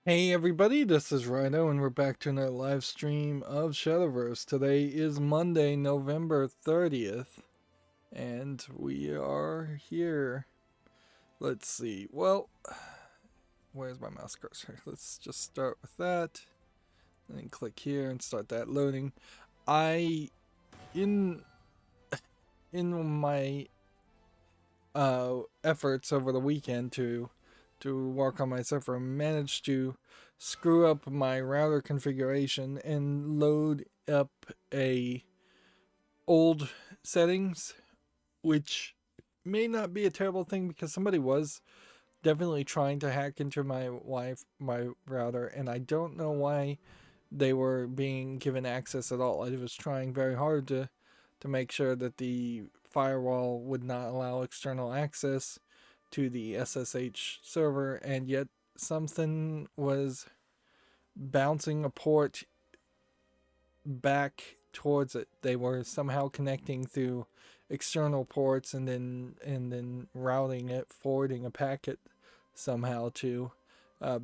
Hey everybody, this is Rydo and we're back to another live stream of Shadowverse. Today is Monday, November 30th, and we are here. Let's see. Well, where's my mouse cursor? Let's just start with that. And then click here and start that loading. I in my efforts over the weekend to work on my server managed to screw up my router configuration and load up a old settings, which may not be a terrible thing because somebody was definitely trying to hack into my router, and I don't know why they were being given access at all. I was trying very hard to make sure that the firewall would not allow external access to the SSH server, and yet something was bouncing a port back towards it. They were somehow connecting through external ports and then routing it, forwarding a packet somehow to uh,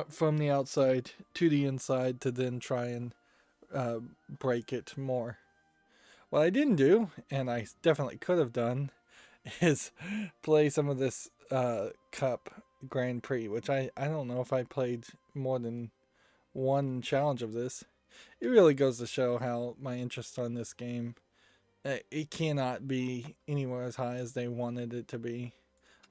from the outside to the inside to then try and break it more. What I didn't do, and I definitely could have done, is play some of this Cup Grand Prix, which I don't know if I played more than one challenge of this. It really goes to show how my interest on this game, it cannot be anywhere as high as they wanted it to be.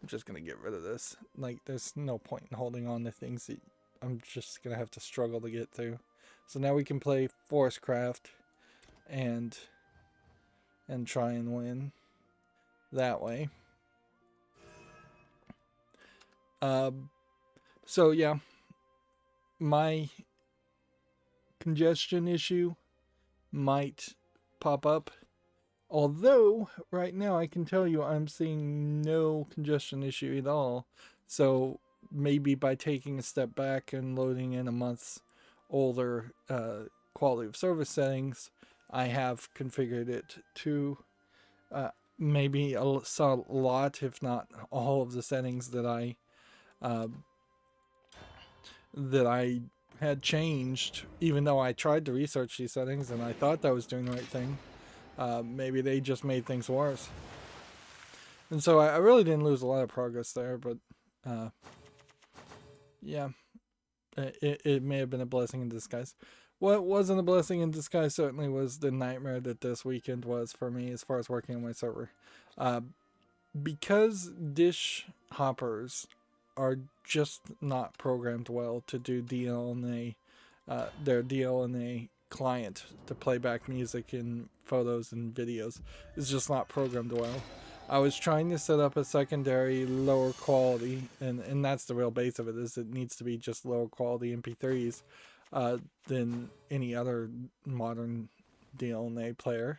I'm just going to get rid of this. Like, there's no point in holding on to things that I'm just going to have to struggle to get through. So now we can play Forestcraft and try and win that way. So yeah, my congestion issue might pop up. Although right now I can tell you I'm seeing no congestion issue at all. So maybe by taking a step back and loading in a month's older quality of service settings, I have configured it to maybe a lot, if not all, of the settings that uh, I had changed. Even though I tried to research these settings and I thought I was doing the right thing, maybe they just made things worse. And so I really didn't lose a lot of progress there, but yeah, it may have been a blessing in disguise. What wasn't a blessing in disguise certainly was the nightmare that this weekend was for me as far as working on my server. Uh, because dish hoppers are just not programmed well to do DLNA, their DLNA client to play back music and photos and videos is just not programmed well. I was trying to set up a secondary lower quality, and that's the real base of it, is it needs to be just lower quality MP3s than any other modern DLNA player.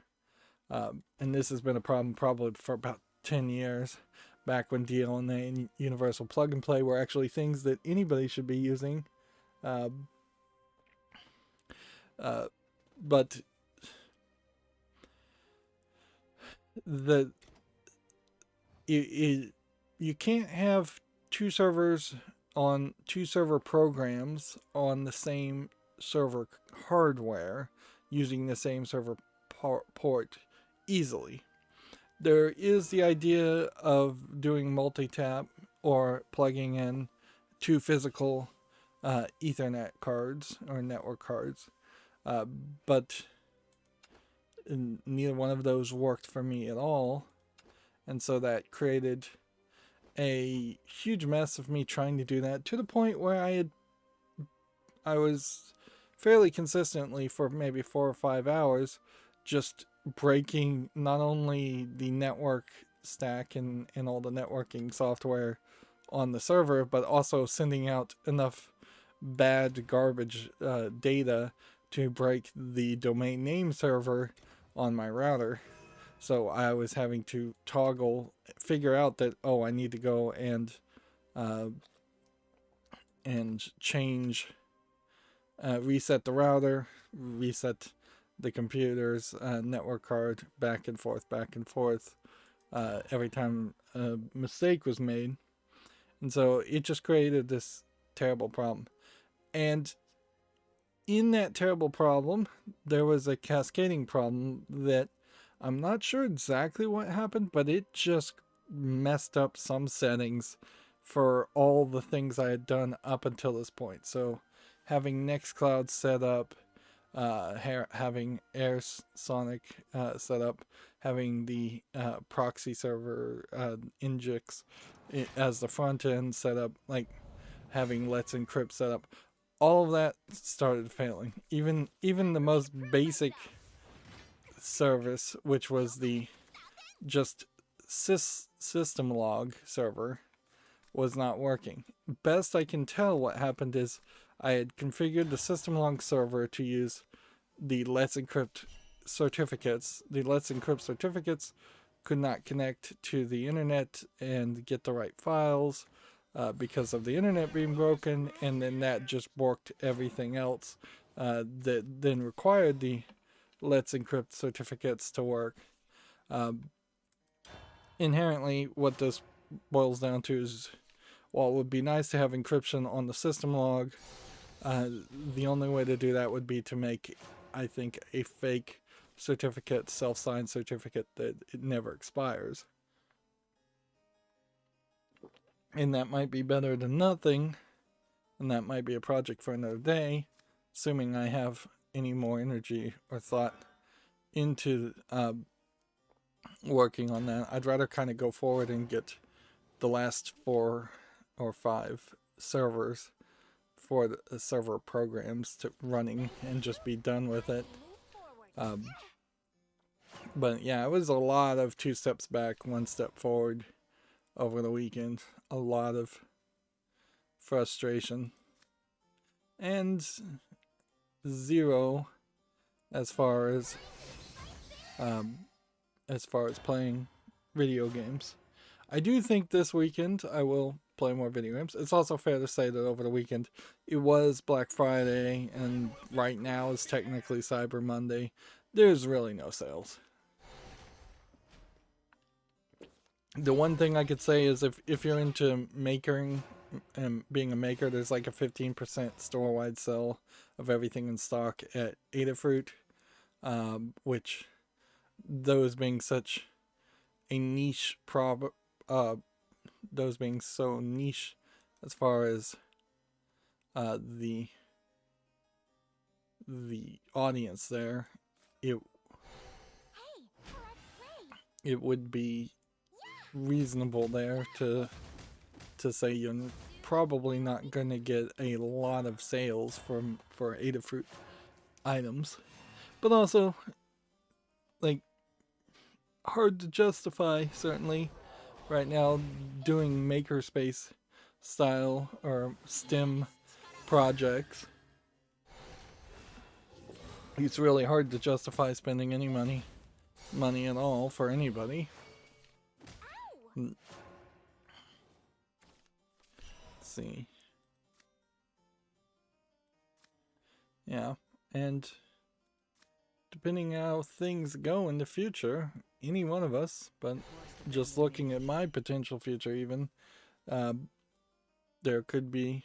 And this has been a problem probably for about 10 years, back when DLNA and Universal Plug and Play were actually things that anybody should be using. Uh, but the you can't have two servers on two server programs on the same server hardware using the same server port easily. There is the idea of doing multi-tap or plugging in two physical Ethernet cards or network cards, uh, but neither one of those worked for me at all, and so that created a huge mess of me trying to do that, to the point where I was fairly consistently for maybe 4 or 5 hours just breaking not only the network stack and all the networking software on the server, but also sending out enough bad garbage data to break the domain name server on my router. So I was having to figure out that, oh, I need to go uh, and change, reset the router, reset the computer's network card, back and forth, every time a mistake was made. And so it just created this terrible problem. And in that terrible problem, there was a cascading problem that I'm not sure exactly what happened, but it just messed up some settings for all the things I had done up until this point. So having Nextcloud set up, having Air Sonic set up, having the proxy server Nginx as the front end set up, like having Let's Encrypt set up, all of that started failing. Even the most basic service, which was the just system log server, was not working. Best I can tell, what happened is I had configured the system log server to use the Let's Encrypt certificates. The Let's Encrypt certificates could not connect to the internet and get the right files because of the internet being broken, and then that just borked everything else that then required the Let's Encrypt certificates to work. Inherently, what this boils down to is, while it would be nice to have encryption on the system log, the only way to do that would be to make, I think, a fake certificate, self-signed certificate that it never expires. And that might be better than nothing, and that might be a project for another day, assuming I have any more energy or thought into working on that. I'd rather kind of go forward and get the last 4 or 5 servers for the server programs to running and just be done with it. But yeah, it was a lot of 2 steps back, 1 step forward over the weekend. A lot of frustration and 0 as far as playing video games. I do think this weekend I will play more video games. It's also fair to say that over the weekend it was Black Friday, and right now is technically Cyber Monday. There's really no sales. The one thing I could say is if you're into making and being a maker, there's like a 15% store-wide sale of everything in stock at Adafruit, which, those being such a niche those being so niche as far as the audience there, it would be reasonable there to say you're probably not going to get a lot of sales for Adafruit items, but also like hard to justify certainly right now doing makerspace style or STEM projects. It's really hard to justify spending any money at all for anybody. Let's see. Yeah, and depending how things go in the future, any one of us, but just looking at my potential future even, there could be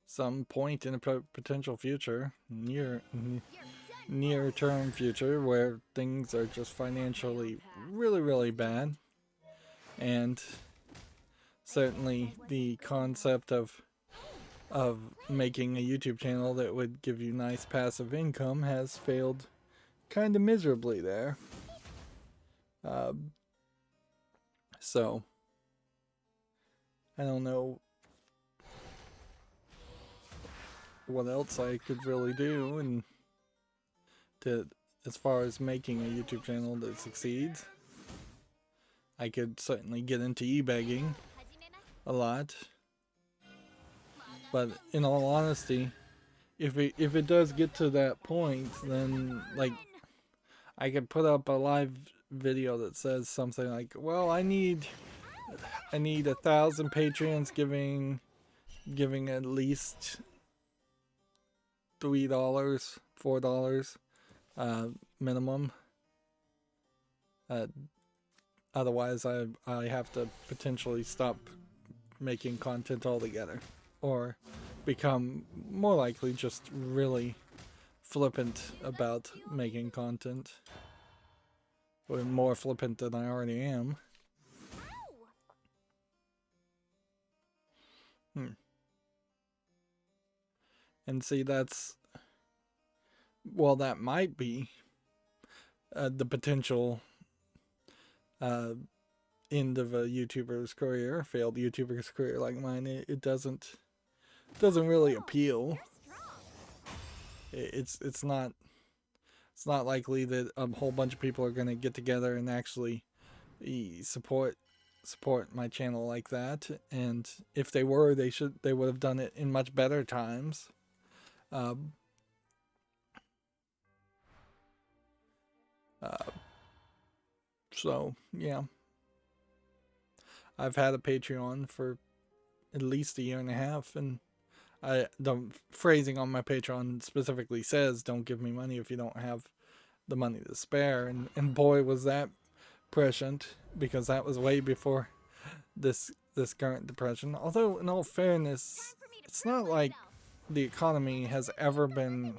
some point in a potential future, near term future, where things are just financially really, really bad. And certainly the concept of making a YouTube channel that would give you nice passive income has failed kind of miserably there. So I don't know what else I could really do and as far as making a YouTube channel that succeeds. I could certainly get into e-begging a lot, but in all honesty, if it does get to that point, then like I could put up a live video that says something like, well, I need 1,000 Patreons giving at least $3, $4 minimum. Otherwise, I have to potentially stop making content altogether. or become more likely just really flippant about making content. Or more flippant than I already am. And see, that's, well, that might be the potential end of a YouTuber's career, a failed YouTuber's career like mine. It doesn't really appeal. It's not likely that a whole bunch of people are going to get together and actually support my channel like that. And if they were, they would have done it in much better times. So yeah, I've had a Patreon for at least a year and a half, and the phrasing on my Patreon specifically says, "Don't give me money if you don't have the money to spare." And boy, was that prescient, because that was way before this current depression. Although, in all fairness, it's not like the economy has ever been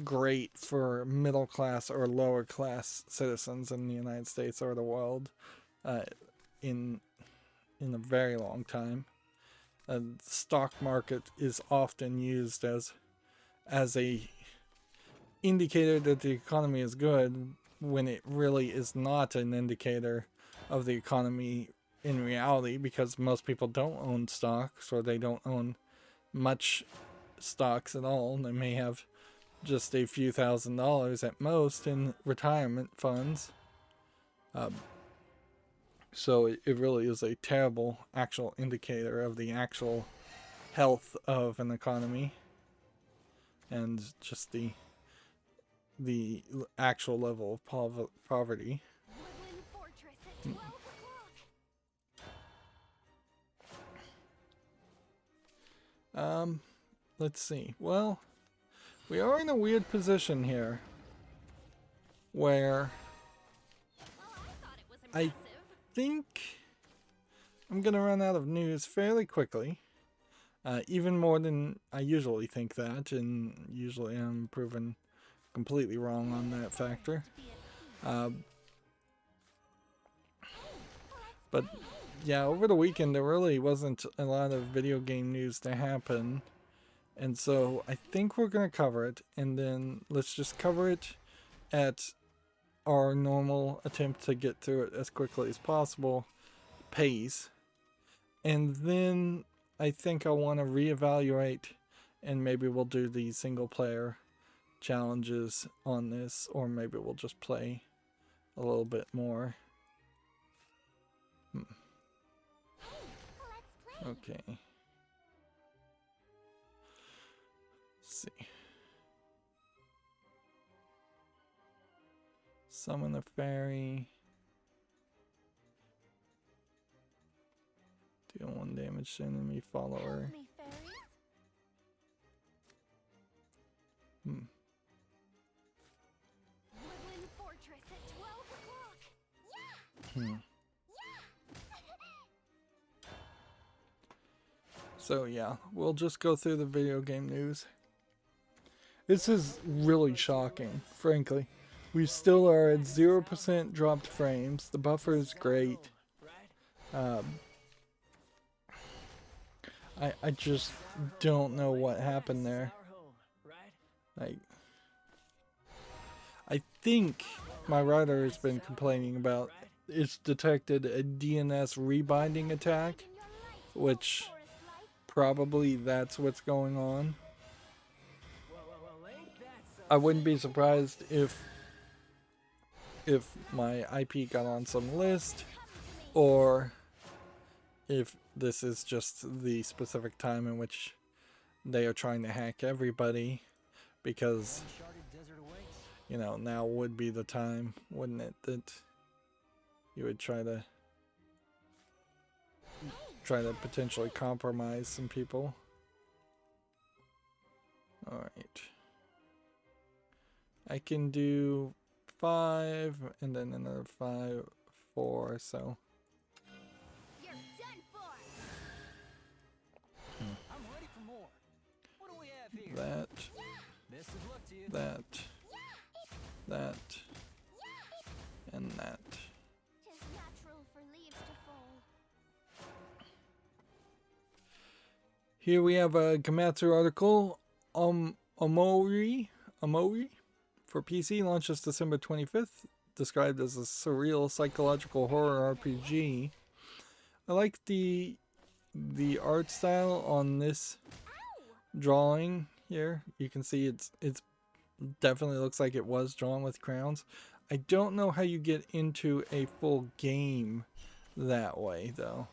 great for middle class or lower class citizens in the United States or the world in a very long time. The stock market is often used as a indicator that the economy is good, when it really is not an indicator of the economy in reality, because most people don't own stocks, or they don't own much stocks at all. They may have just a few $1,000s at most in retirement funds. So it really is a terrible actual indicator of the actual health of an economy, and just the actual level of poverty. Let's see. Well, we are in a weird position here where I think I'm gonna run out of news fairly quickly. Even more than I usually think that, and usually I'm proven completely wrong on that factor. But yeah, over the weekend there really wasn't a lot of video game news to happen, and so I think we're gonna cover it, and then let's just cover it at our normal attempt to get through it as quickly as possible pace. And then I think I want to reevaluate, and maybe we'll do the single player challenges on this, or maybe we'll just play a little bit more. Okay. Let's see. Summon a fairy. Deal 1 damage to enemy follower. So yeah, we'll just go through the video game news. This is really shocking, frankly. We still are at 0% dropped frames. The buffer is great. I just don't know what happened there. Like, I think my router has been complaining about, it's detected a DNS rebinding attack, which probably that's what's going on. I wouldn't be surprised if my IP got on some list, or if this is just the specific time in which they are trying to hack everybody, because, you know, now would be the time, wouldn't it, that you would try to potentially compromise some people. Alright. I can do 5 and then another 5, 4, so. that, that, that, and that. Here we have a Gamatsu article. Omori for PC launches December 25th, described as a surreal psychological horror RPG. I like the art style on this drawing here. You can see it's definitely looks like it was drawn with crayons. I don't know how you get into a full game that way though.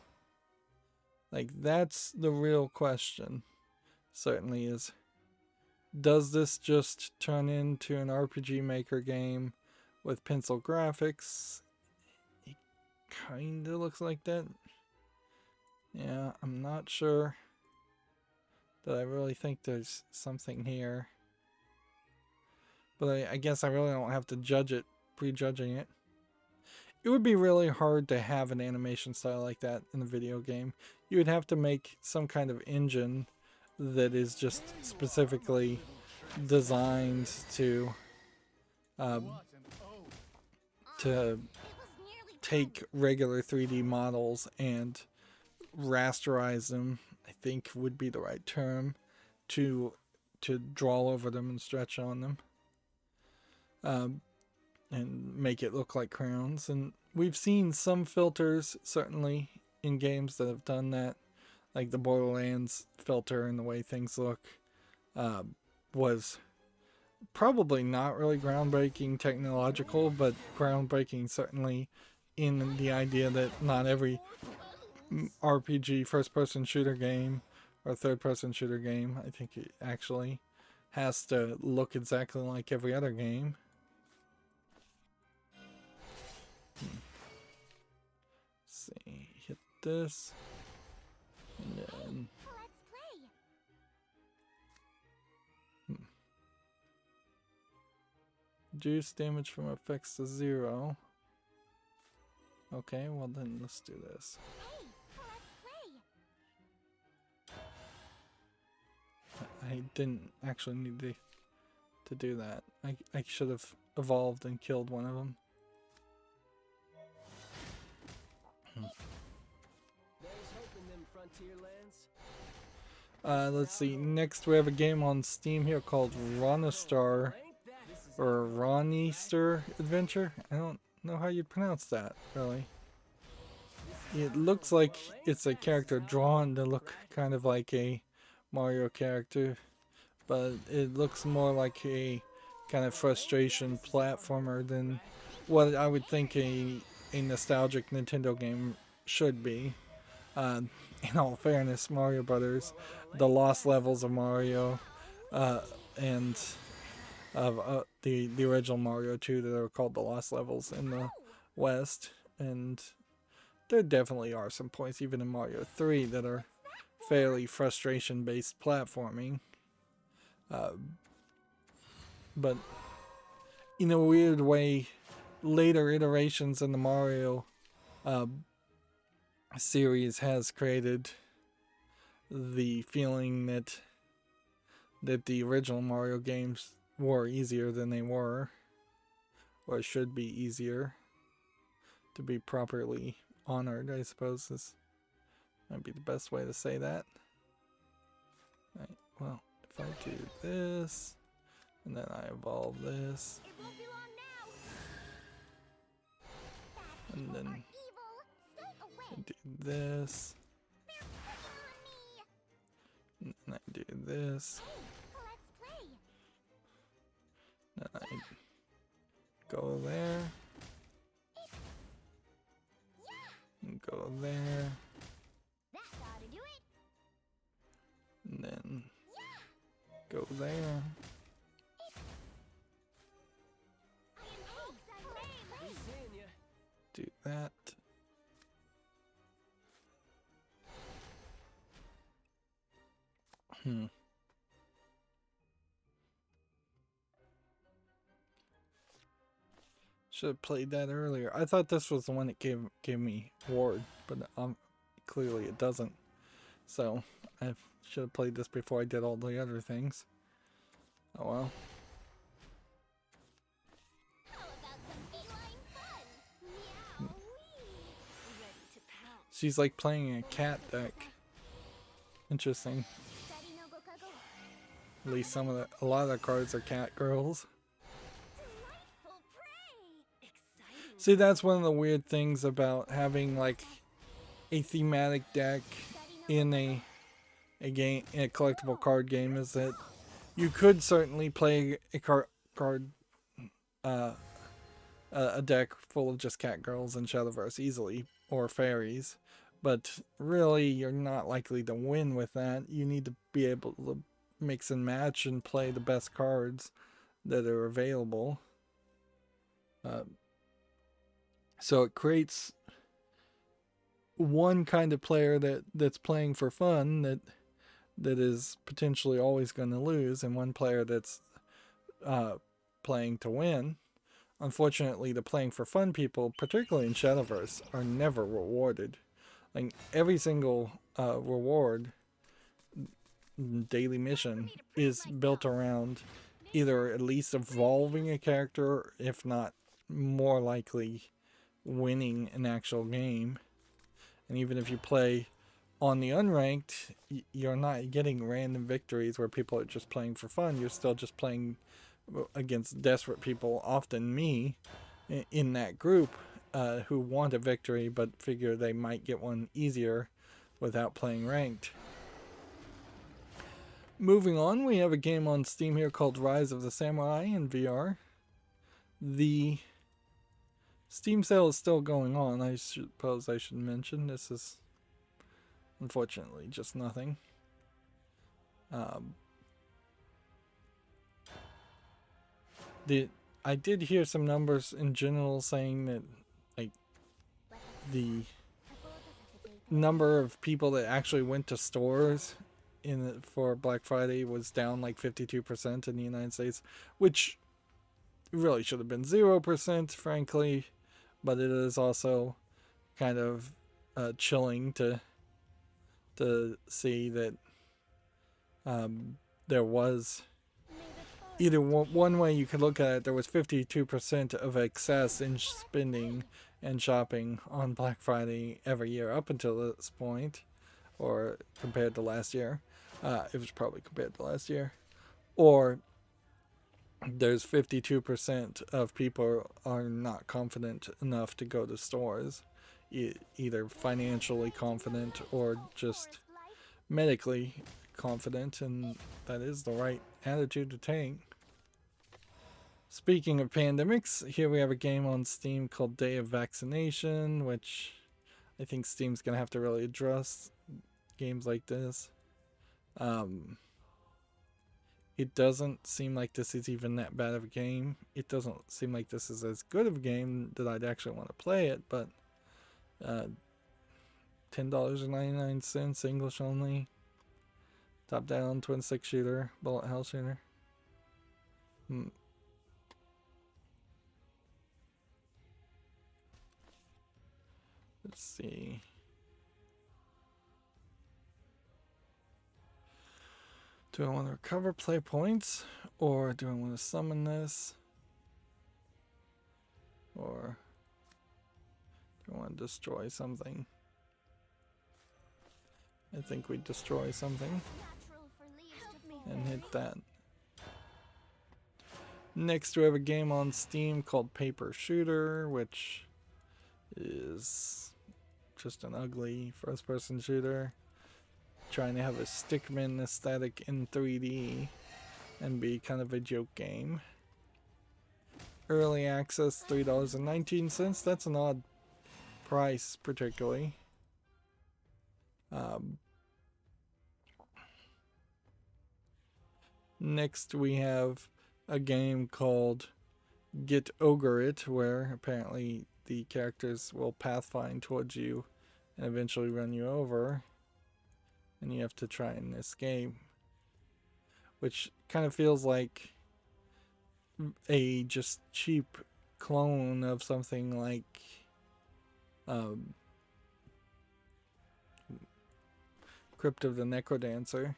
Like, that's the real question. Certainly is, does this just turn into an RPG Maker game with pencil graphics? It kinda looks like that. Yeah, I'm not sure that I really think there's something here. But I guess I really don't have to judge it, prejudging it. It would be really hard to have an animation style like that in a video game. You would have to make some kind of engine that is just specifically designed to take regular 3D models and rasterize them, I think would be the right term, to draw over them and stretch on them. And make it look like crayons. And we've seen some filters certainly in games that have done that, like the Borderlands filter and the way things look was probably not really groundbreaking technological, but groundbreaking certainly in the idea that not every RPG first-person shooter game or third-person shooter game, I think it actually has to look exactly like every other game. Let's see, hit this, and then reduce damage from effects to 0. Okay, well then let's do this. I didn't actually need to do that. I should have evolved and killed one of them. Let's see, next we have a game on Steam here called Ronna Star, or Ronna Star Adventure. I don't know how you'd pronounce that, really. It looks like it's a character drawn to look kind of like a Mario character, but it looks more like a kind of frustration platformer than what I would think a nostalgic Nintendo game should be. In all fairness, Mario Brothers, the lost levels of Mario, and of the original Mario 2 that are called the lost levels in the West, and there definitely are some points even in Mario 3 that are fairly frustration-based platforming, but in a weird way, later iterations in the Mario series has created the feeling that the original Mario games were easier than they were, or should be easier to be properly honored, I suppose is might be the best way to say that. Right, well, if I do this and then I evolve this and then I do this and then I do this, then I go there and go there, and then go there, do that, should have played that earlier. I thought this was the one that gave me Ward, but clearly it doesn't. So I should have played this before I did all the other things. Oh well. She's like playing a cat deck. Interesting. At least a lot of the cards are cat girls. See, that's one of the weird things about having like a thematic deck in a collectible card game, is that you could certainly play a deck full of just cat girls in Shadowverse easily, or fairies, but really you're not likely to win with that. You need to be able to mix and match and play the best cards that are available. So it creates one kind of player that's playing for fun that is potentially always going to lose, and one player that's playing to win. Unfortunately, the playing for fun people, particularly in Shadowverse, are never rewarded. Like every single reward daily mission is built around either at least evolving a character, if not more likely winning an actual game. And even if you play on the unranked, you're not getting random victories where people are just playing for fun. You're still just playing against desperate people, often me, in that group, who want a victory but figure they might get one easier without playing ranked. Moving on, we have a game on Steam here called Rise of the Samurai in VR. The Steam sale is still going on. I suppose I should mention this is unfortunately just nothing. I did hear some numbers in general saying that like the number of people that actually went to stores for Black Friday was down like 52% in the United States, which really should have been 0%, frankly, but it is also kind of chilling to see that there was either one way you could look at it. There was 52% of excess in spending and shopping on Black Friday every year up until this point, or compared to last year. It was probably compared to last year. Or there's 52% of people are not confident enough to go to stores, either financially confident or just medically confident, and that is the right attitude to take. Speaking of pandemics, here we have a game on Steam called Day of Vaccination, which I think Steam's going to have to really address games like this. It doesn't seem like this is even that bad of a game. It doesn't seem like this is as good of a game that I'd actually want to play it, but $10.99, English only. Top down, twin stick shooter, bullet hell shooter. Let's see. Do I want to recover play points, or do I want to summon this, or do I want to destroy something? I think we destroy something and hit that. Next, we have a game on Steam called Paper Shooter, which is just an ugly first-person shooter trying to have a stickman aesthetic in 3D and be kind of a joke game. Early access, $3.19. That's an odd price, particularly. Next, we have a game called Get Ogre It, where apparently the characters will pathfind towards you and eventually run you over, and you have to try and escape, which kind of feels like a just cheap clone of something like Crypt of the Necrodancer.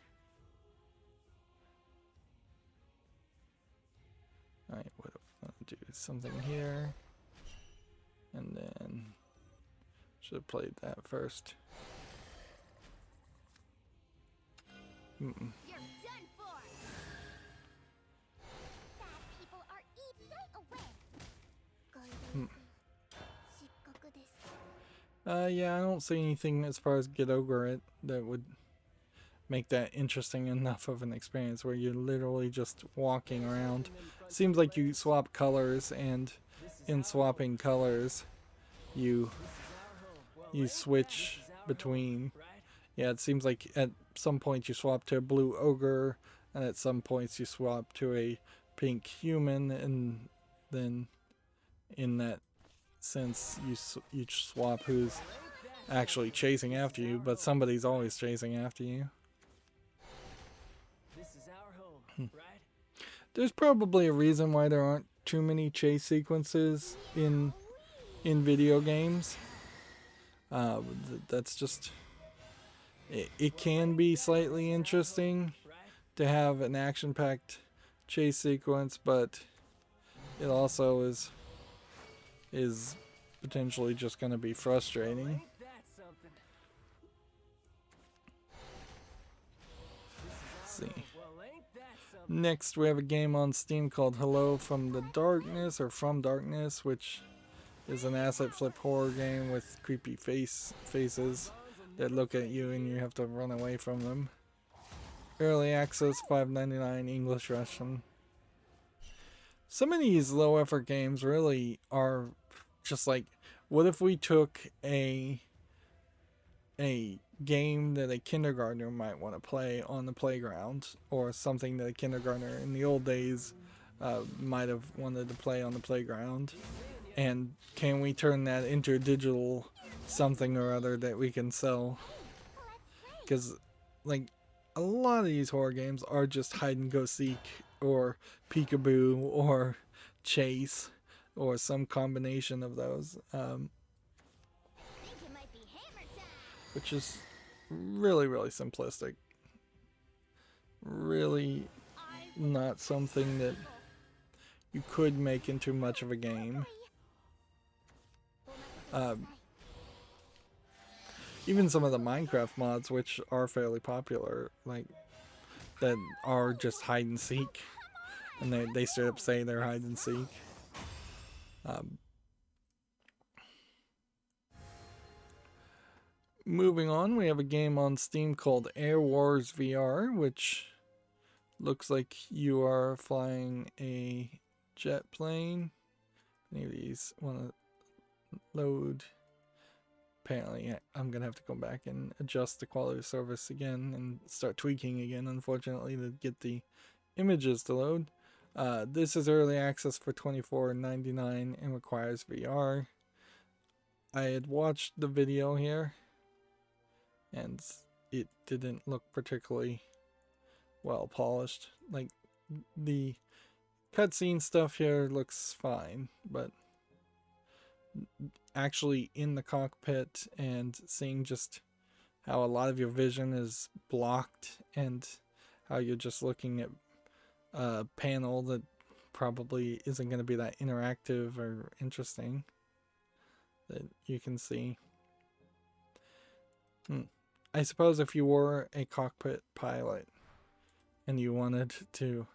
Alright, what if I do something here? And then should have played that first. You're done for. Bad people are stay away. Yeah, I don't see anything as far as get over it that would make that interesting enough of an experience where you're literally just walking around. Seems like you swap colors, and in swapping colors you switch between. Yeah, it seems like at some point you swap to a blue ogre, and at some points you swap to a pink human, and then in that sense you swap who's actually chasing after you, but somebody's always chasing after you. There's probably a reason why there aren't too many chase sequences in video games. That's just... It can be slightly interesting to have an action-packed chase sequence, but it also is potentially just going to be frustrating. Let's see. Next, we have a game on Steam called Hello from the Darkness, or From Darkness, which is an asset flip horror game with creepy faces that look at you and you have to run away from them. Early access, $5.99, English, Russian. Some of these low effort games really are just like, what if we took a game that a kindergartner might want to play on the playground, or something that a kindergartner in the old days might have wanted to play on the playground, and can we turn that into a digital something or other that we can sell? Because like a lot of these horror games are just hide and go seek, or peekaboo, or chase, or some combination of those, which is really simplistic, really not something that you could make into much of a game. Even some of the Minecraft mods, which are fairly popular, like that are just hide and seek, and they straight up say they're hide and seek. Moving on, we have a game on Steam called Air Wars VR, which looks like you are flying a jet plane. Any of these want to load? Apparently, I'm going to have to go back and adjust the quality of service again and start tweaking again, unfortunately, to get the images to load. This is early access for $24.99 and requires VR. I had watched the video here, and it didn't look particularly well polished. Like, the cutscene stuff here looks fine, but actually in the cockpit and seeing just how a lot of your vision is blocked, and how you're just looking at a panel that probably isn't going to be that interactive or interesting that you can see. I suppose if you were a cockpit pilot and you wanted to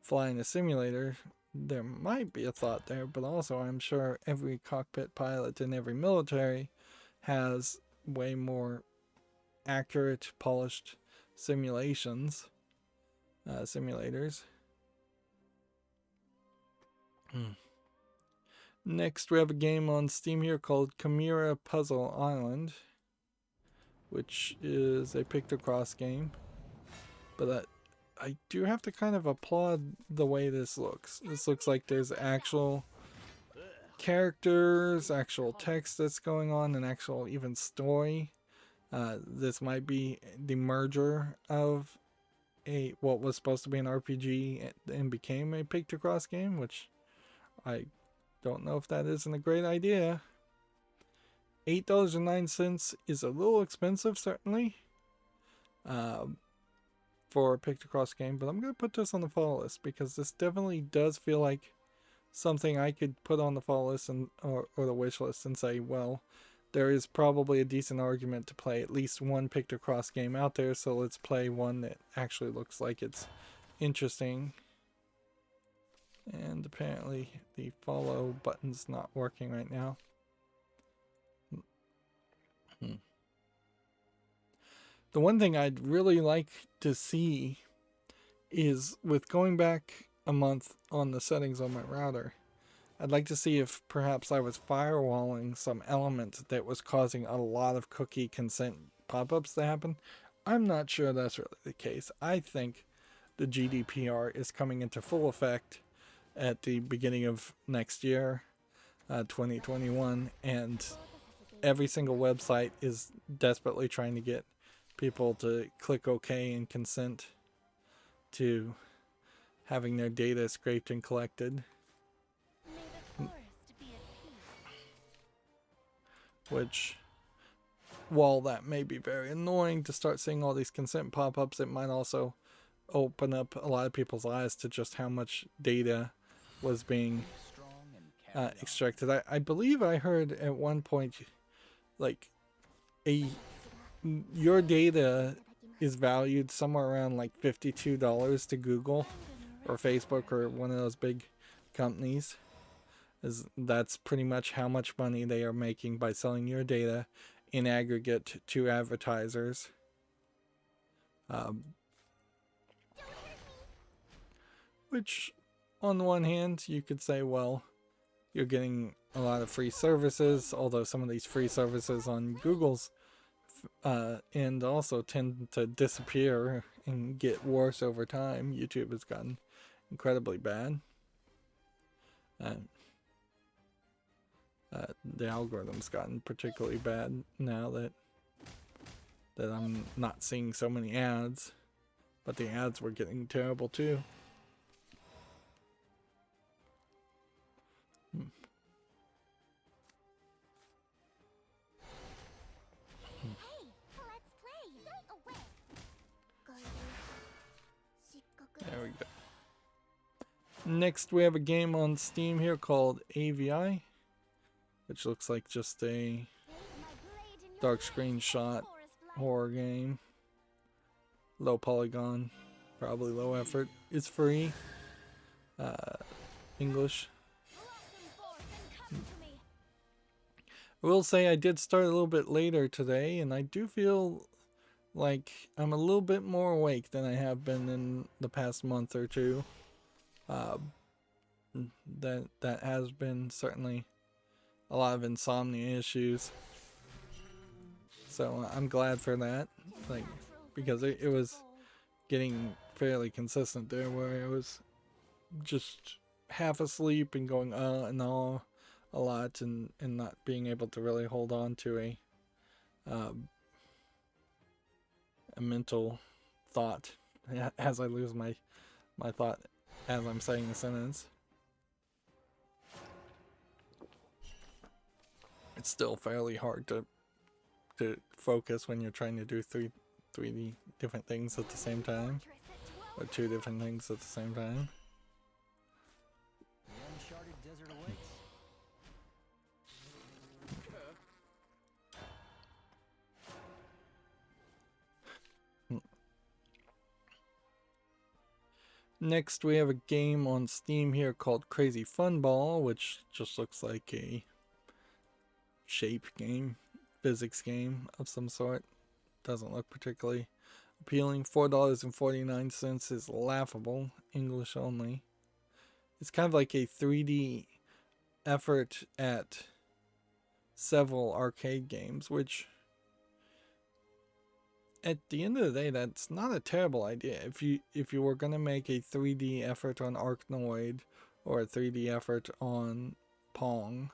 fly in a simulator, there might be a thought there, but also I'm sure every cockpit pilot in every military has way more accurate, polished simulators. Next, we have a game on Steam here called Chimera Puzzle Island, which is a pictocross game, but I do have to kind of applaud the way this looks. This looks like there's actual characters, actual text that's going on, and actual even story. This might be the merger of what was supposed to be an RPG and became a pictocross game, which I don't know if that isn't a great idea. $8.09 is a little expensive, certainly. for a Pictocross game, but I'm going to put this on the follow list because this definitely does feel like something I could put on the follow list or the wish list and say, well, there is probably a decent argument to play at least one Pictocross game out there, so let's play one that actually looks like it's interesting. And apparently the follow button's not working right now. The one thing I'd really like to see is, with going back a month on the settings on my router, I'd like to see if perhaps I was firewalling some element that was causing a lot of cookie consent pop-ups to happen. I'm not sure that's really the case. I think the GDPR is coming into full effect at the beginning of next year, 2021, and every single website is desperately trying to get people to click OK and consent to having their data scraped and collected. Which, while that may be very annoying to start seeing all these consent pop-ups, it might also open up a lot of people's eyes to just how much data was being extracted. I believe I heard at one point, like, your data is valued somewhere around like $52 to Google or Facebook or one of those big companies. That's pretty much how much money they are making by selling your data in aggregate to advertisers. Which, on the one hand, you could say, well, you're getting a lot of free services, although some of these free services on Google's end also tend to disappear and get worse over time. YouTube has gotten incredibly bad. The algorithm's gotten particularly bad now that I'm not seeing so many ads, but the ads were getting terrible too. There we go. Next we have a game on Steam here called AVI, which looks like just a dark screenshot horror game. Low polygon, probably low effort. It's free. English. I will say I did start a little bit later today, and I do feel like I'm a little bit more awake than I have been in the past month or two. That has been certainly a lot of insomnia issues. So I'm glad for that, like, because it was getting fairly consistent there where I was just half asleep and going and a lot and not being able to really hold on to a mental thought as I lose my thought as I'm saying the sentence. It's still fairly hard to focus when you're trying to do three different things at the same time, or two different things at the same time. Next we have a game on Steam here called Crazy Fun Ball, which just looks like a shape game, physics game of some sort. Doesn't look particularly appealing. $4.49 is laughable. English only. It's kind of like a 3D effort at several arcade games, which at the end of the day, that's not a terrible idea. If you were going to make a 3D effort on Arkanoid or a 3D effort on Pong,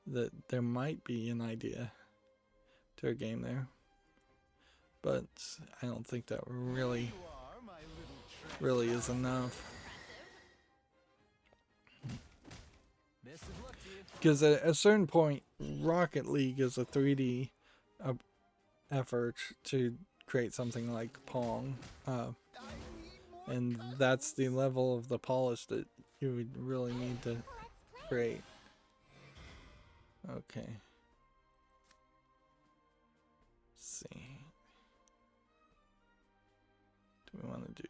that there might be an idea to a game there. But I don't think that really is enough. Because at a certain point, Rocket League is a 3D effort to create something like Pong. And that's the level of the polish that you would really need to create. Okay. Let's see. Do we want to do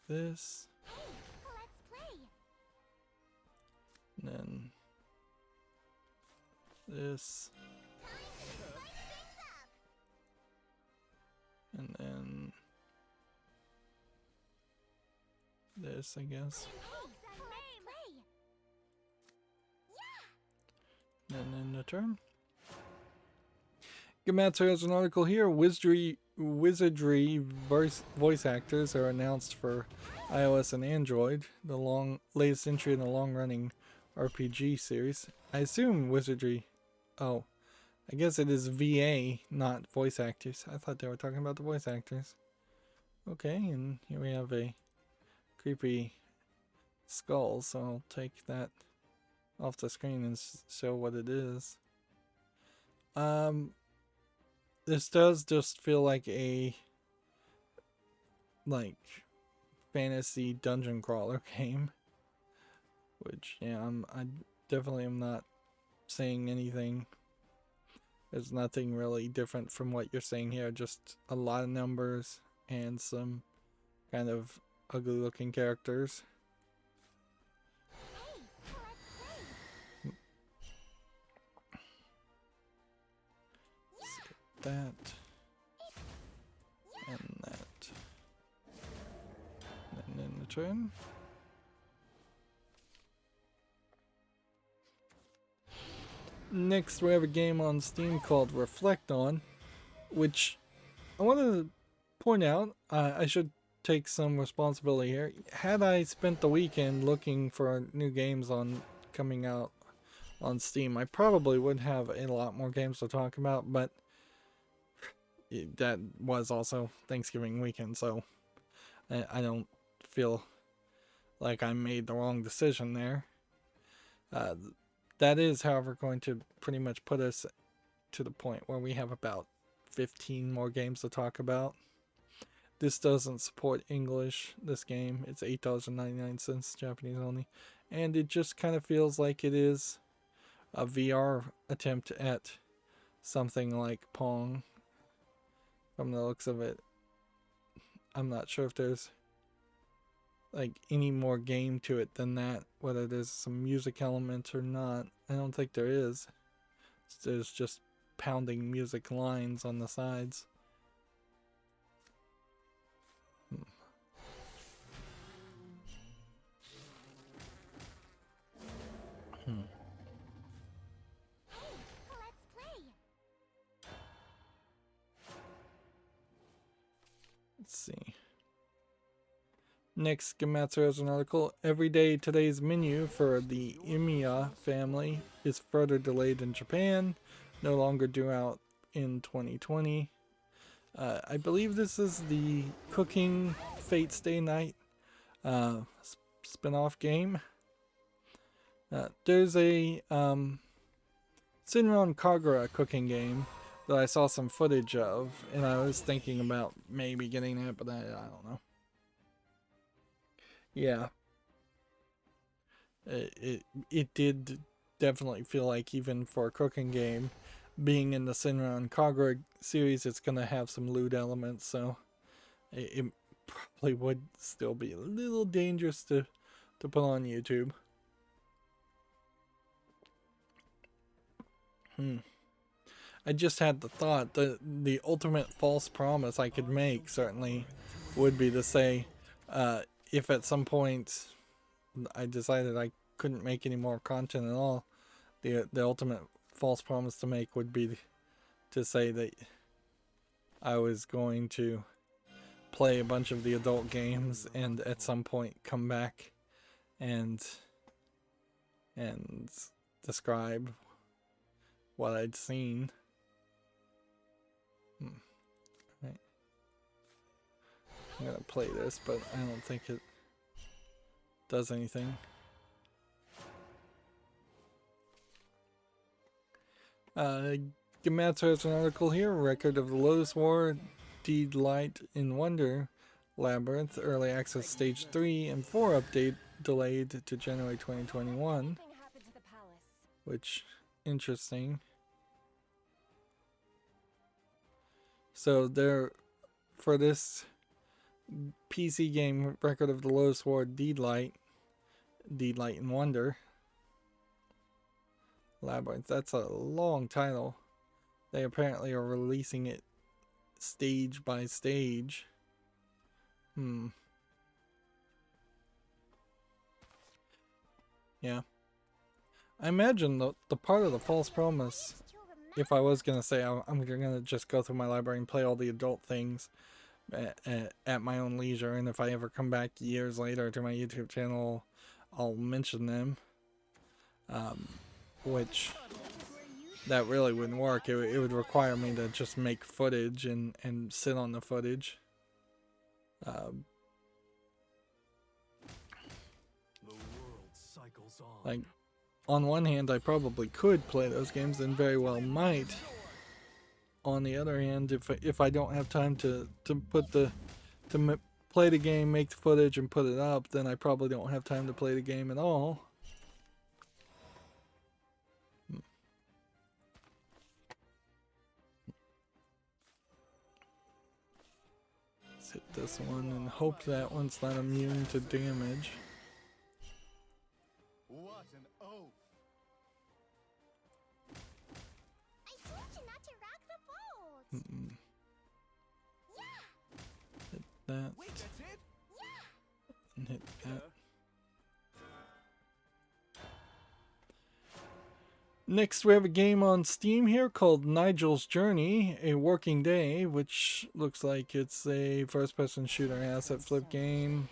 this? Let's play. And then this. And then this, I guess. And then the turn. Gamatsu has an article here. Wizardry voice actors are announced for iOS and Android. The latest entry in the long-running RPG series. I assume Wizardry. Oh, I guess it is VA, not voice actors. I thought they were talking about the voice actors. Okay, and here we have a creepy skull, so I'll take that off the screen and show what it is. This does just feel like a fantasy dungeon crawler game, which I definitely am not saying anything. There's nothing really different from what you're saying here, just a lot of numbers and some kind of ugly looking characters. That and that, and then the turn. Next we have a game on Steam called Reflect On, which I want to point out, I should take some responsibility here. Had I spent the weekend looking for new games coming out on Steam, I probably would have a lot more games to talk about, but that was also Thanksgiving weekend, so I don't feel like I made the wrong decision there. That is, however, going to pretty much put us to the point where we have about 15 more games to talk about. This doesn't support English, this game. It's $8.99, Japanese only. And it just kind of feels like it is a VR attempt at something like Pong. From the looks of it, I'm not sure if there's any more game to it than that, whether there's some music elements or not. I don't think there is. There's just pounding music lines on the sides. Let's see. Next, Gematsu has an article. Every day today's menu for the Imiya family is further delayed in Japan, no longer due out in 2020. I believe this is the Cooking Fate Stay Night spin-off game. There's a Shinron Kagura cooking game that I saw some footage of, and I was thinking about maybe getting that, but I don't know. Yeah. It did definitely feel like, even for a cooking game, being in the Shinron Kagura series, it's going to have some loot elements, so it probably would still be a little dangerous to put on YouTube. I just had the thought that the ultimate false promise I could make certainly would be to say, if at some point I decided I couldn't make any more content at all, the ultimate false promise to make would be to say that I was going to play a bunch of the adult games and at some point come back and describe what I'd seen. Right. I'm gonna play this, but I don't think it does anything. Gematsu has an article here. Record of the Lotus War Deedlight in Wonder Labyrinth Early Access Stage 3 and 4 update delayed to January 2021, which interesting. So there, for this PC game, Record of the Lotus War Deedlight in Wonder Labyrinth, that's a long title. They apparently are releasing it stage by stage. Yeah. I imagine the part of the false promise, if I was gonna say I'm gonna just go through my library and play all the adult things at my own leisure, and if I ever come back years later to my YouTube channel, I'll mention them. Which that really wouldn't work. It would require me to just make footage and sit on the footage. Like, on one hand, I probably could play those games and very well might. On the other hand, if I don't have time to play the game, make the footage, and put it up, then I probably don't have time to play the game at all. Let's hit this one and hope that one's not immune to damage. What an oath! I told you not to rock the boat. Yeah. Hit that. Wait, that's it? Yeah. And hit that. Next, we have a game on Steam here called Nigel's Journey, a working day, which looks like it's a first-person shooter asset flip game.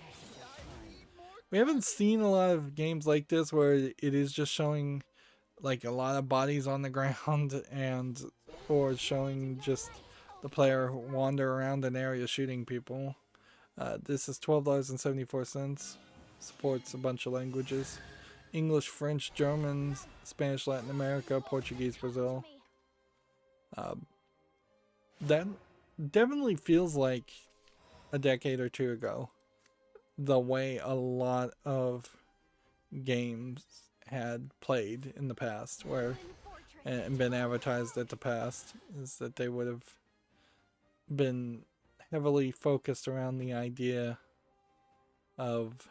We haven't seen a lot of games like this where it is just showing like a lot of bodies on the ground or showing just the player wander around an area shooting people. This is $12.74. Supports a bunch of languages. English, French, German, Spanish, Latin America, Portuguese, Brazil. That definitely feels like a decade or two ago. The way a lot of games had played in the past, and been advertised at the past, is that they would have been heavily focused around the idea of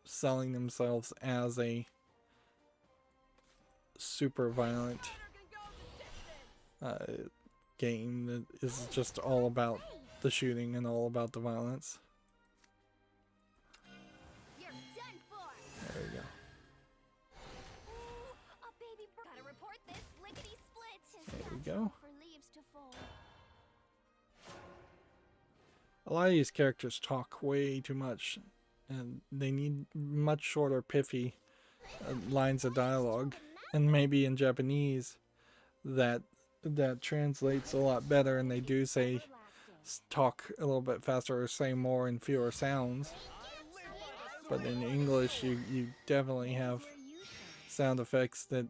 selling themselves as a super violent game that is just all about the shooting and all about the violence. You're done for. There we go. Ooh, a baby bird. Gotta report this lickety split. There we go. For leaves to fall. A lot of these characters talk way too much, and they need much shorter, piffy lines of dialogue. And maybe in Japanese, that translates a lot better, and they do talk a little bit faster or say more in fewer sounds. But in English, you definitely have sound effects that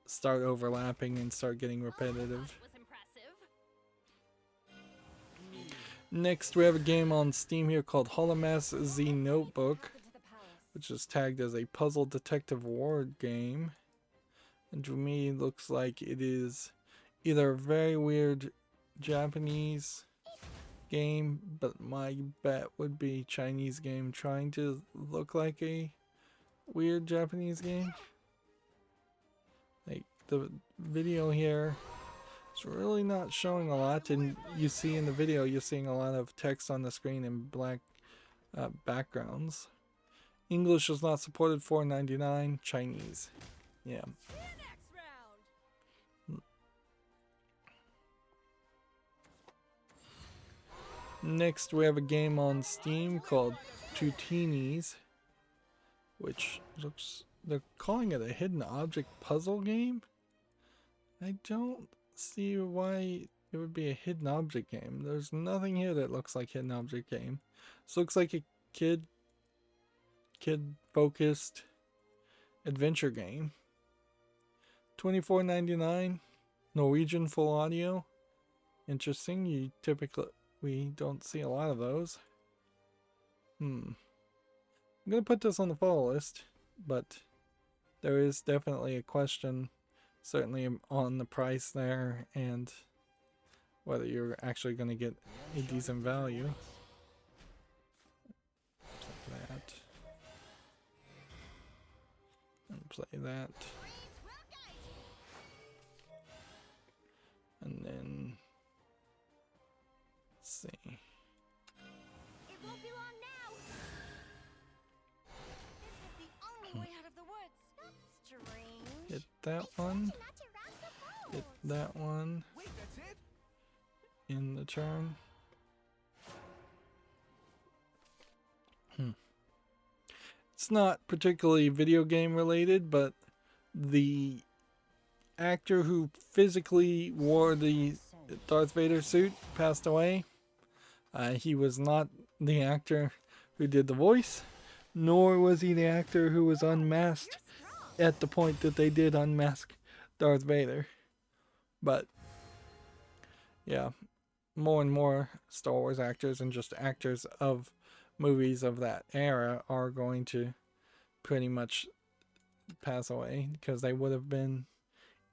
start overlapping and start getting repetitive. Next, we have a game on Steam here called Holomass Z Notebook, which is tagged as a puzzle detective war game. And to me, it looks like it is either a very weird Japanese game, but my bet would be Chinese game trying to look like a weird Japanese game. Like, the video here, it's really not showing a lot, and you see in the video, you're seeing a lot of text on the screen and black backgrounds. English is not supported, $4.99. Chinese, yeah. Next, we have a game on Steam called Two Teenies, which looks, they're calling it a hidden object puzzle game. I don't see why it would be a hidden object game. There's nothing here that looks like hidden object game. This looks like a kid focused adventure game. $24.99. Norwegian full audio. Interesting. We don't see a lot of those. I'm gonna put this on the follow list, but there is definitely a question, certainly on the price there and whether you're actually gonna get a decent value. Like that. And play that. And then let's see. It won't be long now. This is the only way out of the woods. That's strange. Hit that one. Not to rock the boat. Hit that one. Wait, that's it? In the turn. It's not particularly video game related, but the actor who physically wore the Darth Vader suit passed away. He was not the actor who did the voice, nor was he the actor who was unmasked at the point that they did unmask Darth Vader. But yeah, more and more Star Wars actors and just actors of movies of that era are going to pretty much pass away because they would have been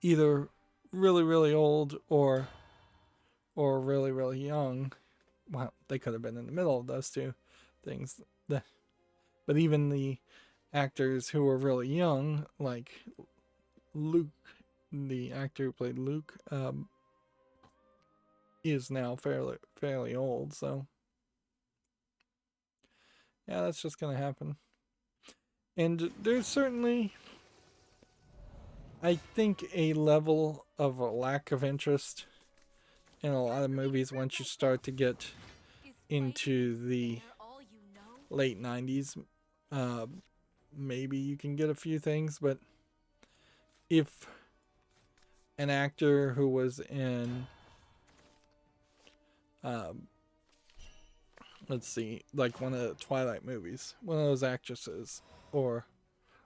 either really, really old or really, really young. Well, they could have been in the middle of those two things. But even the actors who were really young, like Luke, the actor who played Luke, is now fairly old. So yeah, that's just gonna happen. And there's certainly, I think, a level of a lack of interest in a lot of movies once you start to get into the late 90s. Maybe you can get a few things, but if an actor who was in let's see, like one of the Twilight movies, one of those actresses, or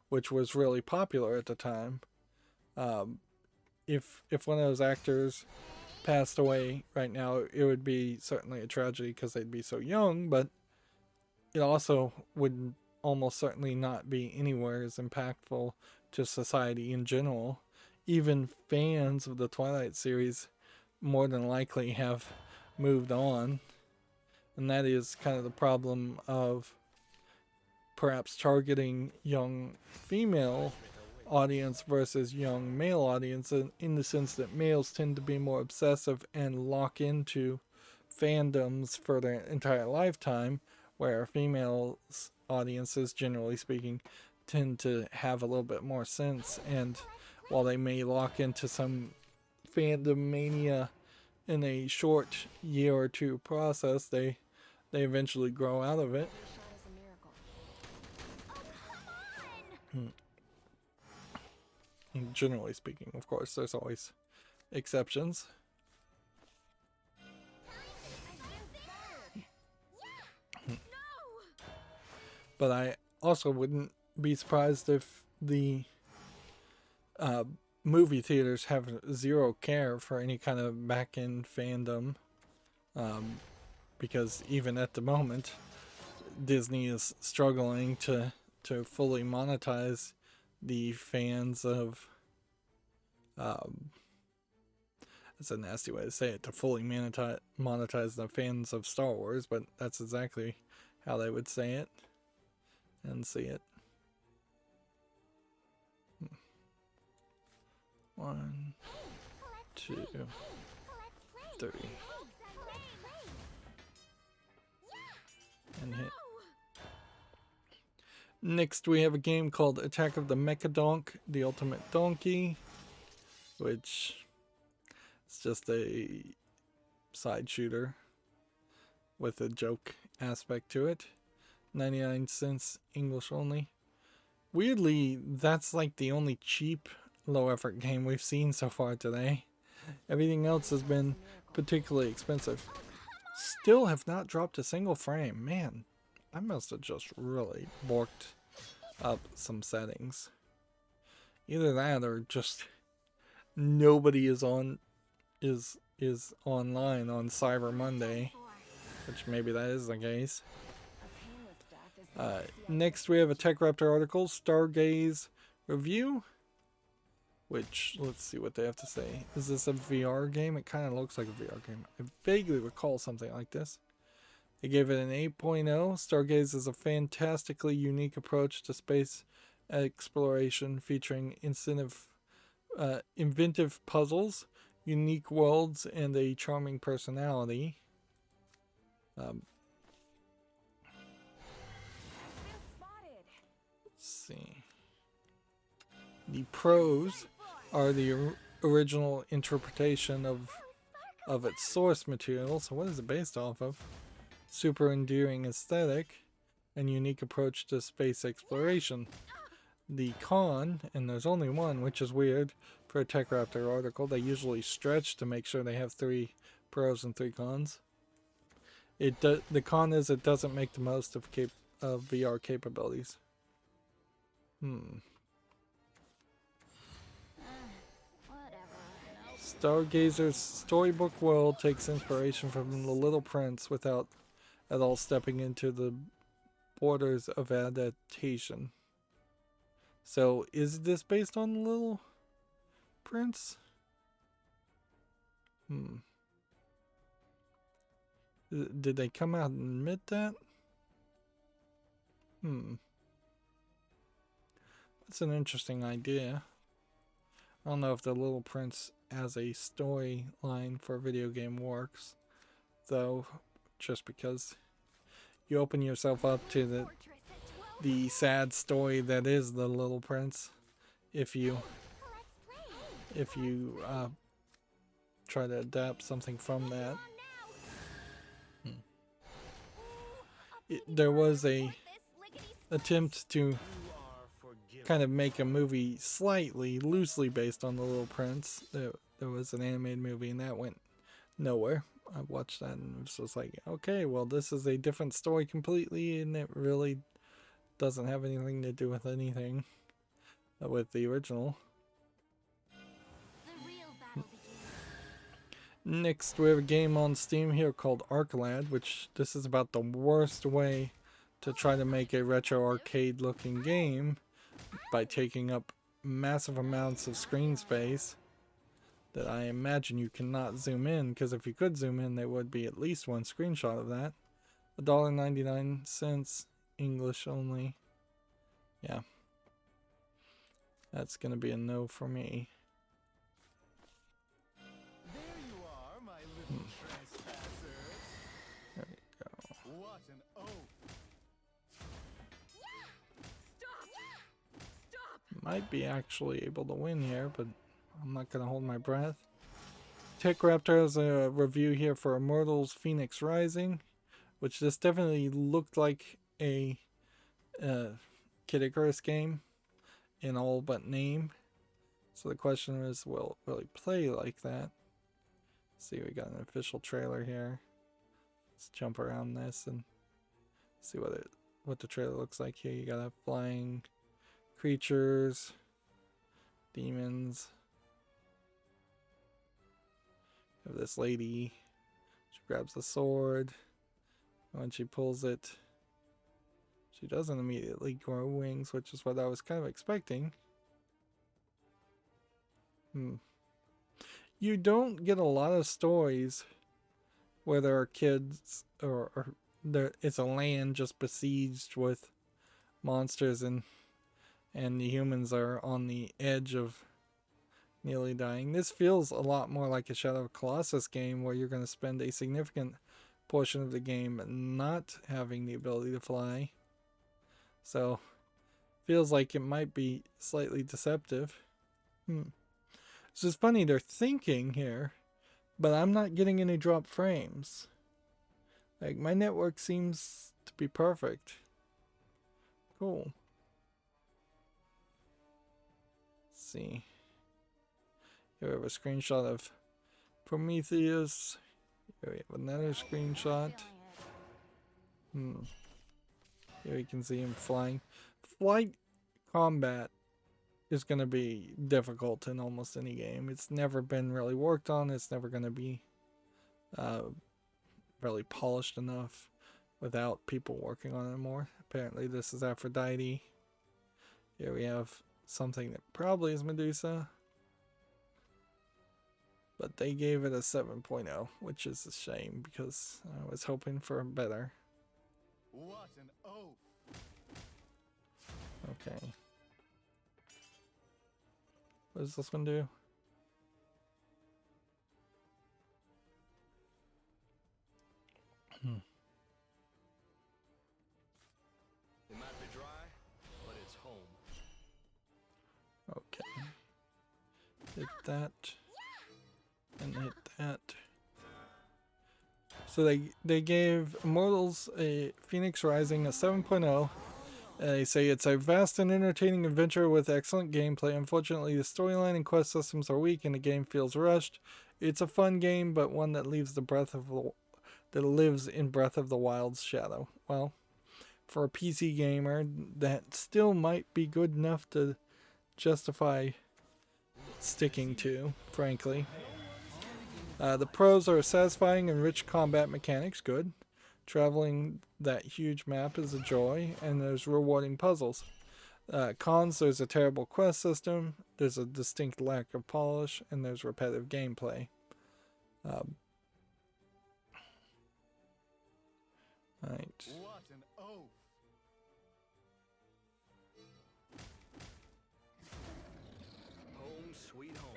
which was really popular at the time, if one of those actors passed away right now, it would be certainly a tragedy because they'd be so young, but it also would almost certainly not be anywhere as impactful to society in general. Even fans of the Twilight series more than likely have moved on, and that is kind of the problem of perhaps targeting young female audience versus young male audience, in the sense that males tend to be more obsessive and lock into fandoms for their entire lifetime, where females audiences, generally speaking, tend to have a little bit more sense, and while they may lock into some fandom mania in a short year or two process, they eventually grow out of it. Generally speaking, of course, there's always exceptions. But I also wouldn't be surprised if the movie theaters have zero care for any kind of back-end fandom, because even at the moment, Disney is struggling to fully monetize the fans of, that's a nasty way to say it, to fully monetize the fans of Star Wars, but that's exactly how they would say it and see it. 1, 2, 3, and hit. Next, we have a game called Attack of the Mechadonk, the Ultimate Donkey, which is just a side shooter with a joke aspect to it. 99 cents, English only. Weirdly, that's like the only cheap low effort game we've seen so far today. Everything else has been particularly expensive. Still have not dropped a single frame. Man, I must have just really borked up some settings. Either that or just nobody is online on Cyber Monday, which maybe that is the case. Next we have a TechRaptor article, Stargaze review, which, let's see what they have to say. Is this a VR game? It kind of looks like a VR game. I vaguely recall something like this. They gave it an 8.0. Stargaze is a fantastically unique approach to space exploration featuring inventive puzzles, unique worlds, and a charming personality. Let's see. The pros are the original interpretation of its source material. So what is it based off of? Super endearing aesthetic and unique approach to space exploration. The con, and there's only one, which is weird for a TechRaptor article. They usually stretch to make sure they have 3 pros and 3 cons. The con is it doesn't make the most of VR capabilities. Stargazer's storybook world takes inspiration from The Little Prince without at all stepping into the borders of adaptation. So, is this based on The Little Prince? Did they come out and admit that? That's an interesting idea. I don't know if The Little Prince as a storyline for a video game works, though, just because you open yourself up to the sad story that is The Little Prince if you try to adapt something from that. There was a attempt to kind of make a movie slightly loosely based on The Little Prince. There was an animated movie and that went nowhere. I watched that and it was just like, okay, well, this is a different story completely, and it really doesn't have anything to do with anything with the original. Next, we have a game on Steam here called Arclad, which this is about the worst way to try to make a retro arcade looking game by taking up massive amounts of screen space that I imagine you cannot zoom in, because if you could zoom in there would be at least one screenshot of that. $1.99, English only. Yeah, that's gonna be a no for me. There you are, my little trespasser. There we go. What an oath. Might be actually able to win here, but I'm not gonna hold my breath. TechRaptor has a review here for Immortals Phoenix Rising, which this definitely looked like a Kid Icarus game in all but name. So the question is, will it really play like that? Let's see, we got an official trailer here. Let's jump around this and see what the trailer looks like here. You got flying creatures, demons. You have this lady. She grabs the sword. And when she pulls it, she doesn't immediately grow wings, which is what I was kind of expecting. You don't get a lot of stories where there are kids or it's a land just besieged with monsters and the humans are on the edge of nearly dying. This feels a lot more like a Shadow of Colossus game where you're going to spend a significant portion of the game not having the ability to fly. So, feels like it might be slightly deceptive. It's just funny, they're thinking here, but I'm not getting any drop frames. Like, my network seems to be perfect. Cool. Let's see. Here we have a screenshot of Prometheus. Here we have another screenshot. Here you can see him flying. Flight combat is going to be difficult in almost any game. It's never been really worked on. It's never going to be really polished enough without people working on it more. Apparently this is Aphrodite. Here we have something that probably is Medusa. But they gave it a 7.0, which is a shame because I was hoping for better. What an oath! Okay. What does this one do? It might be dry, but it's home. Okay. Hit that. And hit that. So they gave Immortals a Phoenix Rising a 7.0. They say it's a vast and entertaining adventure with excellent gameplay. Unfortunately, the storyline and quest systems are weak and the game feels rushed. It's a fun game, but one that lives in Breath of the Wild's shadow. Well, for a PC gamer, that still might be good enough to justify sticking to, frankly. The pros are satisfying and rich combat mechanics, good. Traveling that huge map is a joy, and there's rewarding puzzles. Cons, there's a terrible quest system, there's a distinct lack of polish, and there's repetitive gameplay. Right. What an oath! Home sweet home.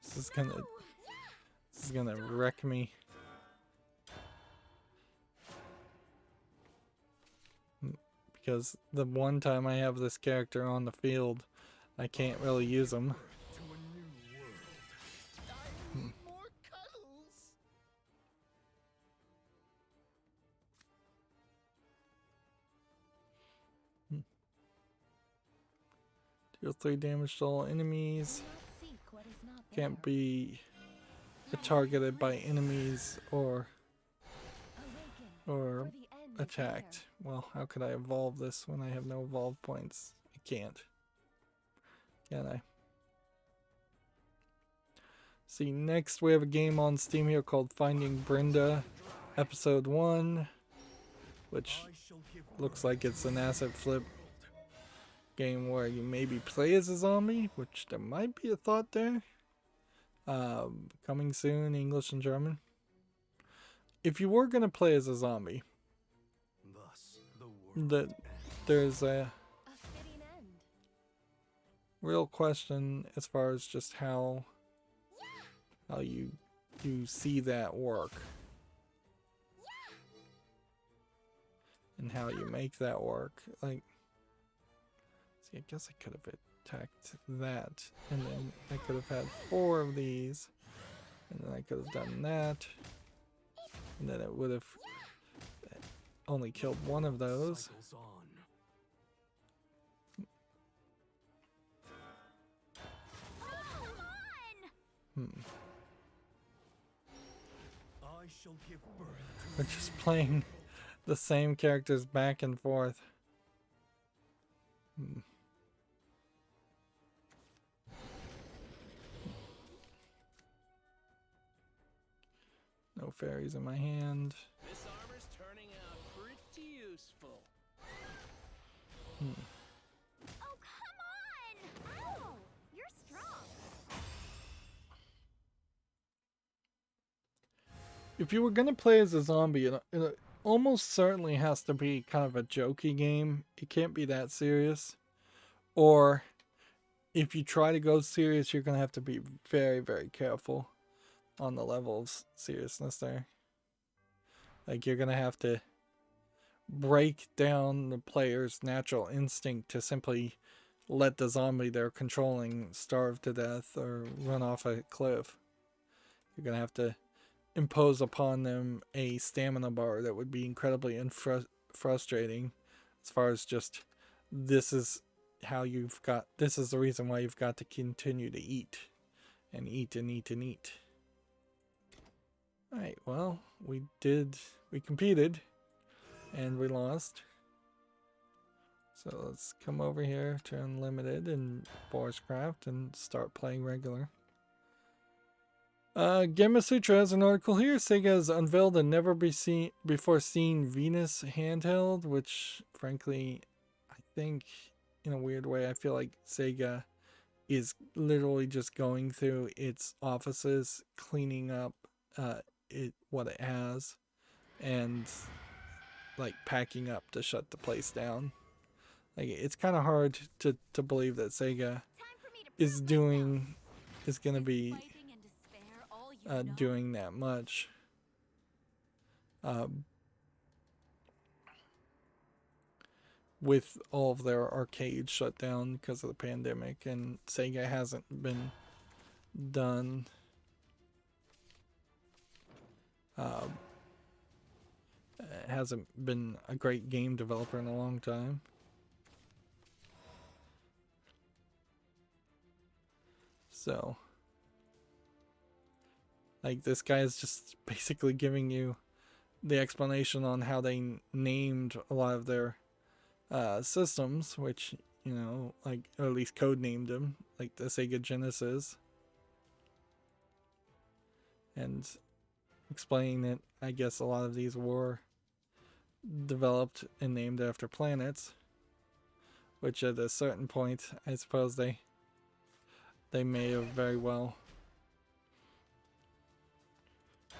This is gonna wreck me. Because the one time I have this character on the field, I can't really use him. To a new world. I need more cuddles. Deal 3 damage to all enemies. Can't be targeted by enemies or attacked. Well, how could I evolve this when I have no evolve points? I can't. Can I? See, next we have a game on Steam here called Finding Brenda Episode 1, which looks like it's an asset flip game where you maybe play as a zombie, which there might be a thought there. Coming soon, English and German. If you were going to play as a zombie, Thus, the world there's a real question as far as just how you see that work and how you make that work. Like, see, I guess I could have attacked that, and then I could have had 4 of these, and then I could have done that, and then it would have only killed 1 of those. cycles on. I shall give birth to We're just playing the same characters back and forth. No fairies in my hand. This armor's turning out pretty useful. Oh, come on! Ow! You're strong. If you were going to play as a zombie, it almost certainly has to be kind of a jokey game. It can't be that serious. Or if you try to go serious, you're going to have to be very, very careful on the level of seriousness there. Like, you're going to have to break down the player's natural instinct to simply let the zombie they're controlling starve to death or run off a cliff. You're going to have to impose upon them a stamina bar that would be incredibly frustrating, as far as just, this is the reason why you've got to continue to eat and eat and eat and eat. Alright, well, we competed and we lost. So let's come over here to Unlimited and Forestcraft and start playing regular. Gamasutra has an article here. Sega has unveiled a before seen Venus handheld, which frankly, I think in a weird way, I feel like Sega is literally just going through its offices, cleaning up what it has, and like packing up to shut the place down. Like, it's kind of hard to believe that Sega is gonna be doing that much. With all of their arcades shut down because of the pandemic, and Sega hasn't been done hasn't been a great game developer in a long time. So, like, this guy is just basically giving you the explanation on how they named a lot of their systems, which, you know, like, or at least code named them, like the Sega Genesis, and explaining that I guess a lot of these were developed and named after planets, which at a certain point I suppose they may have very well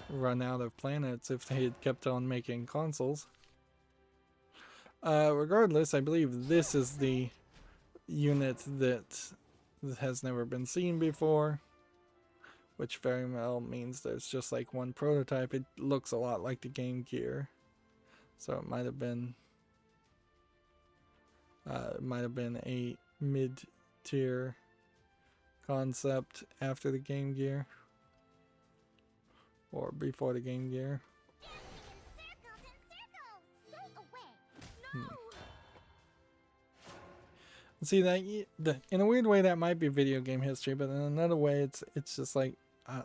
run out of planets if they had kept on making consoles. Regardless, I believe this is the unit that has never been seen before, which very well means there's just like one prototype. It looks a lot like the Game Gear, so it might have been a mid-tier concept after the Game Gear or before the Game Gear. See, that in a weird way that might be video game history, but in another way it's just like I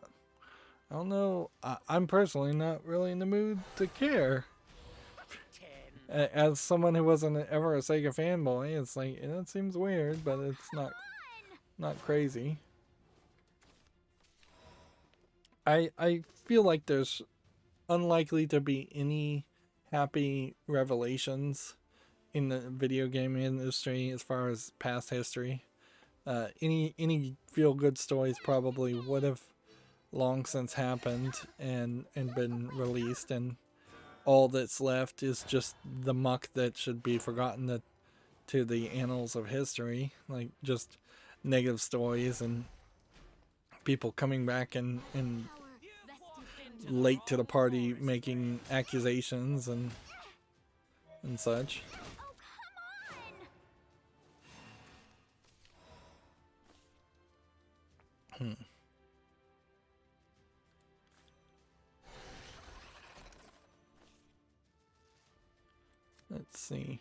don't know. I'm personally not really in the mood to care. As someone who wasn't ever a Sega fanboy, it's like it seems weird, but it's not crazy. I feel like there's unlikely to be any happy revelations in the video game industry as far as past history. Any feel good stories probably would have long since happened and been released, and all that's left is just the muck that should be forgotten to the annals of history, like just negative stories and people coming back and late to the party making accusations and such. Let's see.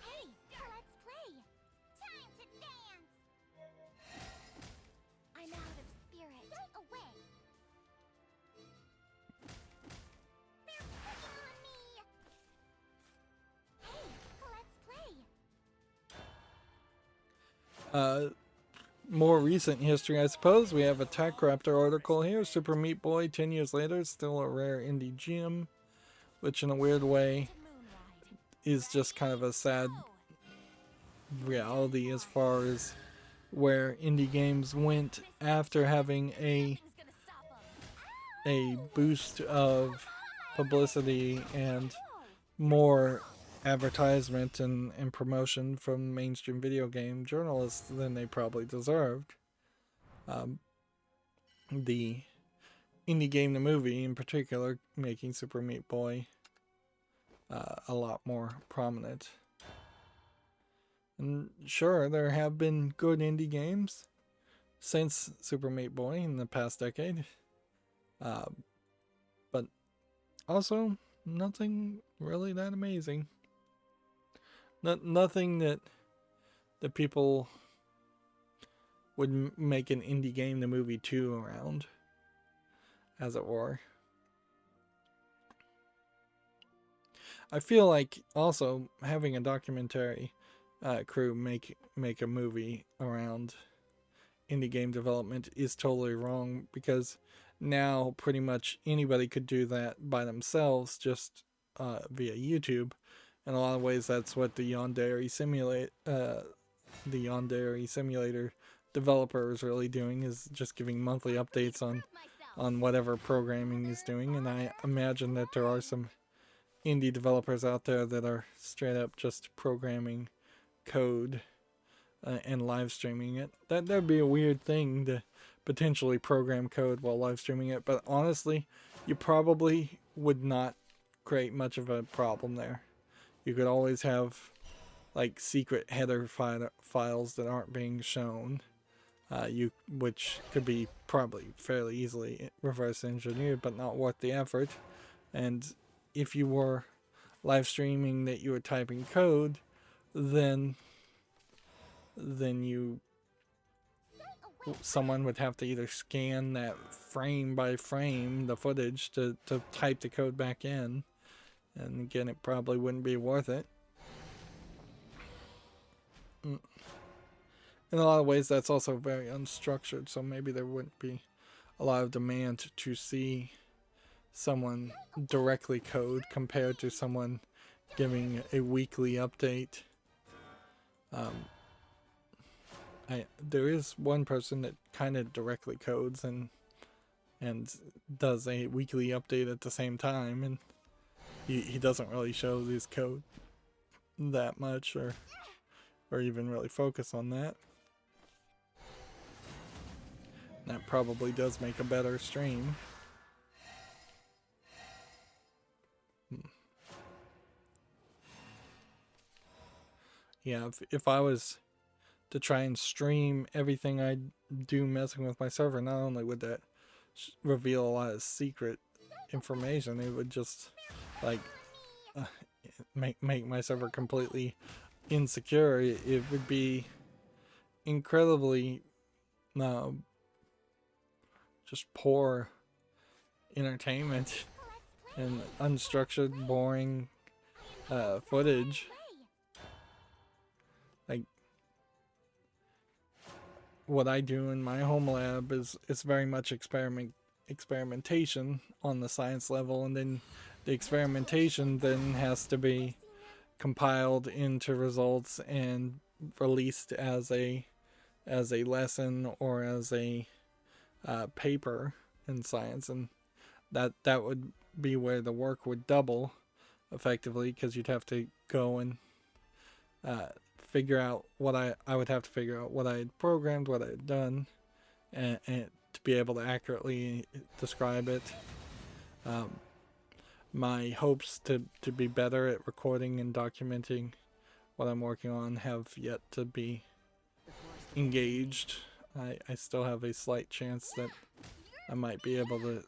Hey, let's play. Time to dance. I'm out of spirit. Stay away. They're picking on me. Hey, let's play. More recent history, I suppose. We have a Tech Raptor article here. Super Meat Boy, 10 years later, still a rare indie gem, which in a weird way is just kind of a sad reality as far as where indie games went after having a boost of publicity and more advertisement and promotion from mainstream video game journalists than they probably deserved. The Indie Game the Movie in particular making Super Meat Boy a lot more prominent. And sure, there have been good indie games since Super Meat Boy in the past decade, but also nothing really that amazing. Nothing that people would make an Indie Game the Movie 2 around, as it were. I feel like also having a documentary crew make a movie around indie game development is totally wrong, because now pretty much anybody could do that by themselves just via YouTube. In a lot of ways, that's what the Yandere Simulator developer is really doing, is just giving monthly updates on whatever programming he's doing. And I imagine that there are some indie developers out there that are straight up just programming code and live streaming it. That'd be a weird thing to potentially program code while live streaming it, but honestly, you probably would not create much of a problem there. You could always have like secret header files that aren't being shown, which could be probably fairly easily reverse engineered, but not worth the effort. And if you were live streaming that you were typing code, then someone would have to either scan that frame by frame, the footage, to type the code back in. And again, it probably wouldn't be worth it. In a lot of ways, that's also very unstructured, so maybe there wouldn't be a lot of demand to see someone directly code compared to someone giving a weekly update. There is one person that kind of directly codes and does a weekly update at the same time, and he doesn't really show his code that much, or even really focus on that. That probably does make a better stream. Yeah, if I was to try and stream everything I do messing with my server, not only would that reveal a lot of secret information, it would just like make my server completely insecure. It would be incredibly just poor entertainment and unstructured, boring footage. Like, what I do in my home lab is very much experimentation on the science level, and then the experimentation then has to be compiled into results and released as a lesson or as a paper in science, and that would be where the work would double effectively, because you'd have to go and figure out what I would have to figure out what I had programmed, what I had done, and to be able to accurately describe it. My hopes to be better at recording and documenting what I'm working on have yet to be engaged. I still have a slight chance that I might be able to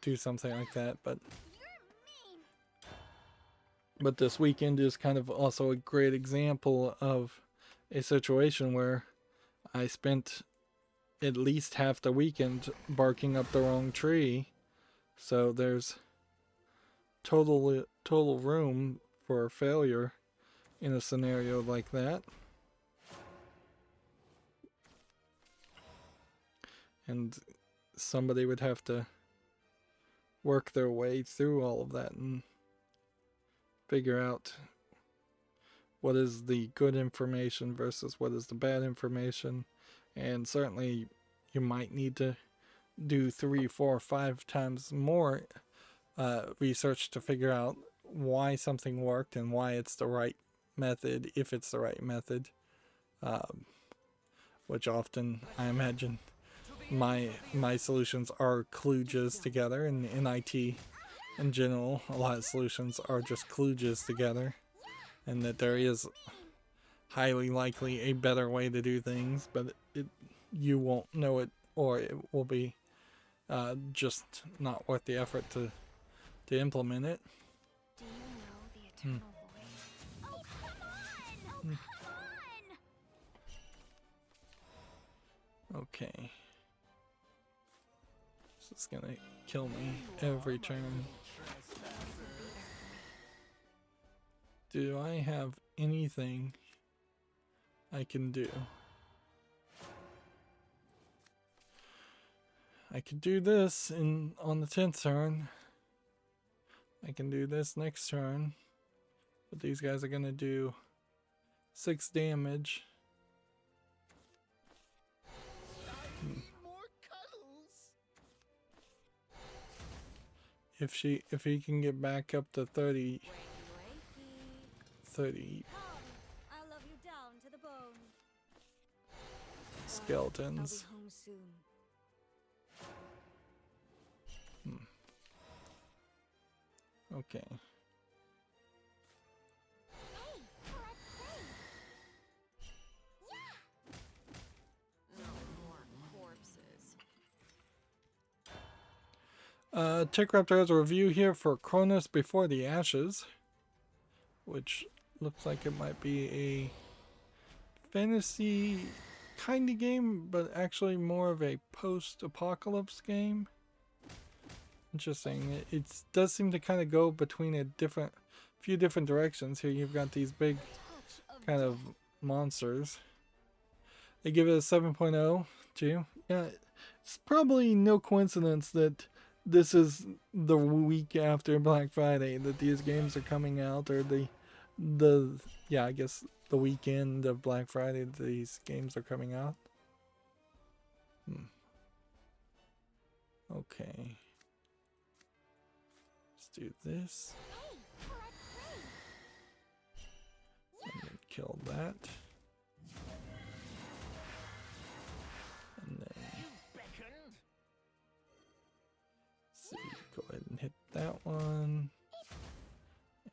do something like that, but this weekend is kind of also a great example of a situation where I spent at least half the weekend barking up the wrong tree, so there's total room for failure in a scenario like that. And somebody would have to work their way through all of that and figure out what is the good information versus what is the bad information. And certainly you might need to do 3, 4, 5 times more research to figure out why something worked and why it's the right method, if it's the right method, which often I imagine my solutions are kludges together, and in IT in general a lot of solutions are just kludges together, and that there is highly likely a better way to do things, but you won't know it, or it will be just not worth the effort to implement it. Do you know the eternal voice? Oh, come on! Oh, come on! Okay. This is gonna kill me every turn. Do I have anything I can do? I could do this on the 10th turn. I can do this next turn. But these guys are going to do 6 damage. More cuddles. If he can get back up to 30 I'll love you down to the bone. skeletons. I'll be home soon. Okay. Hey, let's play. Yeah. No more corpses. TechRaptor has a review here for Cronus Before the Ashes, which looks like it might be a fantasy kind of game, but actually more of a post-apocalypse game. Interesting. It does seem to kind of go between a few different directions. Here you've got these big kind of monsters. They give it a 7.0 too. Yeah, it's probably no coincidence that this is the week after Black Friday that these games are coming out, or yeah, I guess the weekend of Black Friday that these games are coming out. Okay. Let's do this. And then kill that. And then see, go ahead and hit that one.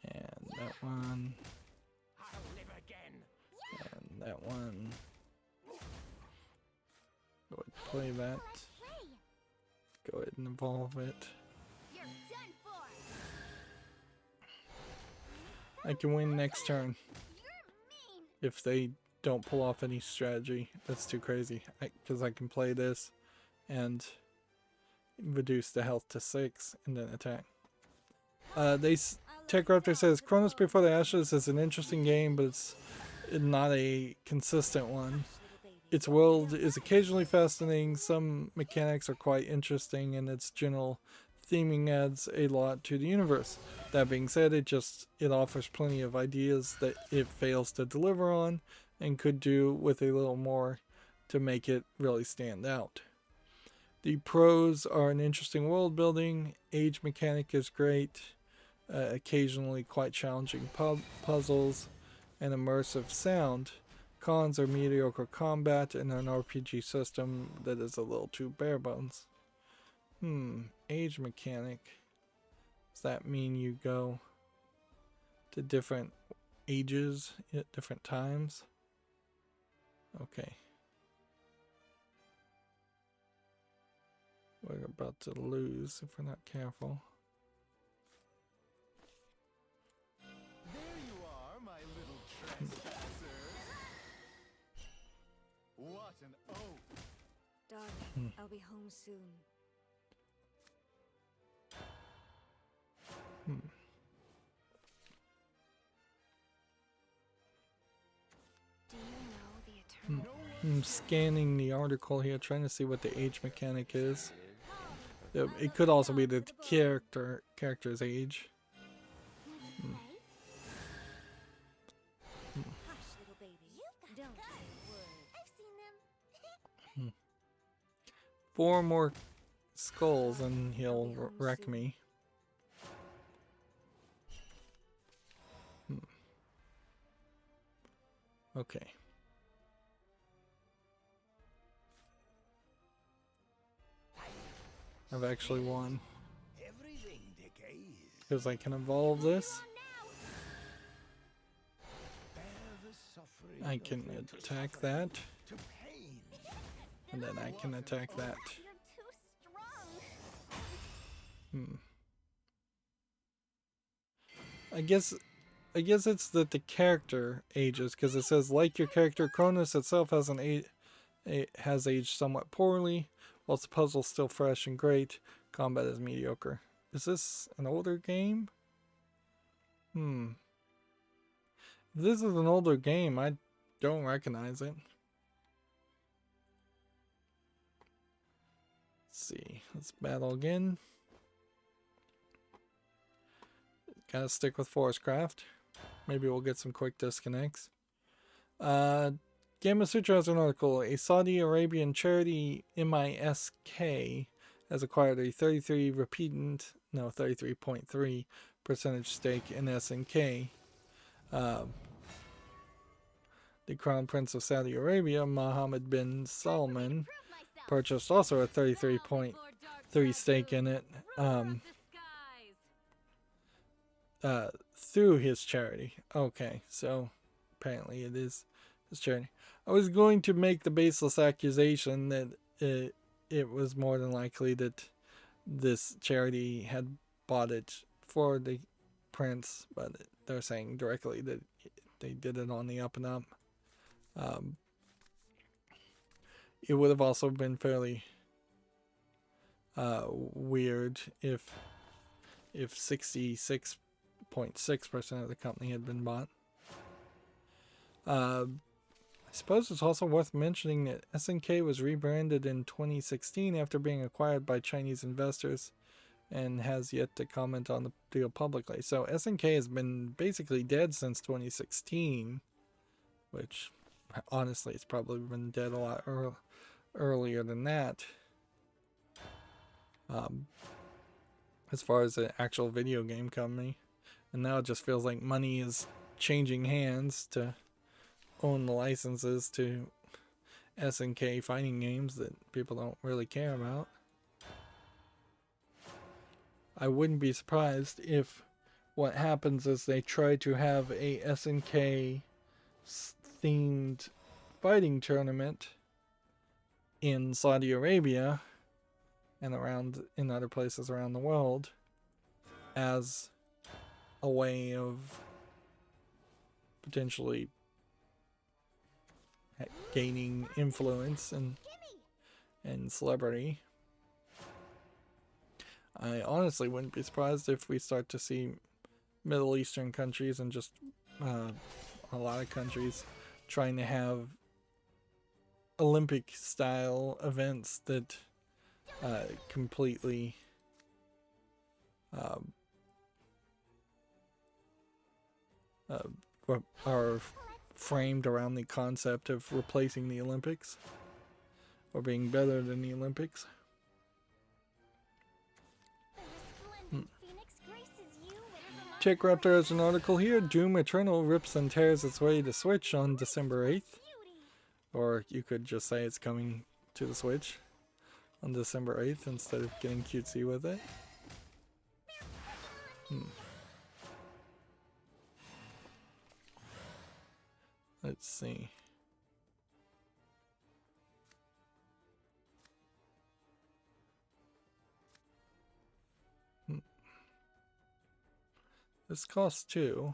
And that one. I'll live again. And that one. Go ahead and play that. Go ahead and evolve it. You're done for. I can win next turn You're mean. if they don't pull off any strategy. That's too crazy. Because I can play this and reduce the health to 6 and then attack. TechRaptor says Chronos Before the Ashes is an interesting game, but it's not a consistent one. Its world is occasionally fascinating, some mechanics are quite interesting, and its general theming adds a lot to the universe. That being said, it offers plenty of ideas that it fails to deliver on, and could do with a little more to make it really stand out. The pros are an interesting world building, age mechanic is great, occasionally quite challenging puzzles, and immersive sound. Cons are mediocre combat and an RPG system that is a little too bare bones. Age mechanic. Does that mean you go to different ages at different times? Okay. We're about to lose if we're not careful. There you are, my little trespasser. What an oath. Darling, I'll be home soon. Do you know the eternal I'm scanning the article here, trying to see what the age mechanic is. It could also be the character's age. Hush, little baby. Don't say a word. I've seen them. 4 more skulls and he'll wreck me. Okay. I've actually won. Everything decays. Because I can evolve this. Bear the suffering I of can them to attack suffer, that. to pain. And then I can attack that. You're too strong. I guess it's that the character ages, because it says, like your character, Cronus itself has has aged somewhat poorly, whilst the puzzle's still fresh and great. Combat is mediocre. Is this an older game? This is an older game. I don't recognize it. Let's see. Let's battle again. Gotta stick with Forestcraft. Maybe we'll get some quick disconnects. Gamma Sutra has an article. A Saudi Arabian charity, MISK, has acquired a 33.3% stake in SNK. The Crown Prince of Saudi Arabia, Mohammed bin Salman, purchased also a 33.3% stake in it through his charity. Okay, so apparently it is his charity. I was going to make the baseless accusation that it was more than likely that this charity had bought it for the prince, but they're saying directly that they did it on the up and up. It would have also been fairly weird if 66.6% of the company had been bought. I suppose it's also worth mentioning that SNK was rebranded in 2016 after being acquired by Chinese investors and has yet to comment on the deal publicly. So SNK has been basically dead since 2016, which honestly it's probably been dead a lot earlier than that. As far as an actual video game company. And now it just feels like money is changing hands to own the licenses to SNK fighting games that people don't really care about. I wouldn't be surprised if what happens is they try to have a SNK themed fighting tournament in Saudi Arabia and around in other places around the world as a way of potentially gaining influence and celebrity. I honestly wouldn't be surprised if we start to see Middle Eastern countries and just a lot of countries trying to have Olympic style events that completely are framed around the concept of replacing the Olympics or being better than the Olympics. Chick Raptor has an article here. Doom Eternal rips and tears its way to Switch on December 8th. Or you could just say it's coming to the Switch on December 8th instead of getting cutesy with it. Let's see. This costs 2.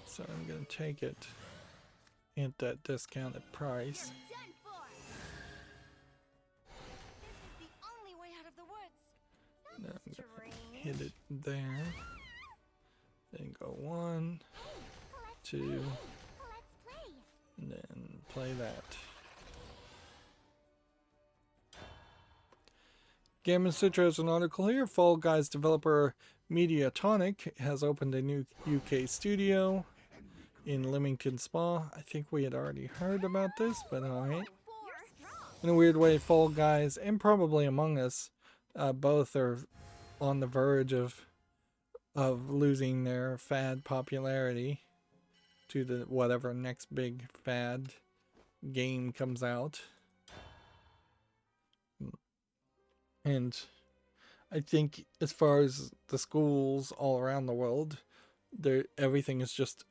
So I'm going to take it at that discounted price. Now I'm going to hit it there. Then go 1, 2, and then play that. Game & Citra has an article here. Fall Guys developer Mediatonic has opened a new UK studio in Leamington Spa. I think we had already heard about this, but alright. In a weird way, Fall Guys and probably Among Us both are on the verge of losing their fad popularity to the whatever next big fad game comes out. And I think as far as the schools all around the world, everything is just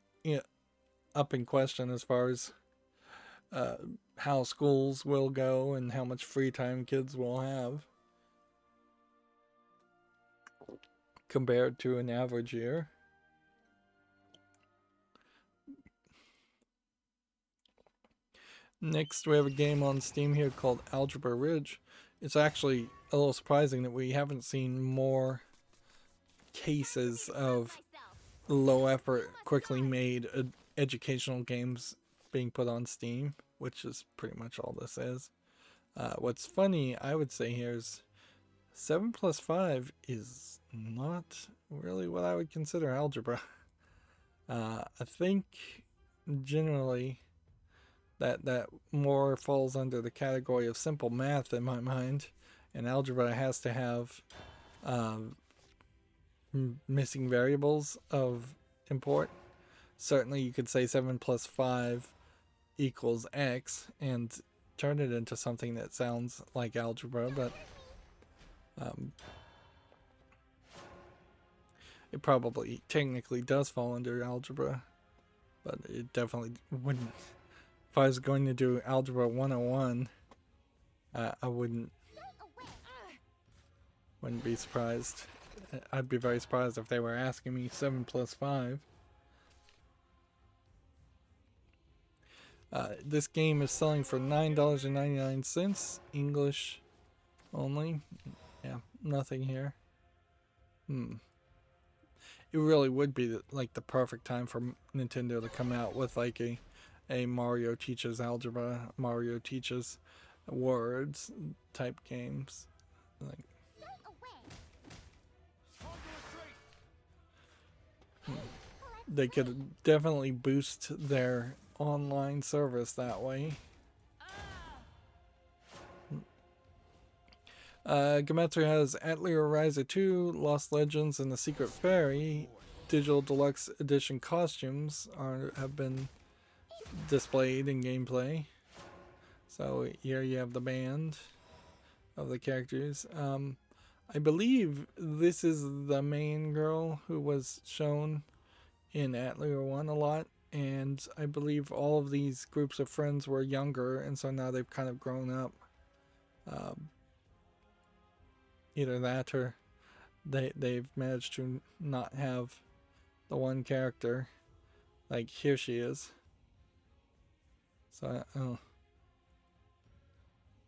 up in question as far as how schools will go and how much free time kids will have compared to an average year. Next, we have a game on Steam here called Algebra Ridge. It's actually a little surprising that we haven't seen more cases of low effort, quickly made educational games being put on Steam, which is pretty much all this is. What's funny, I would say here is 7 plus 5 is not really what I would consider algebra. I think generally that more falls under the category of simple math in my mind, and algebra has to have missing variables of import. Certainly you could say 7 plus 5 equals x and turn it into something that sounds like algebra, but it probably technically does fall under algebra, but it definitely wouldn't. If I was going to do algebra 101, I wouldn't be surprised. I'd be very surprised if they were asking me 7 plus 5. This game is selling for $9.99, English only. Yeah, nothing here. It really would be like the perfect time for Nintendo to come out with like a Mario teaches algebra, Mario teaches words type games. Like, they could definitely boost their online service that way. Gematsu has Atelier Ryza 2, Lost Legends, and the Secret Fairy. Digital Deluxe Edition costumes have been displayed in gameplay. So here you have the band of the characters. I believe this is the main girl who was shown in Atelier 1 a lot, and I believe all of these groups of friends were younger, and so now they've kind of grown up. Either that or they've managed to not have the one character. Like here she is. So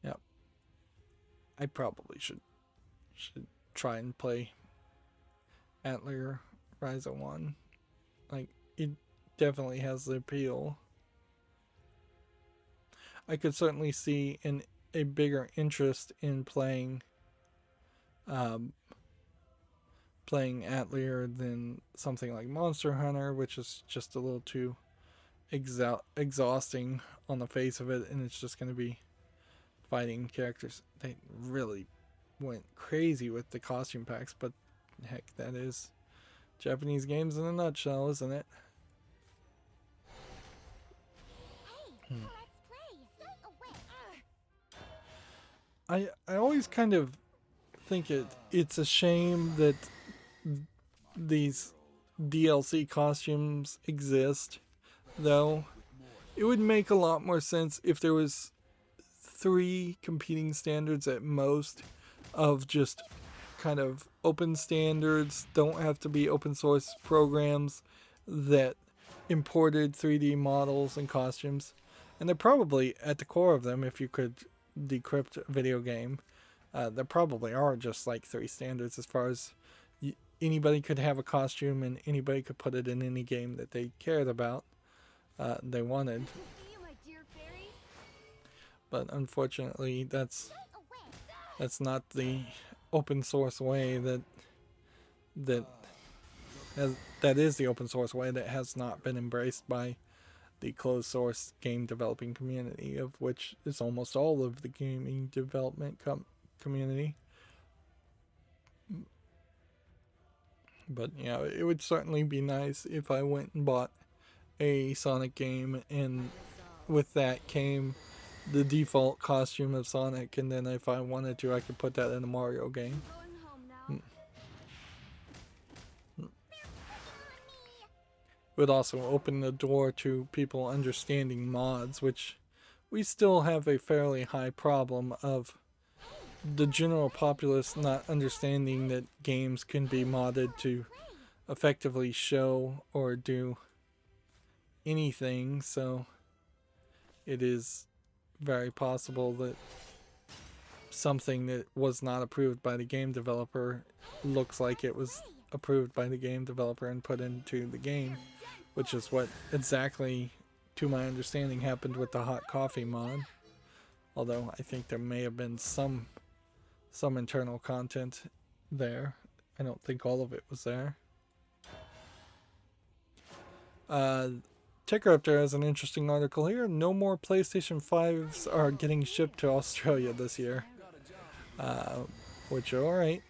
yep. I probably should try and play Atelier Ryza 1. Like, it definitely has the appeal. I could certainly see a bigger interest in playing Atelier than something like Monster Hunter, which is just a little too exhausting on the face of it, and it's just going to be fighting characters. They really went crazy with the costume packs, but heck, that is Japanese games in a nutshell, isn't it? I always kind of think it's a shame that these DLC costumes exist, though. It would make a lot more sense if there was 3 competing standards at most of just kind of open standards, don't have to be open source programs that imported 3D models and costumes. And they're probably at the core of them, if you could decrypt a video game, there probably are just like 3 standards as far as anybody could have a costume and anybody could put it in any game that they cared about, they wanted. But unfortunately, that's not the open source way that is the open source way that has not been embraced by the closed source game developing community, of which is almost all of the gaming development community. But yeah, it would certainly be nice if I went and bought a Sonic game and with that came the default costume of Sonic, and then if I wanted to, I could put that in a Mario game. It would also open the door to people understanding mods, which we still have a fairly high problem of the general populace not understanding that games can be modded to effectively show or do anything. So it is very possible that something that was not approved by the game developer looks like it was approved by the game developer and put into the game, which is what exactly, to my understanding, happened with the hot coffee mod. Although I think there may have been some internal content there. I don't think all of it was there. TechRaptor has an interesting article here. No more PlayStation 5s are getting shipped to Australia this year. Which are alright.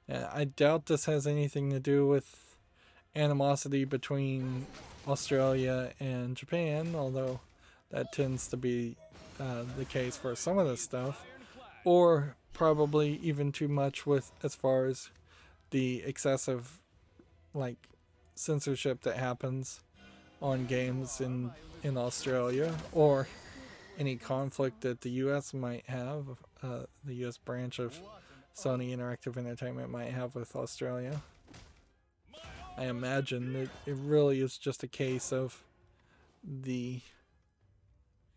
Yeah, I doubt this has anything to do with animosity between Australia and Japan, although that tends to be the case for some of this stuff. Or probably even too much with as far as the excessive like censorship that happens on games in Australia, or any conflict that the US might have, the US branch of Sony Interactive Entertainment might have with Australia. I imagine that it really is just a case of the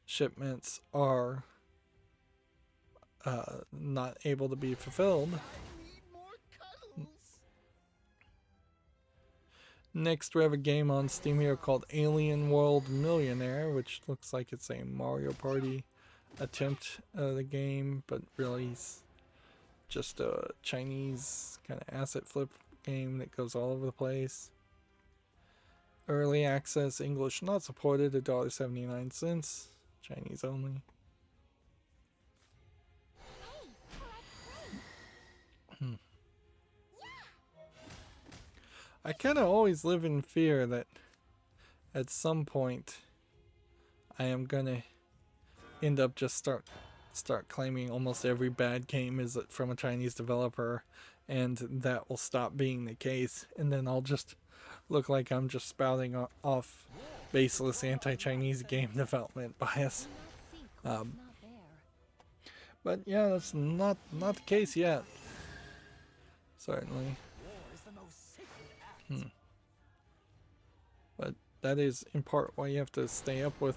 shipments are not able to be fulfilled. Next, we have a game on Steam here called Alien World Millionaire, which looks like it's a Mario Party attempt of the game, but really it's just a Chinese kind of asset flip game that goes all over the place. Early access, English not supported, $1.79, Chinese only. I kind of always live in fear that at some point I am gonna end up just start claiming almost every bad game is from a Chinese developer, and that will stop being the case, and then I'll just look like I'm just spouting off baseless anti-Chinese game development bias. But yeah, that's not the case yet. Certainly. But that is in part why you have to stay up with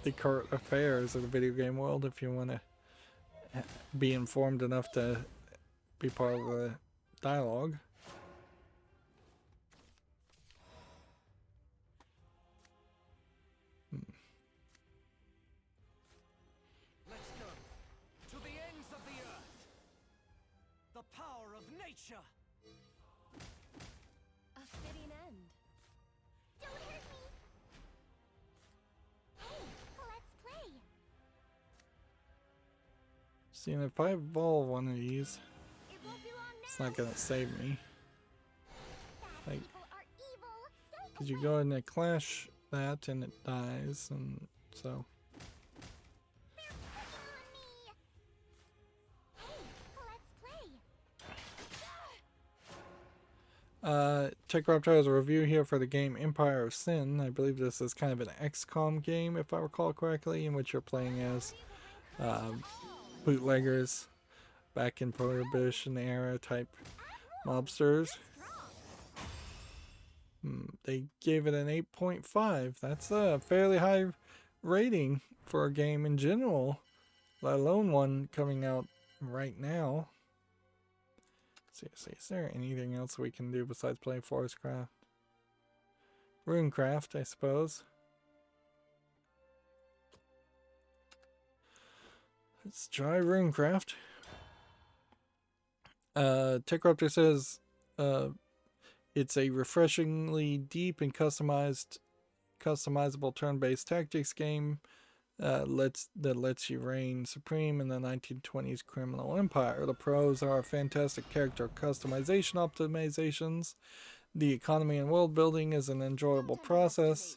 the current affairs of the video game world if you want to be informed enough to be part of the dialogue. Let's go to the ends of the earth. The power of nature. A fitting end. Don't hurt me. Hey, let's play. See, and if I evolve one of these, It won't be long now. it's not gonna save me. Bad Like, people are evil. Stay because you go in and clash that and it dies, and so. They're picking on me. Hey, let's play. TechRaptor has a review here for the game Empire of Sin. I believe this is kind of an XCOM game, if I recall correctly, in which you're playing as bootleggers back in Prohibition era type mobsters. They gave it an 8.5. That's a fairly high rating for a game in general, let alone one coming out right now. Seriously, is there anything else we can do besides play Forestcraft? Runecraft, I suppose. Let's try Runecraft. TechRaptor says it's a refreshingly deep and customizable turn-based tactics game that lets you reign supreme in the 1920s criminal empire. The pros are fantastic character customization optimizations. The economy and world building is an enjoyable process,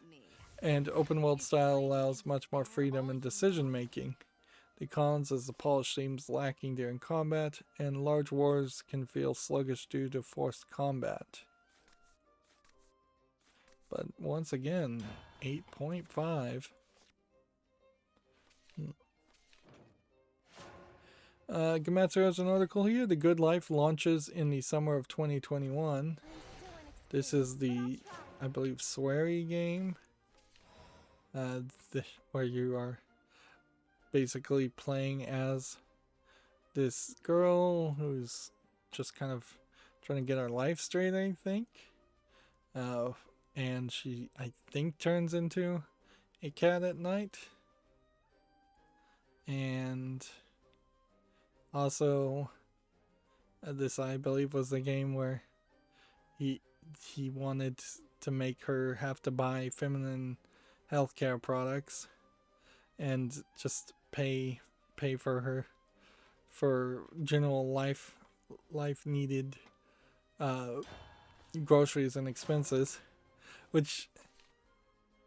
and open world style allows much more freedom in decision making. The cons is the polish seems lacking during combat, and large wars can feel sluggish due to forced combat. But once again, 8.5. Gamatsu has an article here. The Good Life launches in the summer of 2021. This is the, I believe, Swery game, where you are basically playing as this girl who's just kind of trying to get her life straight, I think. And she, I think, turns into a cat at night. And also, this, I believe, was the game where he wanted to make her have to buy feminine healthcare products and just pay for her for general life needed groceries and expenses, which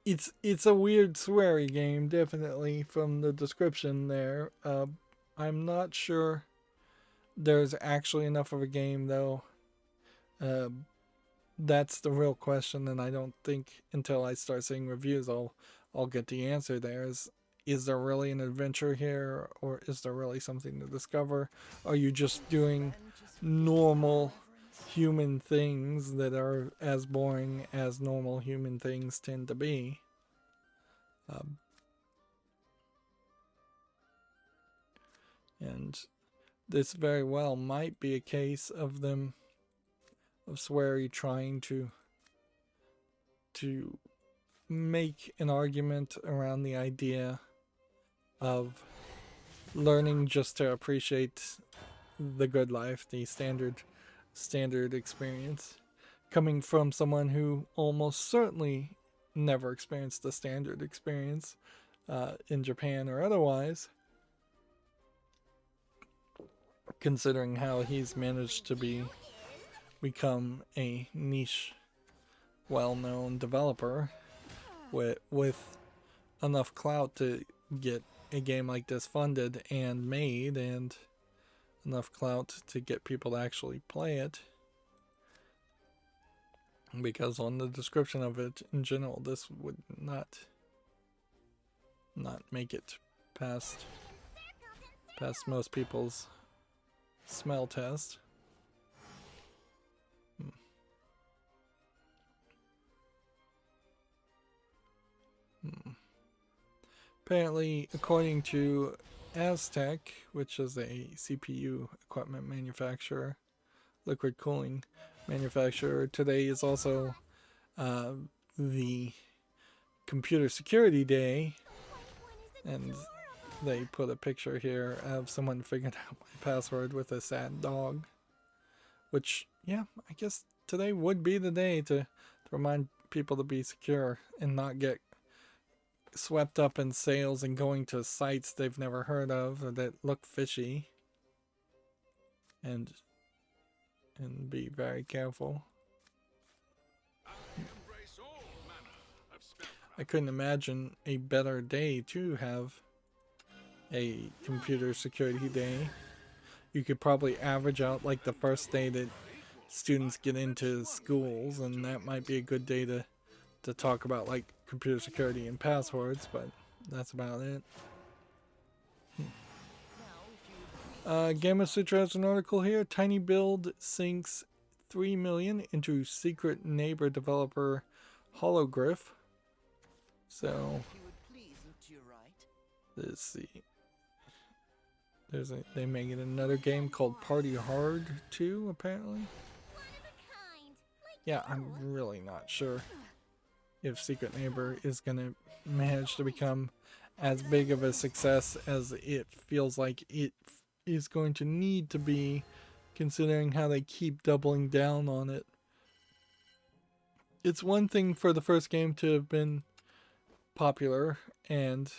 it's a weird sweary game, definitely, from the description there. I'm not sure there's actually enough of a game, though. That's the real question, and I don't think until I start seeing reviews I'll get the answer there. Is there really an adventure here, or is there really something to discover? Are you just doing normal human things that are as boring as normal human things tend to be? And this very well might be a case of them, of Swery trying to make an argument around the idea of learning just to appreciate the good life, the standard experience, coming from someone who almost certainly never experienced the standard experience in Japan or otherwise, considering how he's managed to become a niche, well-known developer with enough clout to get a game like this funded and made, and enough clout to get people to actually play it. Because on the description of it in general, this would not make it past most people's smell test. Apparently, according to Aztec, which is a CPU equipment manufacturer, liquid cooling manufacturer, today is also the Computer Security Day, and they put a picture here of someone figured out my password with a sad dog, which, yeah, I guess today would be the day to remind people to be secure and not get swept up in sales and going to sites they've never heard of or that look fishy, and be very careful. I couldn't imagine a better day to have a computer security day. You could probably average out like the first day that students get into schools, and that might be a good day to talk about like computer security and passwords, but that's about it. Gamma Sutra has an article here. Tiny Build sinks $3 million into secret neighbor developer Hologryph. So let's see. They make it another game called Party Hard 2, apparently. Yeah, I'm really not sure if Secret Neighbor is gonna manage to become as big of a success as it feels like it is going to need to be, considering how they keep doubling down on it. It's one thing for the first game to have been popular and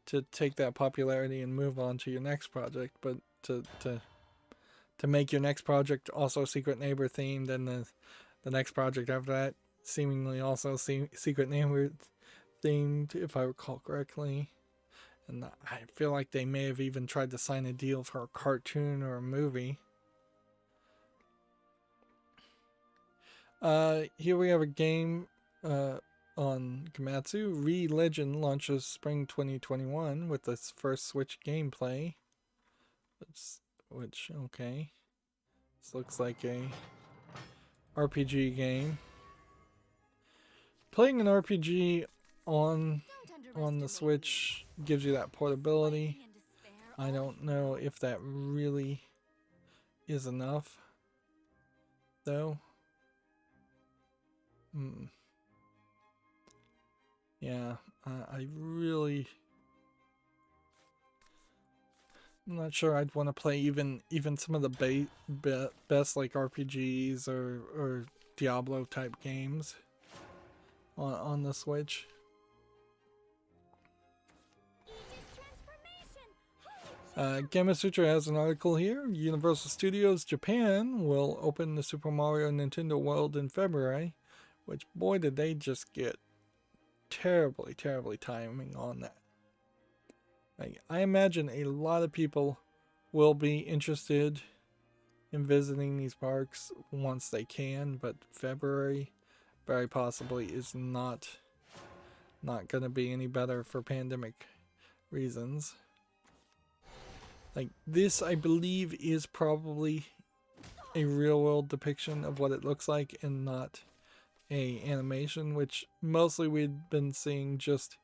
to take that popularity and move on to your next project, but to make your next project also Secret Neighbor themed, and the next project after that seemingly also Secret Neighbor themed, if I recall correctly. And I feel like they may have even tried to sign a deal for a cartoon or a movie. Here we have a game on Komatsu. Re-Legend launches spring 2021 with its first Switch gameplay. Which, okay. This looks like a RPG game. Playing an RPG on the Switch gives you that portability. I don't know if that really is enough. though. Yeah, I really... I'm not sure I'd want to play even some of the best like RPGs or Diablo type games on the Switch. Gamasutra has an article here. Universal Studios Japan will open the Super Mario Nintendo World in February, which boy did they just get terribly timing on that. I imagine a lot of people will be interested in visiting these parks once they can, but February very possibly is not going to be any better for pandemic reasons. Like, this, I believe, is probably a real-world depiction of what it looks like and not a animation, which mostly we'd been seeing just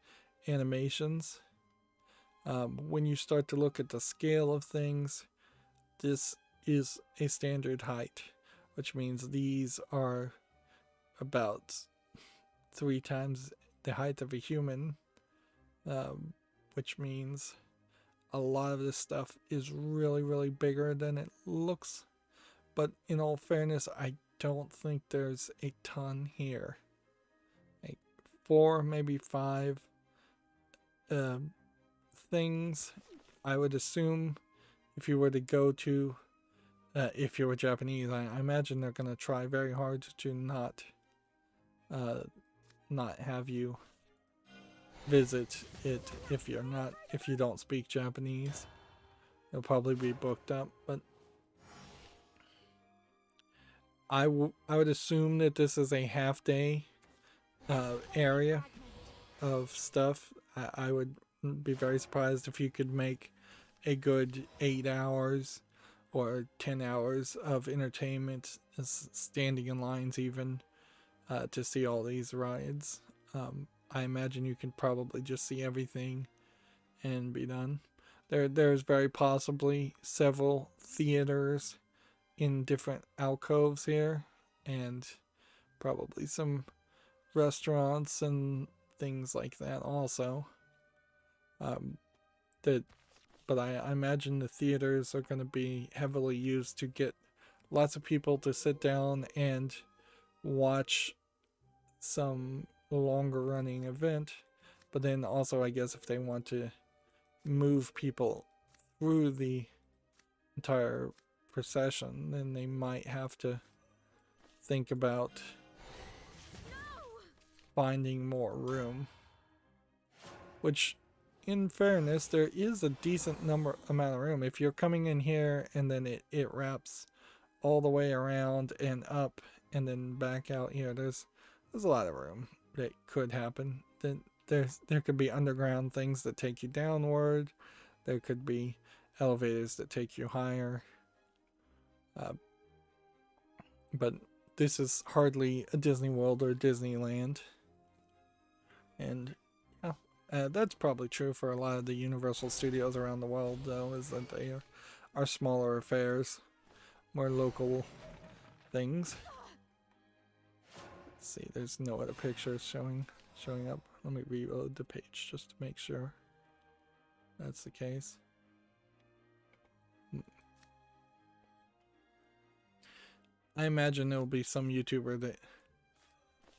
animations. When you start to look at the scale of things, this is a standard height, which means these are about 3 times the height of a human, which means a lot of this stuff is really bigger than it looks. But in all fairness, I don't think there's a ton here. Like 4, maybe 5 things. I would assume if you were to go to, if you were Japanese, I imagine they're going to try very hard to not have you visit it if you don't speak Japanese. It'll probably be booked up, but I would assume that this is a half-day area of stuff. I would be very surprised if you could make a good 8 hours or 10 hours of entertainment, standing in lines even, to see all these rides. I imagine you can probably just see everything and be done. There's very possibly several theaters in different alcoves here, and probably some restaurants and things like that also. But I imagine the theaters are going to be heavily used to get lots of people to sit down and watch some longer running event. But then also, I guess, if they want to move people through the entire procession, then they might have to think about finding more room. Which, in fairness, there is a decent amount of room. If you're coming in here and then it wraps all the way around and up and then back out here, there's a lot of room that could happen. Then there could be underground things that take you downward. There could be elevators that take you higher. But this is hardly a Disney World or Disneyland. And that's probably true for a lot of the Universal Studios around the world, though, is that they are smaller affairs, more local things. Let's see, there's no other pictures showing up. Let me reload the page just to make sure that's the case. I imagine there'll be some YouTuber that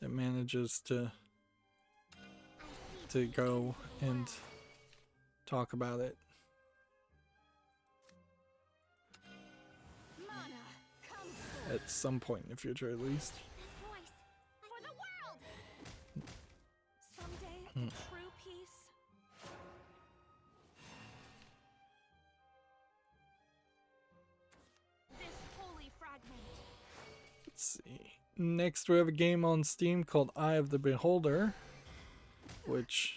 manages to go and talk about it. At some point in the future, at least. Someday, true peace. This holy fragment. Let's see. Next, we have a game on Steam called Eye of the Beholder, which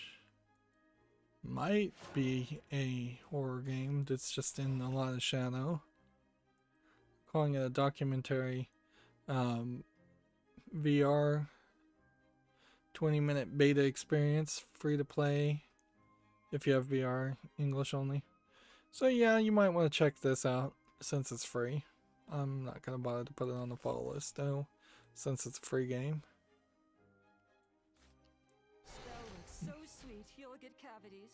might be a horror game that's just in a lot of shadow. Calling it a documentary VR 20-minute beta experience, free to play if you have VR, English only. So yeah, you might want to check this out since it's free. I'm not gonna bother to put it on the follow list though, since it's a free game. Spell looks so sweet, you'll get cavities.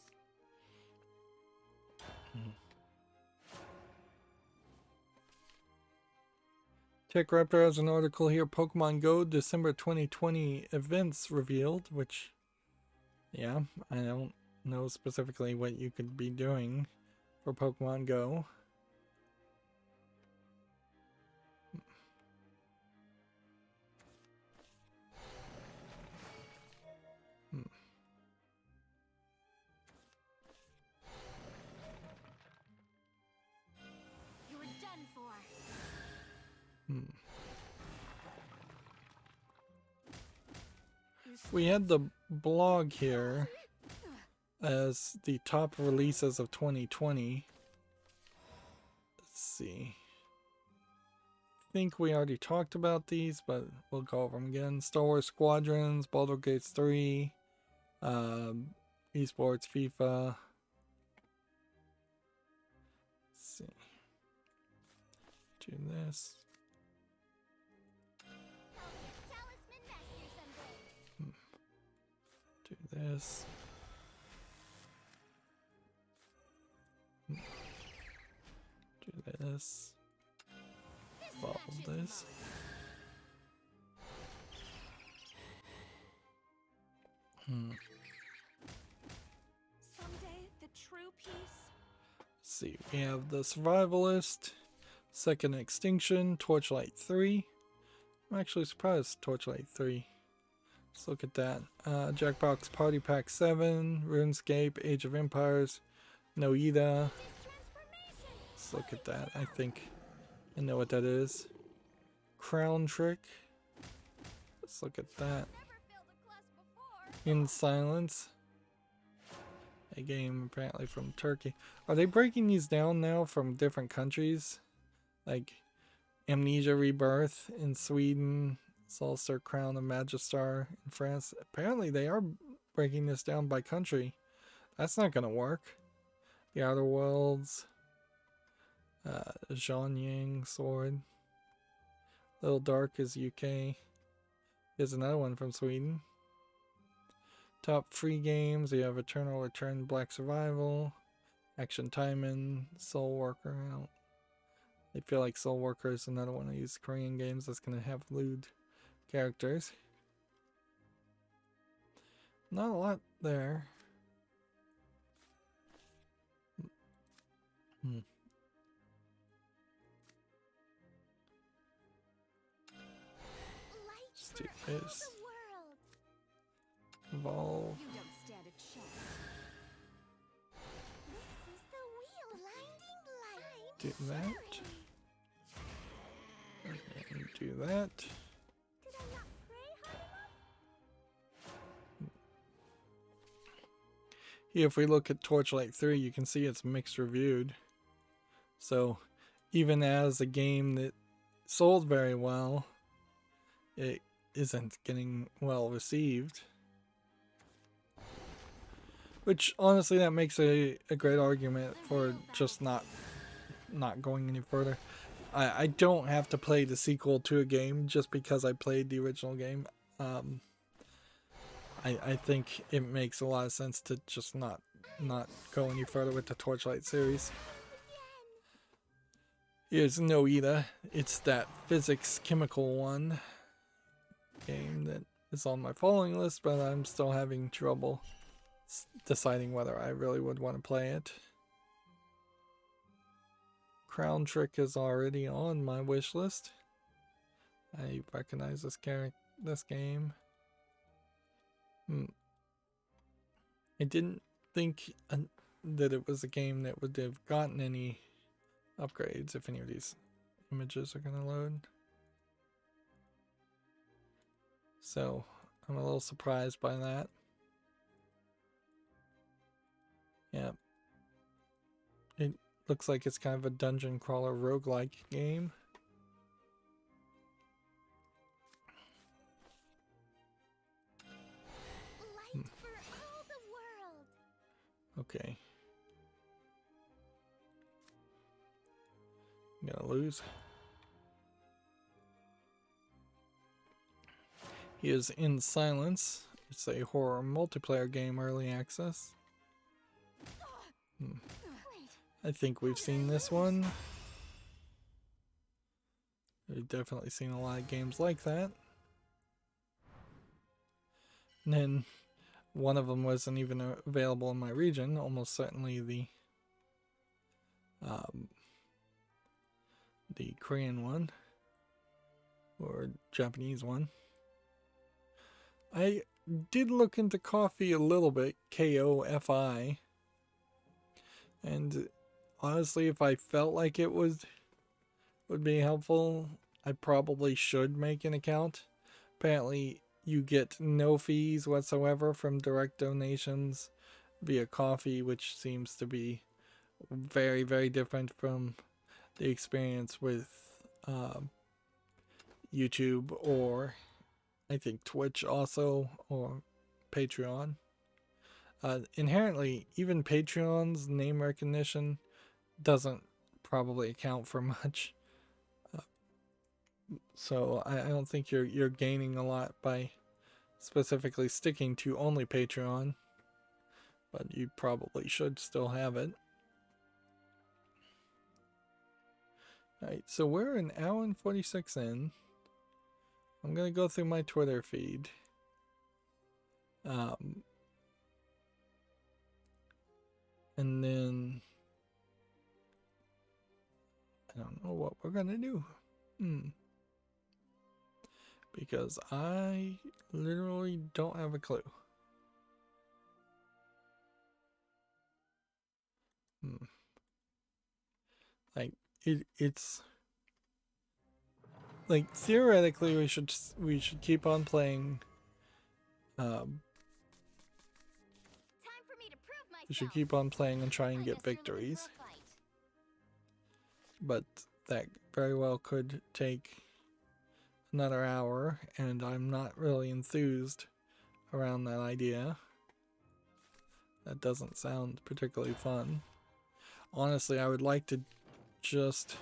Tech Raptor has an article here, Pokemon Go December 2020 events revealed, which, yeah, I don't know specifically what you could be doing for Pokemon Go. You were done for. We had the blog here as the top releases of 2020. Let's see. I think we already talked about these, but we'll go over them again. Star Wars Squadrons, Baldur's Gate 3, esports, FIFA. Let's see. Do this. Talisman master someday. Do this. Do this. Follow this. Someday, the true peace. Let's see, we have the Survivalist, Second Extinction, Torchlight 3. I'm actually surprised Torchlight 3. Let's look at that. Jackbox Party Pack 7, RuneScape, Age of Empires, Noida. Let's look at that. I think I know what that is. Crown Trick. Let's look at that. In Silence. A game apparently from Turkey. Are they breaking these down now from different countries? Like Amnesia Rebirth in Sweden, Solstar Crown of Magistar in France. Apparently they are breaking this down by country. That's not gonna work. The Outer Worlds. Zhang Yang Sword. Little Dark is UK. Here's another one from Sweden. Top free games, you have Eternal Return, Black Survival, Action Timing, Soul Worker. I feel like Soul Worker is another one of these Korean games that's going to have lewd characters. Not a lot there. Let's do this. Evolve. You don't stand a chance. This is the wheel blinding light. Do that. And do that. Did I not pray hard enough? Here, if we look at Torchlight 3, you can see it's mixed reviewed. So, even as a game that sold very well, it isn't getting well received. Which, honestly, that makes a great argument for just not going any further. I don't have to play the sequel to a game just because I played the original game. I think it makes a lot of sense to just not go any further with the Torchlight series. Here's Noida. It's that physics chemical one game that is on my following list, but I'm still having trouble deciding whether I really would want to play it. Crown Trick is already on my wish list. I recognize this game. I didn't think that it was a game that would have gotten any upgrades if any of these images are going to load. So I'm a little surprised by that. Yeah. It looks like it's kind of a dungeon crawler roguelike game. Light for all the world. Okay. I'm gonna lose. He is In Silence. It's a horror multiplayer game, early access. I think we've seen this one. We've definitely seen a lot of games like that. And then one of them wasn't even available in my region, almost certainly the Korean one or Japanese one. I did look into coffee a little bit, KOFI, and honestly, if I felt like it would be helpful, I probably should make an account. Apparently, you get no fees whatsoever from direct donations via coffee, which seems to be very, very different from the experience with YouTube, or I think Twitch also, or Patreon. Inherently, even Patreon's name recognition doesn't probably account for much. So I don't think you're gaining a lot by specifically sticking to only Patreon, but you probably should still have it. Alright, so we're an hour and 46 in. I'm gonna go through my Twitter feed. And then I don't know what we're gonna do. Because I literally don't have a clue. Like it's like theoretically we should keep on playing. We should keep on playing and try and get victories. But that very well could take another hour, and I'm not really enthused around that idea. That doesn't sound particularly fun. Honestly, I would like to just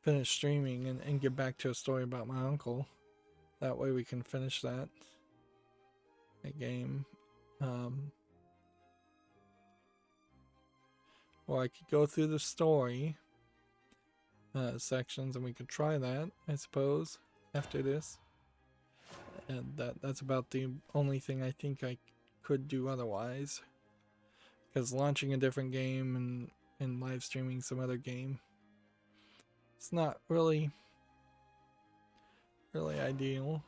finish streaming and get back to a story about my uncle. That way we can finish that game. Or I could go through the story sections, and we could try that, I suppose, after this. And that's about the only thing I think I could do otherwise. Because launching a different game and live streaming some other game, it's not really ideal.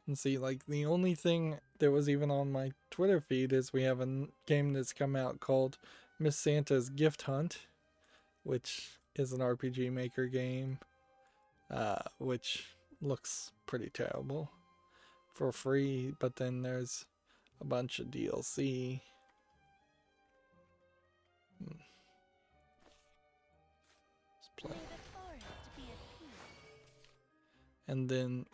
And see, like, the only thing that was even on my Twitter feed is we have a game that's come out called Miss Santa's Gift Hunt, which is an RPG Maker game, which looks pretty terrible, for free, but then there's a bunch of DLC. Let's play. And then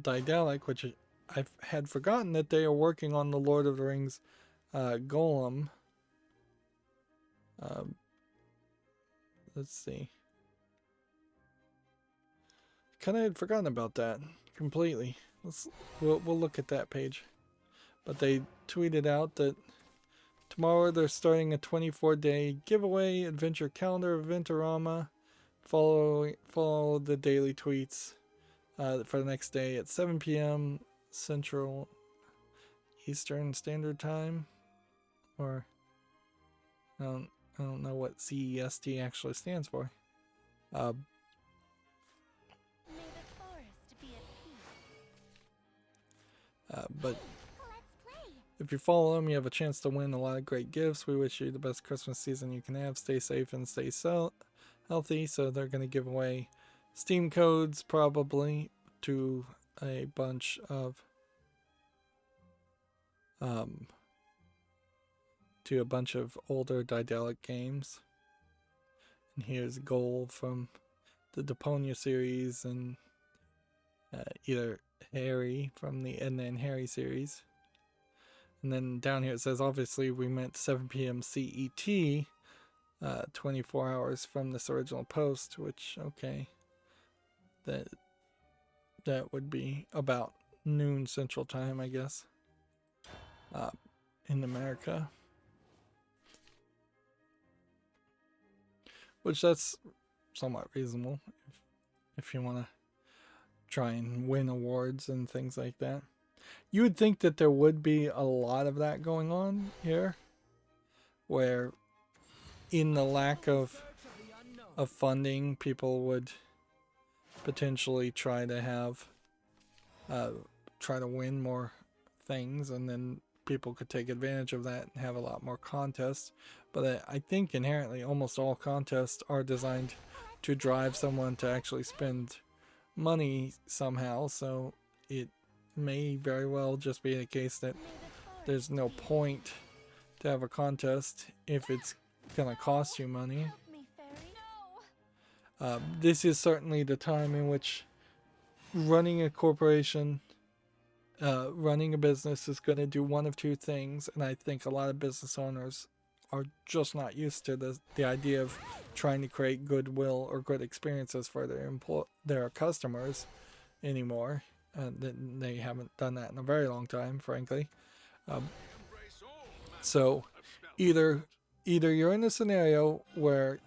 Daedalic, which I had forgotten that they are working on the Lord of the Rings Golem. Let's see. Kind of had forgotten about that completely. We'll look at that page. But they tweeted out that tomorrow they're starting a 24-day giveaway adventure calendar Eventorama. Follow the daily tweets for the next day at 7 p.m. Central Eastern Standard Time, or I don't know what CEST actually stands for. But if you follow them, you have a chance to win a lot of great gifts. We wish you the best Christmas season you can have. Stay safe and stay healthy. So they're going to give away Steam codes probably to a bunch of older Daedalic games. And here's Goal from the Deponia series, and either Harry from the Edna and Harry series. And then down here it says, obviously we meant 7 p.m. CET, 24 hours from this original post, which, okay, that would be about noon Central Time, I guess, in America. Which that's somewhat reasonable if you want to try and win awards and things like that. You would think that there would be a lot of that going on here, where in the lack of funding, people would potentially try to have try to win more things, and then people could take advantage of that and have a lot more contests. But I think inherently almost all contests are designed to drive someone to actually spend money somehow, so it may very well just be the case that there's no point to have a contest if it's gonna cost you money. Help me, fairy. No. This is certainly the time in which running a corporation, running a business is going to do one of two things, and I think a lot of business owners are just not used to the idea of trying to create goodwill or good experiences for their customers anymore. They haven't done that in a very long time, frankly. So either you're in a scenario where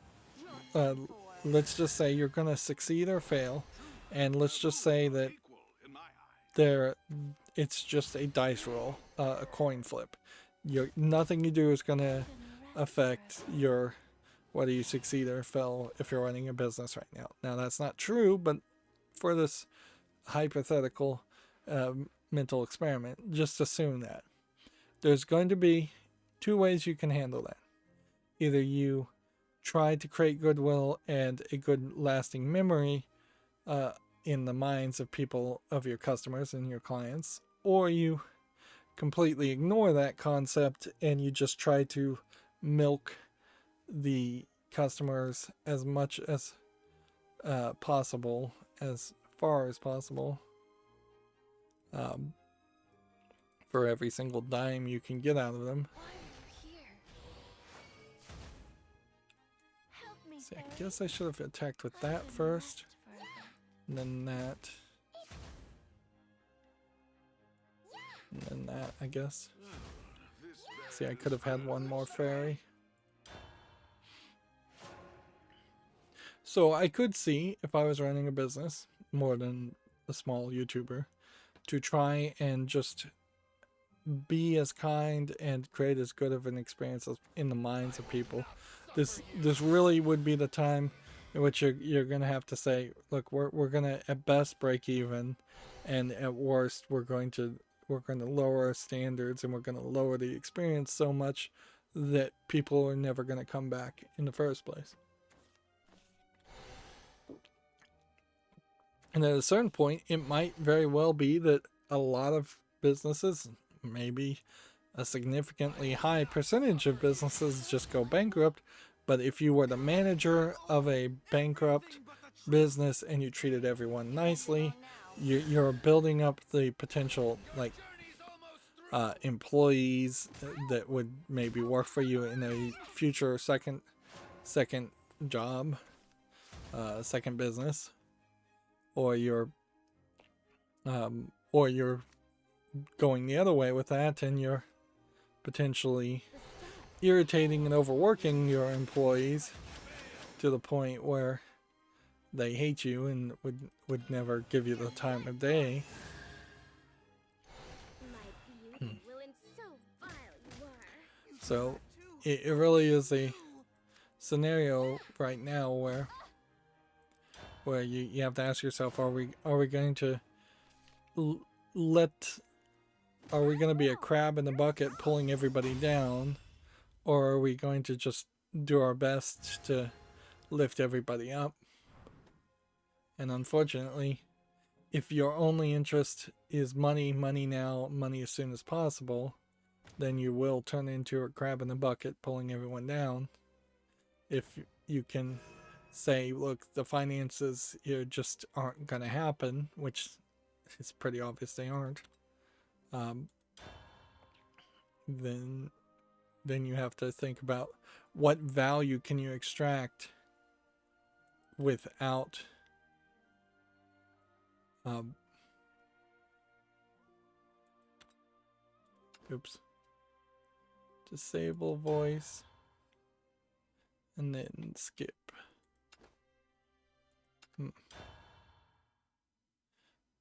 let's just say you're going to succeed or fail, and let's just say that it's just a dice roll, a coin flip. Nothing you do is going to affect whether you succeed or fail if you're running a business right now. Now that's not true, but for this hypothetical mental experiment, just assume that there's going to be two ways you can handle that. Either you try to create goodwill and a good lasting memory in the minds of people, of your customers and your clients, or you completely ignore that concept and you just try to milk the customers as much as possible, as far as possible, for every single dime you can get out of them. Why are you here? Help me, See, I fairy. guess I should have attacked with I that couldn't first, last forever. and then that, and then that, I guess. See, I could have had one more fairy. So I could see, if I was running a business, more than a small YouTuber, to try and just be as kind and create as good of an experience as in the minds of people. This really would be the time in which you're gonna have to say, look, we're gonna at best break even, and at worst we're going to lower our standards, and we're gonna lower the experience so much that people are never gonna come back in the first place. And at a certain point, it might very well be that a lot of businesses, maybe a significantly high percentage of businesses, just go bankrupt. But if you were the manager of a bankrupt business and you treated everyone nicely, you're building up the potential, like, employees that would maybe work for you in a future second job, second business. Or you're going the other way with that, and you're potentially irritating and overworking your employees to the point where they hate you and would never give you the time of day. My beauty will and so vile you are. So it really is a scenario right now where you have to ask yourself, are we going to are we going to be a crab in the bucket pulling everybody down, or are we going to just do our best to lift everybody up? And unfortunately, if your only interest is money now, money as soon as possible, then you will turn into a crab in the bucket pulling everyone down. If you can say, look, the finances here just aren't going to happen, which is pretty obvious they aren't, then you have to think about what value can you extract without oops, disable voice and then skip.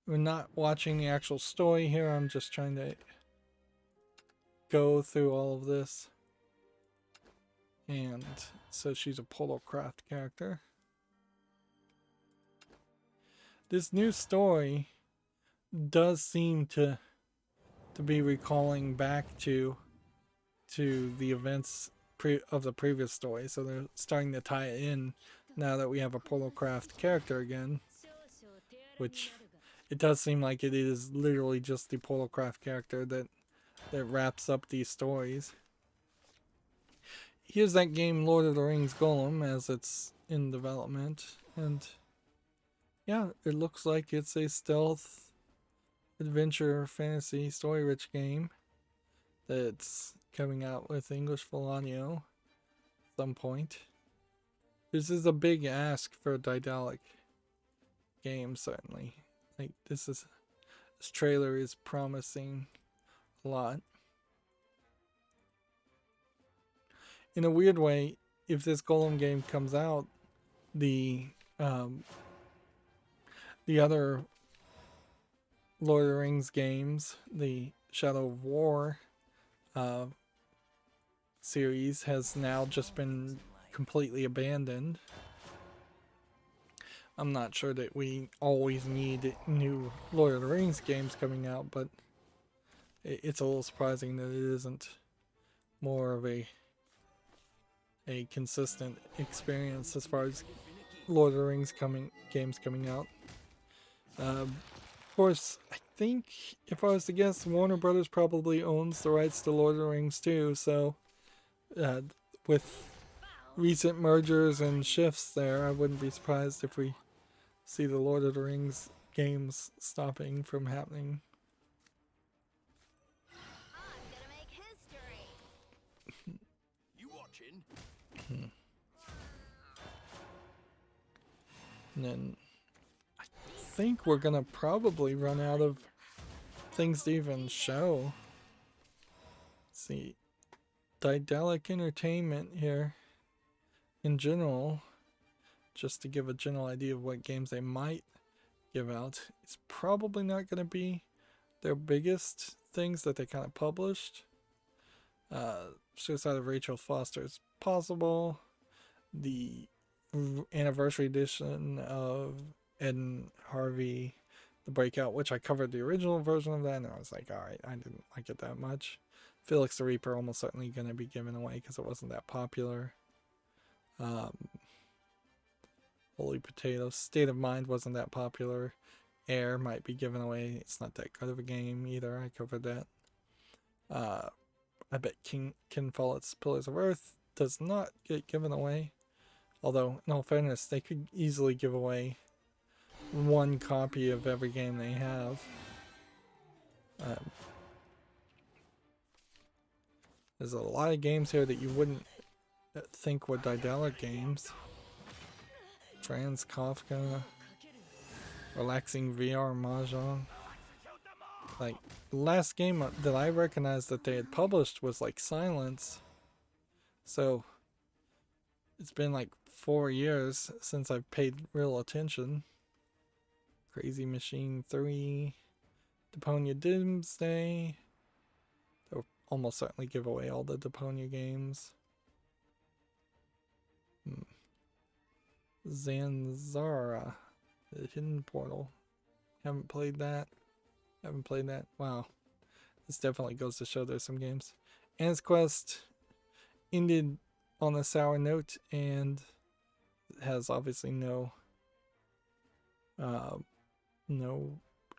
We're not watching the actual story here. I'm just trying to go through all of this. And so she's a Portalcraft character. This new story does seem to be recalling back to the events of the previous story, so they're starting to tie it in now that we have a Portalcraft character again, which it does seem like it is literally just the Portalcraft character that wraps up these stories. Here's that game Lord of the Rings Golem as it's in development, and yeah, it looks like it's a stealth adventure fantasy story-rich game that's coming out with English full audio at some point. This is a big ask for a Daedalic game, certainly. Like this trailer is promising a lot. In a weird way, if this Golem game comes out, the other Lord of the Rings games, the Shadow of War series, has now just been completely abandoned. I'm not sure that we always need new Lord of the Rings games coming out, but it's a little surprising that it isn't more of a consistent experience as far as Lord of the Rings games coming out. Of course, I think if I was to guess, Warner Brothers probably owns the rights to Lord of the Rings too, so with recent mergers and shifts there, I wouldn't be surprised if we see the Lord of the Rings games stopping from happening. I'm gonna make history. You watching? And then I think we're gonna probably run out of things to even show. Let's see, Daedalic Entertainment here in general, just to give a general idea of what games they might give out. It's probably not going to be their biggest things that they kind of published. Suicide of Rachel Foster is possible. The anniversary edition of Ed and Harvey, The Breakout, which I covered the original version of that, and I was like, alright, I didn't like it that much. Felix the Reaper almost certainly going to be given away because it wasn't that popular. Holy Potatoes, State of Mind wasn't that popular. Air might be given away. It's not that good of a game either. I covered that. I bet Ken Follett's Pillars of Earth does not get given away. Although, in all fairness, they could easily give away one copy of every game they have. There's a lot of games here that you wouldn't think were Daedalic games. Franz Kafka, Relaxing VR Mahjong. Like, the last game that I recognized that they had published was like Silence. So, it's been like 4 years since I've paid real attention. Crazy Machine 3, Deponia Doomsday. They'll almost certainly give away all the Deponia games. Zanzara, the Hidden Portal. Haven't played that. Wow. This definitely goes to show there's some games. Ant's Quest ended on a sour note and has obviously no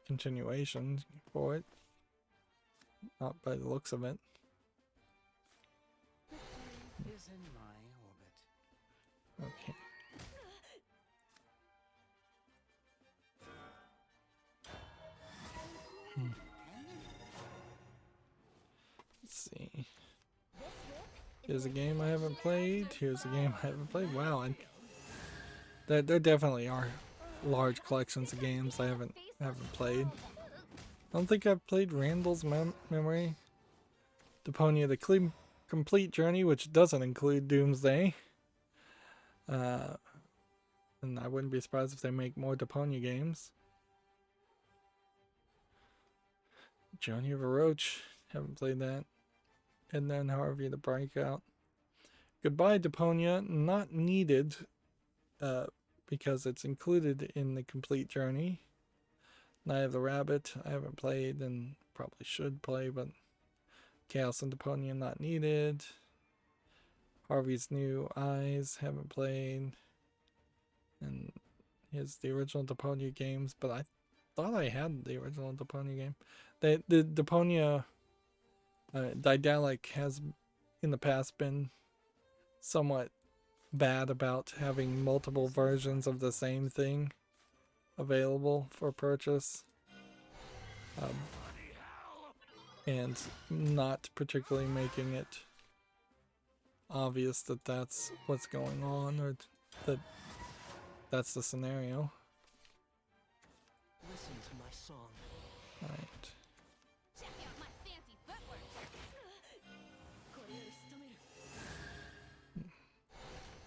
continuation for it. Not by the looks of it. Is in my orbit. Okay. Let's see. This whip Here's a game I haven't played. Here's a game I haven't played. Wow, and there definitely are large collections of games I haven't played. I don't think I've played Randall's Memory, Deponia the Complete Journey, which doesn't include Doomsday. And I wouldn't be surprised if they make more Deponia games. Journey of a Roach, haven't played that. And then Harvey the Breakout. Goodbye Deponia, not needed because it's included in the Complete Journey. Night of the Rabbit, I haven't played and probably should play, but Chaos and Deponia not needed. Harvey's New Eyes, haven't played. And here's the original Deponia games, but I thought I had the original Deponia game. The Deponia Daedalic has in the past been somewhat bad about having multiple versions of the same thing available for purchase. And not particularly making it obvious that that's what's going on or that that's the scenario. Listen to my song. Right. Check out my fancy footwork.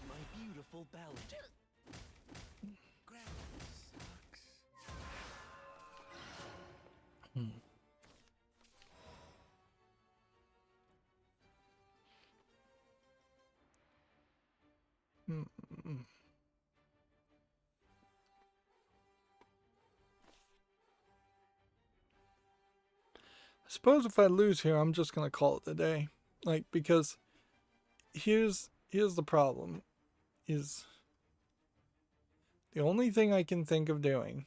My beautiful ballad. Grammar sucks. I suppose if I lose here, I'm just gonna call it a day. Like, because here's the problem, is the only thing I can think of doing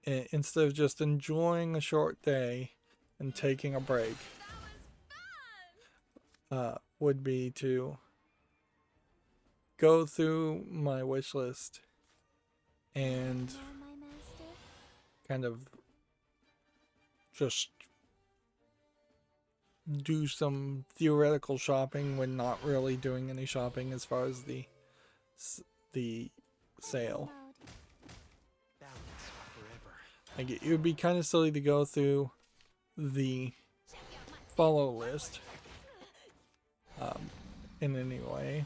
instead of just enjoying a short day and taking a break would be to go through my wish list and Hello, my master. kind of just do some theoretical shopping when not really doing any shopping as far as the sale. Ballads forever. Like, it would be kind of silly to go through the follow list in any way,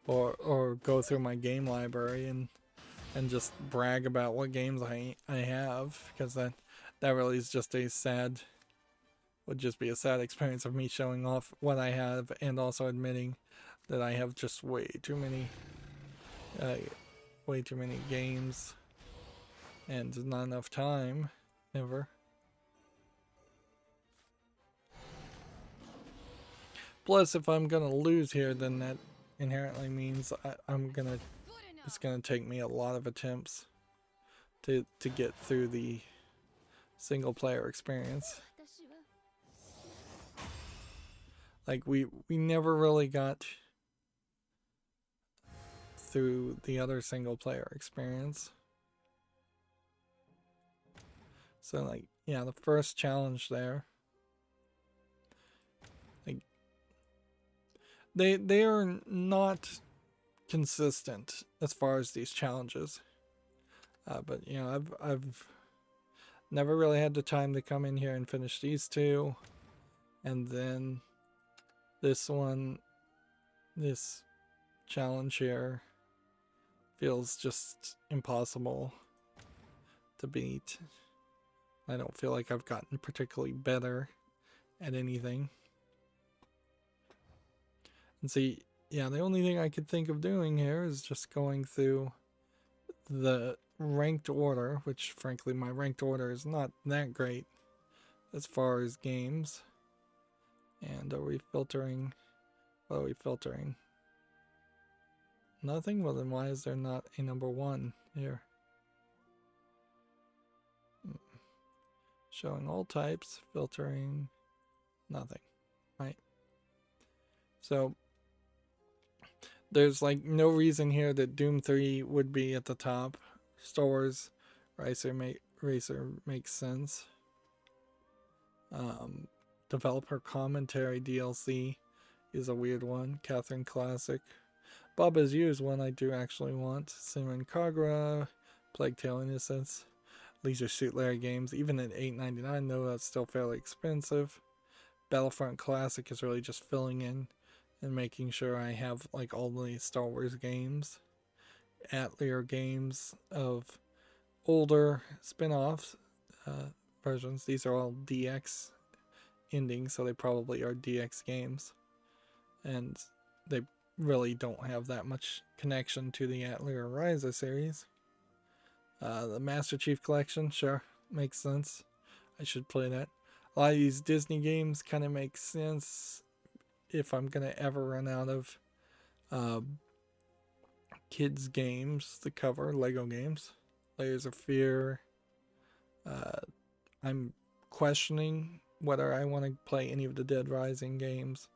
or go through my game library and just brag about what games I have, because that really is just would just be a sad experience of me showing off what I have and also admitting that I have just way too many games and not enough time ever. Plus, if I'm gonna lose here, then that inherently means it's gonna take me a lot of attempts to get through the single player experience. Like, we never really got through the other single player experience. So, like, yeah, the first challenge there, like, they are not consistent as far as these challenges. But, you know, I've never really had the time to come in here and finish these two. And then this challenge here feels just impossible to beat. I don't feel like I've gotten particularly better at anything. And see, yeah, the only thing I could think of doing here is just going through the ranked order, which frankly my ranked order is not that great as far as games. And are we filtering? What are we filtering? Nothing? Well, then why is there not a number 1 here? Showing all types, filtering, nothing, right? So there's like no reason here that Doom 3 would be at the top. Star Wars Racer makes sense. developer commentary DLC is a weird one. Catherine Classic. Bob As You is one I do actually want. Simran Kagura, Plague Tale Innocence, Leisure Suit Larry games. Even at $8.99 though, that's still fairly expensive. Battlefront Classic is really just filling in and making sure I have like all the Star Wars games. Atelier games of older spin-offs versions. These are all DX endings, so they probably are DX games. And they really don't have that much connection to the Atelier Ryza series. The Master Chief Collection, sure, makes sense. I should play that. A lot of these Disney games kind of make sense if I'm going to ever run out of kids games to cover, Lego games. Layers of Fear. I'm questioning whether I want to play any of the Dead Rising games.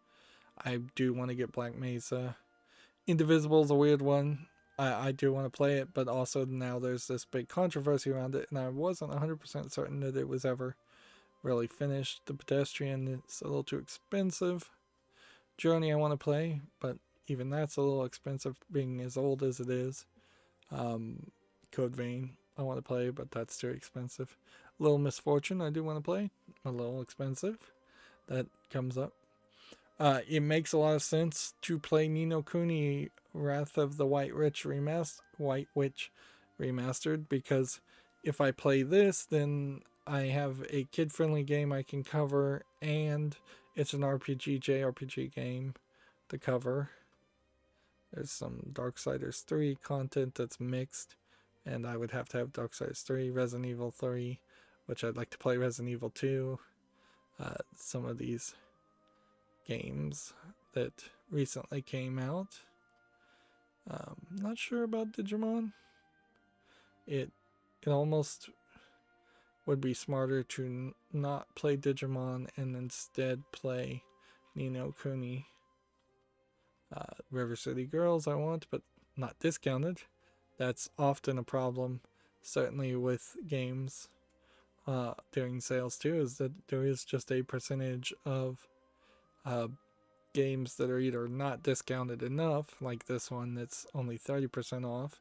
I do want to get Black Mesa. Indivisible is a weird one. I do want to play it, but also now there's this big controversy around it, and I wasn't 100% certain that it was ever really finished. The Pedestrian is a little too expensive. Journey I want to play, but even that's a little expensive being as old as it is. Code Vein I want to play, but that's too expensive. Little Misfortune I do want to play. A little expensive. That comes up. It makes a lot of sense to play Ni no Kuni Wrath of the White Witch remastered, because if I play this, then I have a kid-friendly game I can cover, and it's an RPG, JRPG game to cover. There's some Darksiders 3 content that's mixed, and I would have to have Darksiders 3, Resident Evil 3, which I'd like to play Resident Evil 2. Some of these games that recently came out. Not sure about Digimon. It almost would be smarter to not play Digimon and instead play Ni no Kuni. River City Girls I want, but not discounted. That's often a problem, certainly with games during sales too, is that there is just a percentage of games that are either not discounted enough, like this one that's only 30% off,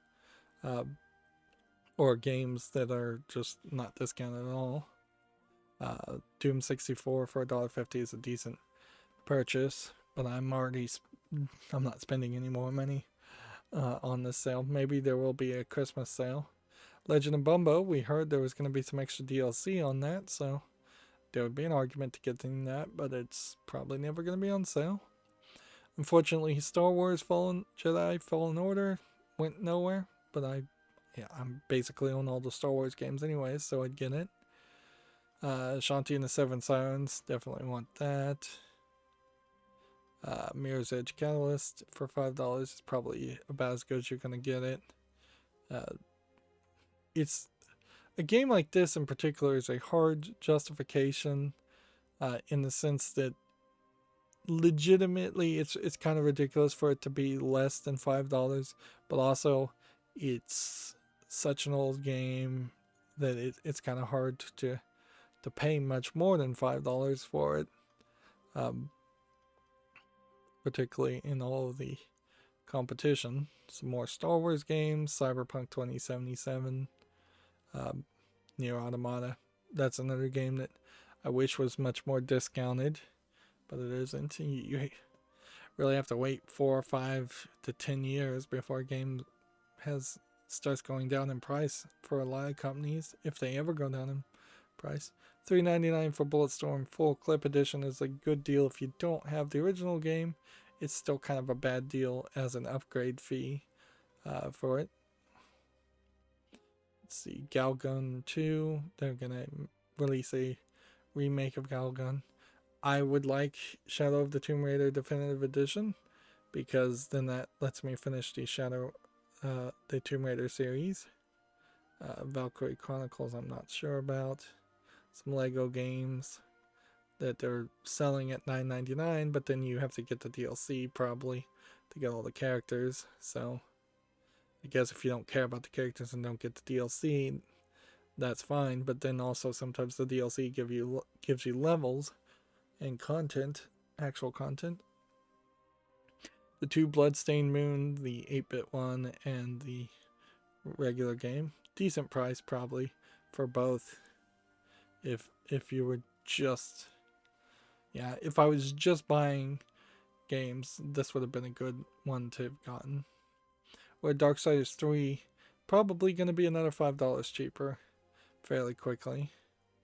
or games that are just not discounted at all. Doom 64 for $1.50 is a decent purchase, but I'm not spending any more money on this sale. Maybe there will be a Christmas sale. Legend of Bumbo, we heard there was going to be some extra DLC on that, so there would be an argument to getting that, but it's probably never going to be on sale. Unfortunately, Star Wars Jedi Fallen Order went nowhere, but I'm basically on all the Star Wars games anyways, so I'd get it. Shanti and the Seven Sirens, definitely want that. Mirror's Edge Catalyst for $5 is probably about as good as you're going to get it. It's a game like this in particular is a hard justification in the sense that legitimately it's kind of ridiculous for it to be less than $5, but also it's such an old game that it's kind of hard to pay much more than $5 for it, particularly in all of the competition. Some more Star Wars games, Cyberpunk 2077, Nier Automata. That's another game that I wish was much more discounted, but it isn't. You really have to wait 4 or 5 to 10 years before a game starts going down in price for a lot of companies, if they ever go down in price. $3.99 for Bulletstorm Full Clip Edition is a good deal if you don't have the original game. It's still kind of a bad deal as an upgrade fee for it. Let's see, Galgun 2. They're going to release a remake of Galgun. I would like Shadow of the Tomb Raider Definitive Edition, because then that lets me finish the the Tomb Raider series. Valkyrie Chronicles I'm not sure about. Some Lego games that they're selling at $9.99, but then you have to get the DLC probably to get all the characters. So I guess if you don't care about the characters and don't get the DLC, that's fine. But then also sometimes the DLC gives you levels and content, actual content. The 2 Bloodstained Moon, the 8-bit one, and the regular game. Decent price probably for both. If you were just, yeah, if I was just buying games, this would have been a good one to have gotten. Where Darksiders 3, probably going to be another $5 cheaper fairly quickly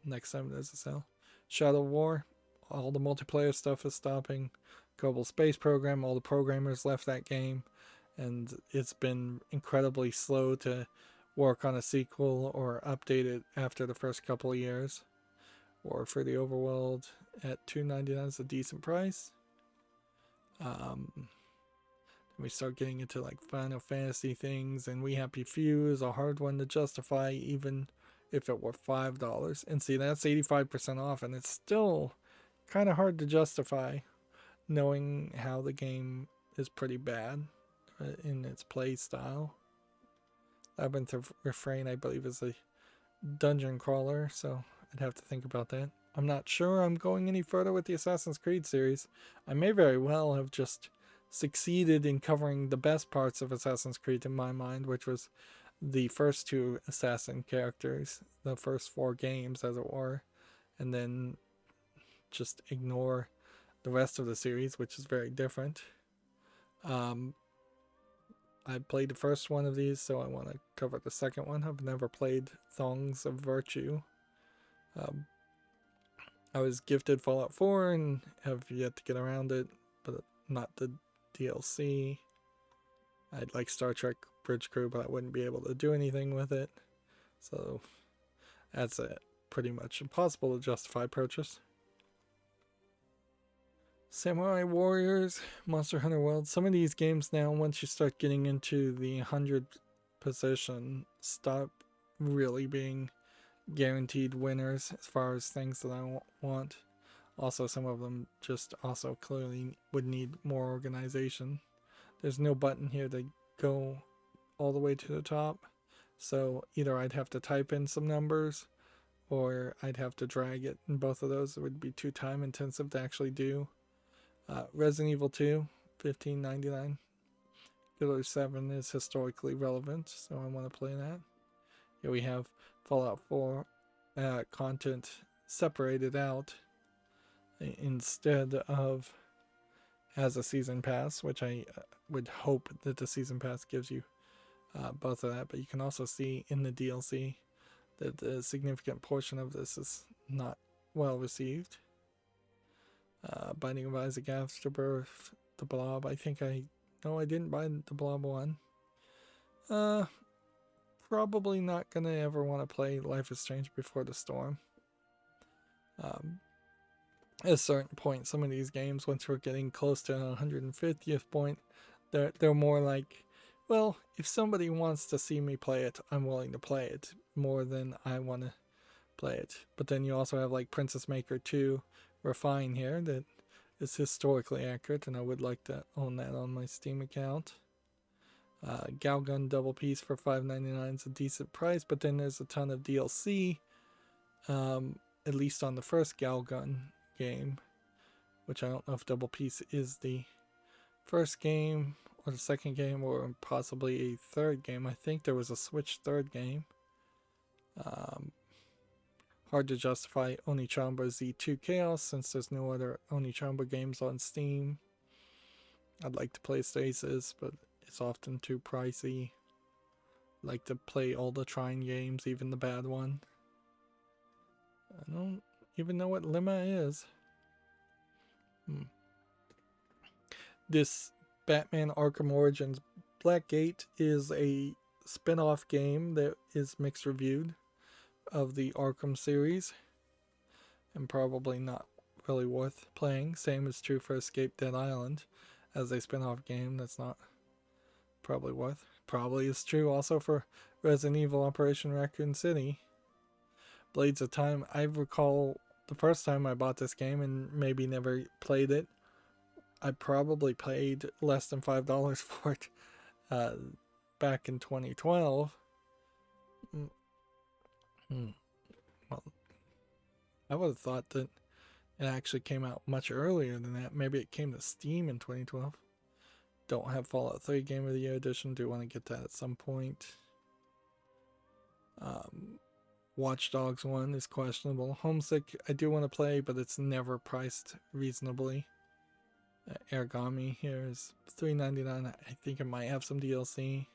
next time there's a sale. Shadow War, all the multiplayer stuff is stopping. Global Space Program, all the programmers left that game, and it's been incredibly slow to work on a sequel or update it after the first couple of years. War for the Overworld at $2.99 is a decent price. We start getting into like Final Fantasy things, and We Happy Few is a hard one to justify even if it were $5. And see, that's 85% off, and it's still kind of hard to justify knowing how the game is pretty bad in its play style. Labyrinth of Refrain, I believe, is a dungeon crawler, so I'd have to think about that. I'm not sure I'm going any further with the Assassin's Creed series. I may very well have just succeeded in covering the best parts of Assassin's Creed in my mind, which was the first 2 assassin characters, the first 4 games as it were, and then just ignore the rest of the series, which is very different. I played the first one of these, so I want to cover the second one. I've never played Thongs of Virtue. I was gifted Fallout 4 and have yet to get around it, but not the DLC. I'd like Star Trek Bridge Crew, but I wouldn't be able to do anything with it. So that's it. Pretty much impossible to justify purchase. Samurai Warriors, Monster Hunter World. Some of these games now, once you start getting into the 100 position, stop really being guaranteed winners as far as things that I want. Also, some of them just also clearly would need more organization. There's no button here to go all the way to the top, so either I'd have to type in some numbers or I'd have to drag it, and both of those would be too time intensive to actually do. Resident Evil 2, $15.99. Killer 7 is historically relevant, so I want to play that. Here we have Fallout 4 content separated out instead of as a season pass, which I would hope that the season pass gives you both of that, but you can also see in the DLC that a significant portion of this is not well received. Binding of Isaac Afterbirth, The Blob. I didn't buy the Blob one. Probably not gonna ever want to play Life is Strange Before the Storm. At a certain point, some of these games, once we're getting close to 150th point, they're more like, well, if somebody wants to see me play it, I'm willing to play it more than I want to play it. But then you also have like Princess Maker 2 Refine here that is historically accurate, and I would like to own that on my Steam account. Galgun Double Piece for $5.99 is a decent price, but then there's a ton of DLC, at least on the first Galgun game, which I don't know if Double Piece is the first game or the second game or possibly a third game. I think there was a Switch third game. Hard to justify Onichamba Z2 Chaos since there's no other Onichamba games on Steam. I'd like to play Stasis, but it's often too pricey. I'd like to play all the Trine games, even the bad one. I don't even know what Lemma is. This Batman Arkham Origins Black Gate is a spin-off game that is mixed reviewed of the Arkham series and probably not really worth playing. Same is true for Escape Dead Island as a spin-off game that's not probably worth. Probably is true also for Resident Evil Operation Raccoon City. Blades of Time, I recall the first time I bought this game and maybe never played it, I probably paid less than $5 for it back in 2012. Well, I would have thought that It actually came out much earlier than that. Maybe it came to Steam in 2012. Don't have Fallout 3 Game of the Year edition. Do want to get that at some point. Watch Dogs 1 is questionable. Homesick, I do want to play, but it's never priced reasonably. Ergami here is $3.99. I think it might have some DLC.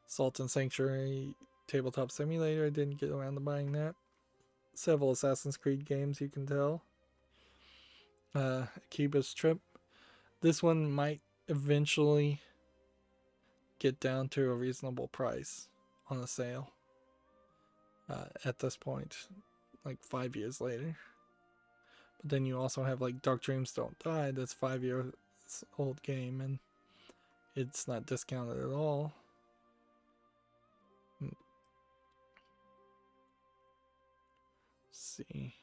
Salt and Sanctuary Tabletop Simulator. I didn't get around to buying that. Several Assassin's Creed games, you can tell. Akiba's Trip. This one might eventually get down to a reasonable price on a sale. At this point, like 5 years later. But then you also have like Dark Dreams Don't Die. That's 5 years old game, and it's not discounted at all. See,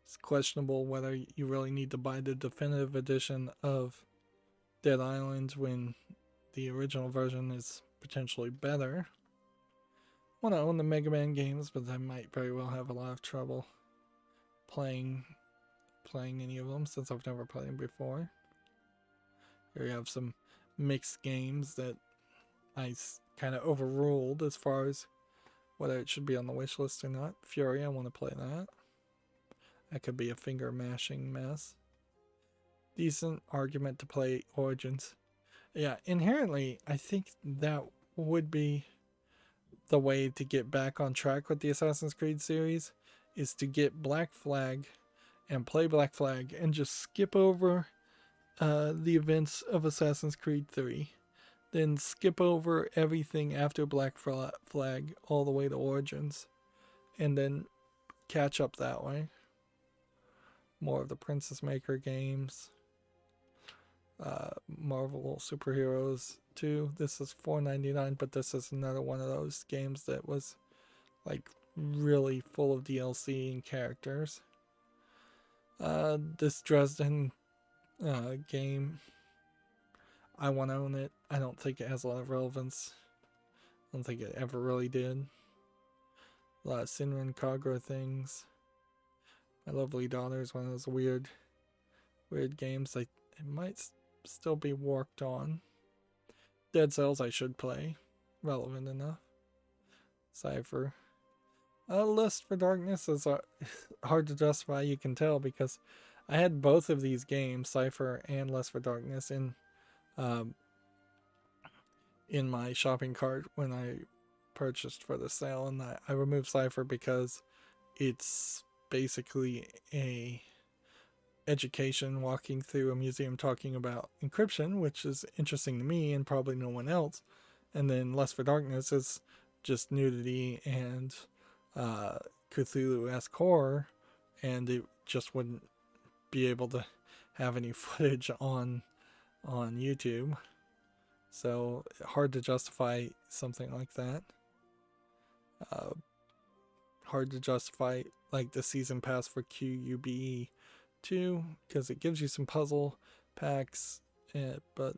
it's questionable whether you really need to buy the definitive edition of Dead Island when the original version is potentially better. I want to own the Mega Man games, but I might very well have a lot of trouble playing any of them since I've never played them before. Here you have some mixed games that I kind of overruled as far as whether it should be on the wish list or not. Fury, I want to play that. That could be a finger mashing mess. Decent argument to play Origins. Yeah, inherently, I think that would be the way to get back on track with the Assassin's Creed series, is to get Black Flag and play Black Flag and just skip over the events of Assassin's Creed 3. Then skip over everything after Black Flag all the way to Origins. And then catch up that way. More of the Princess Maker games. Marvel Superheroes 2. This is $4.99, but this is another one of those games that was like really full of DLC and characters. This Dresden game, I want to own it. I don't think it has a lot of relevance. I don't think it ever really did. A lot of Sinran Kagura things. My Lovely Daughter is one of those weird games. It might still be worked on. Dead Cells I should play. Relevant enough. Cypher. Lust for Darkness is hard to justify, you can tell, because I had both of these games, Cypher and Lust for Darkness, in my shopping cart when I purchased for the sale, and I removed Cypher because it's basically a education walking through a museum talking about encryption, which is interesting to me and probably no one else. And then Lust for Darkness is just nudity and Cthulhu-esque horror, and it just wouldn't be able to have any footage on YouTube. So hard to justify something like that. Hard to justify like the season pass for QUBE 2 because it gives you some puzzle packs, but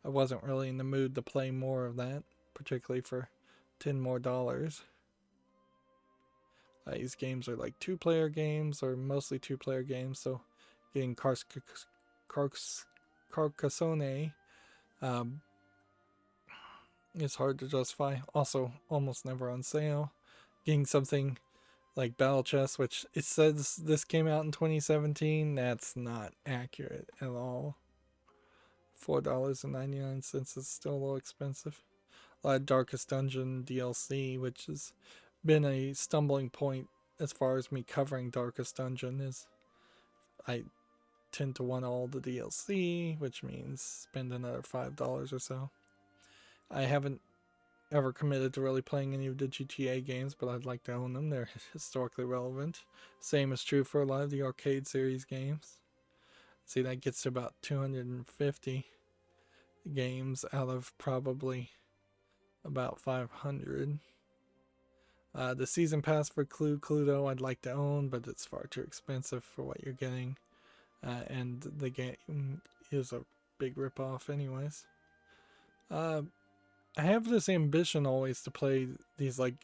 I wasn't really in the mood to play more of that, particularly for $10 more. These games are like 2-player games, or mostly 2-player games, so getting Carcassonne is hard to justify. Also, almost never on sale. Getting something like Battle Chess, which it says this came out in 2017, that's not accurate at all. $4.99 is still a little expensive. A lot of Darkest Dungeon DLC, which has been a stumbling point as far as me covering Darkest Dungeon, is I tend to want all the DLC, which means spend another $5 or so. I haven't ever committed to really playing any of the GTA games, but I'd like to own them. They're historically relevant. Same is true for a lot of the arcade series games. See, that gets to about 250 games out of probably about 500. The season pass for Cluedo I'd like to own, but it's far too expensive for what you're getting. And the game is a big ripoff anyways. I have this ambition always to play these like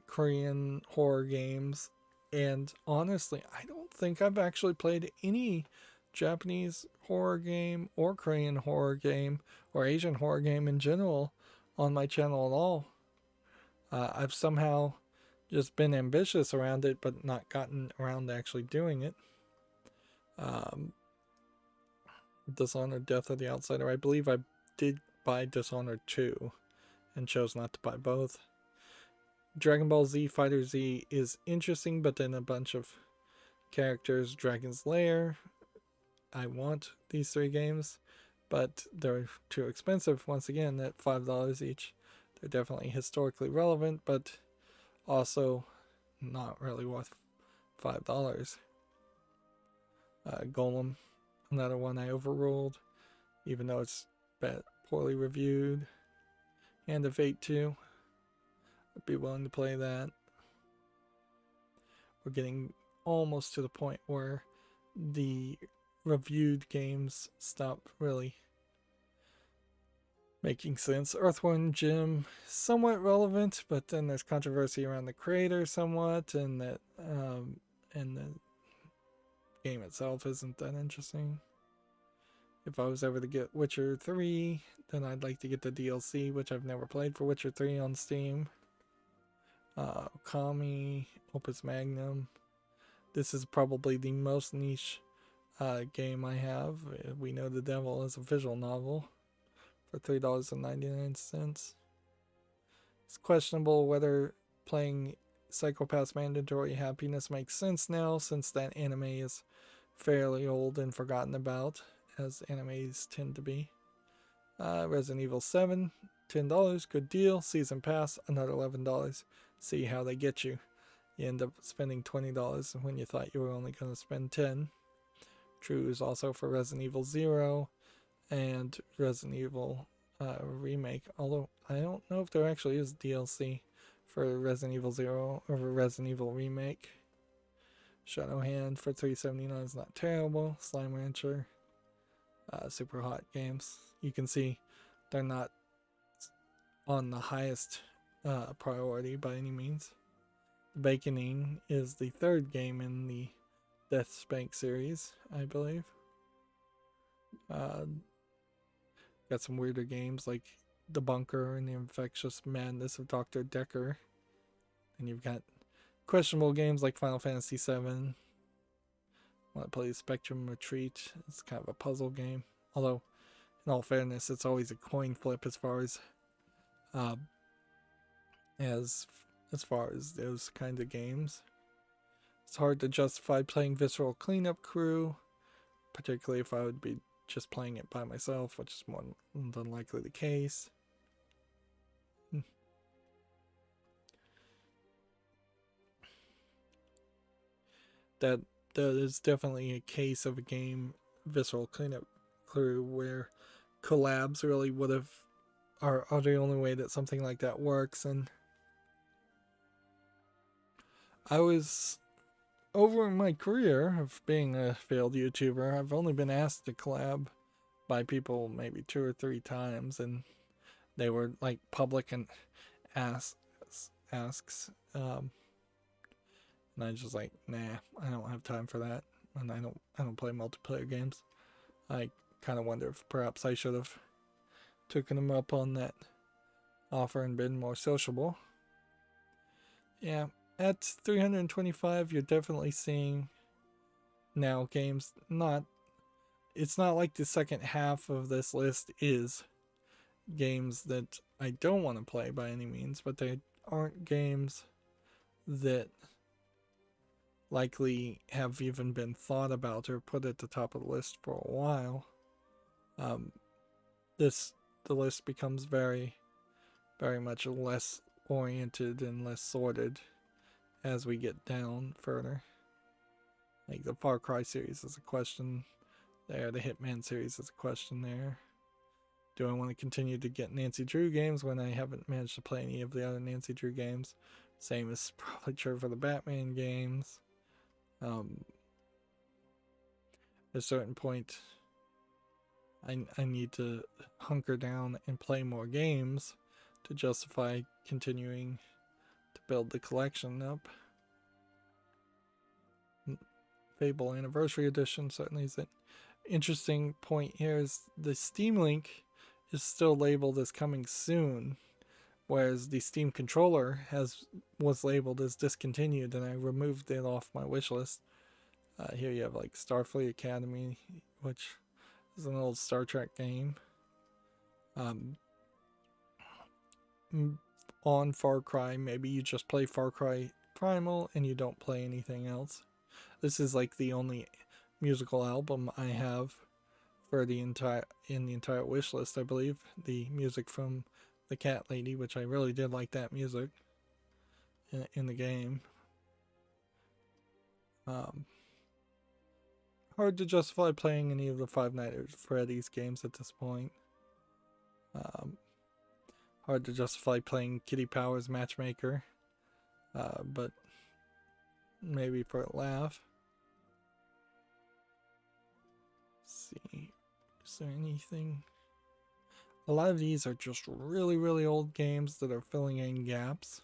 Korean horror games And honestly, I don't think I've actually played any Japanese horror game or Korean horror game or Asian horror game in general on my channel at all. I've somehow just been ambitious around it, but not gotten around to actually doing it. Dishonored Death of the Outsider. I believe I did buy Dishonored 2 and chose not to buy both. Dragon Ball Z Fighter Z is interesting, but then a bunch of characters. Dragon's Lair. I want these 3 games, but they're too expensive once again at $5 each. They're definitely historically relevant, but also not really worth $5. Golem, another one I overruled, even though it's poorly reviewed. Hand of Fate 2. I'd be willing to play that. We're getting almost to the point where the reviewed games stop really making sense. Earthworm Jim, somewhat relevant, but then there's controversy around the creator somewhat, and that and the game itself isn't that interesting. If I was ever to get Witcher 3, then I'd like to get the DLC, which I've never played for Witcher 3 on Steam. Kami, Opus Magnum. This is probably the most niche game I have. We Know the Devil is a visual novel for $3.99. It's questionable whether playing Psychopath's Mandatory Happiness makes sense now, since that anime is fairly old and forgotten about, as animes tend to be. Resident Evil 7, $10, good deal. Season Pass, another $11. See how they get you. You end up spending $20 when you thought you were only going to spend $10. True is also for Resident Evil 0 and Resident Evil Remake, although I don't know if there actually is DLC for Resident Evil 0 or Resident Evil Remake. Shadow Hand for $3.79 is not terrible. Slime Rancher, super hot games. You can see they're not on the highest priority by any means. Baconing is the 3rd game in the Death Spank series, I believe. Got some weirder games like The Bunker and The Infectious Madness of Dr. Decker. And you've got questionable games like Final Fantasy VII. Want to play Spectrum Retreat. It's kind of a puzzle game. Although, in all fairness, it's always a coin flip as far as those kind of games. It's hard to justify playing Visceral Cleanup Crew, particularly if I would be just playing it by myself, which is more than likely the case. That is definitely a case of a game, Visceral Cleanup Crew, where collabs really are the only way that something like that works. And I was, over my career of being a failed YouTuber, I've only been asked to collab by people maybe 2 or 3 times, and they were like public and asks. And I was just like, nah, I don't have time for that, and I don't play multiplayer games. I kind of wonder if perhaps I should have taken them up on that offer and been more sociable. Yeah, at 325, you're definitely seeing now games it's not like the second half of this list is games that I don't want to play by any means, but they aren't games that likely have even been thought about or put at the top of the list for a while. The list becomes very, very much less oriented and less sorted as we get down further. Like the Far Cry series is a question there, the Hitman series is a question there. Do I want to continue to get Nancy Drew games when I haven't managed to play any of the other Nancy Drew games? Same is probably true for the Batman games. At a certain point, I need to hunker down and play more games to justify continuing to build the collection up. Fable Anniversary Edition certainly is an interesting point here. Is the Steam Link is still labeled as coming soon, whereas the Steam controller was labeled as discontinued, and I removed it off my wish list. Here you have like Starfleet Academy, which is an old Star Trek game. On Far Cry, maybe you just play Far Cry Primal and you don't play anything else. This is like the only musical album I have for the entire wish list, I believe. The music from the Cat Lady, which I really did like that music in the game. Hard to justify playing any of the Five Nights at Freddy's games at this point. Hard to justify playing Kitty Powers Matchmaker, but maybe for a laugh. Let's see, is there anything? A lot of these are just really, really old games that are filling in gaps.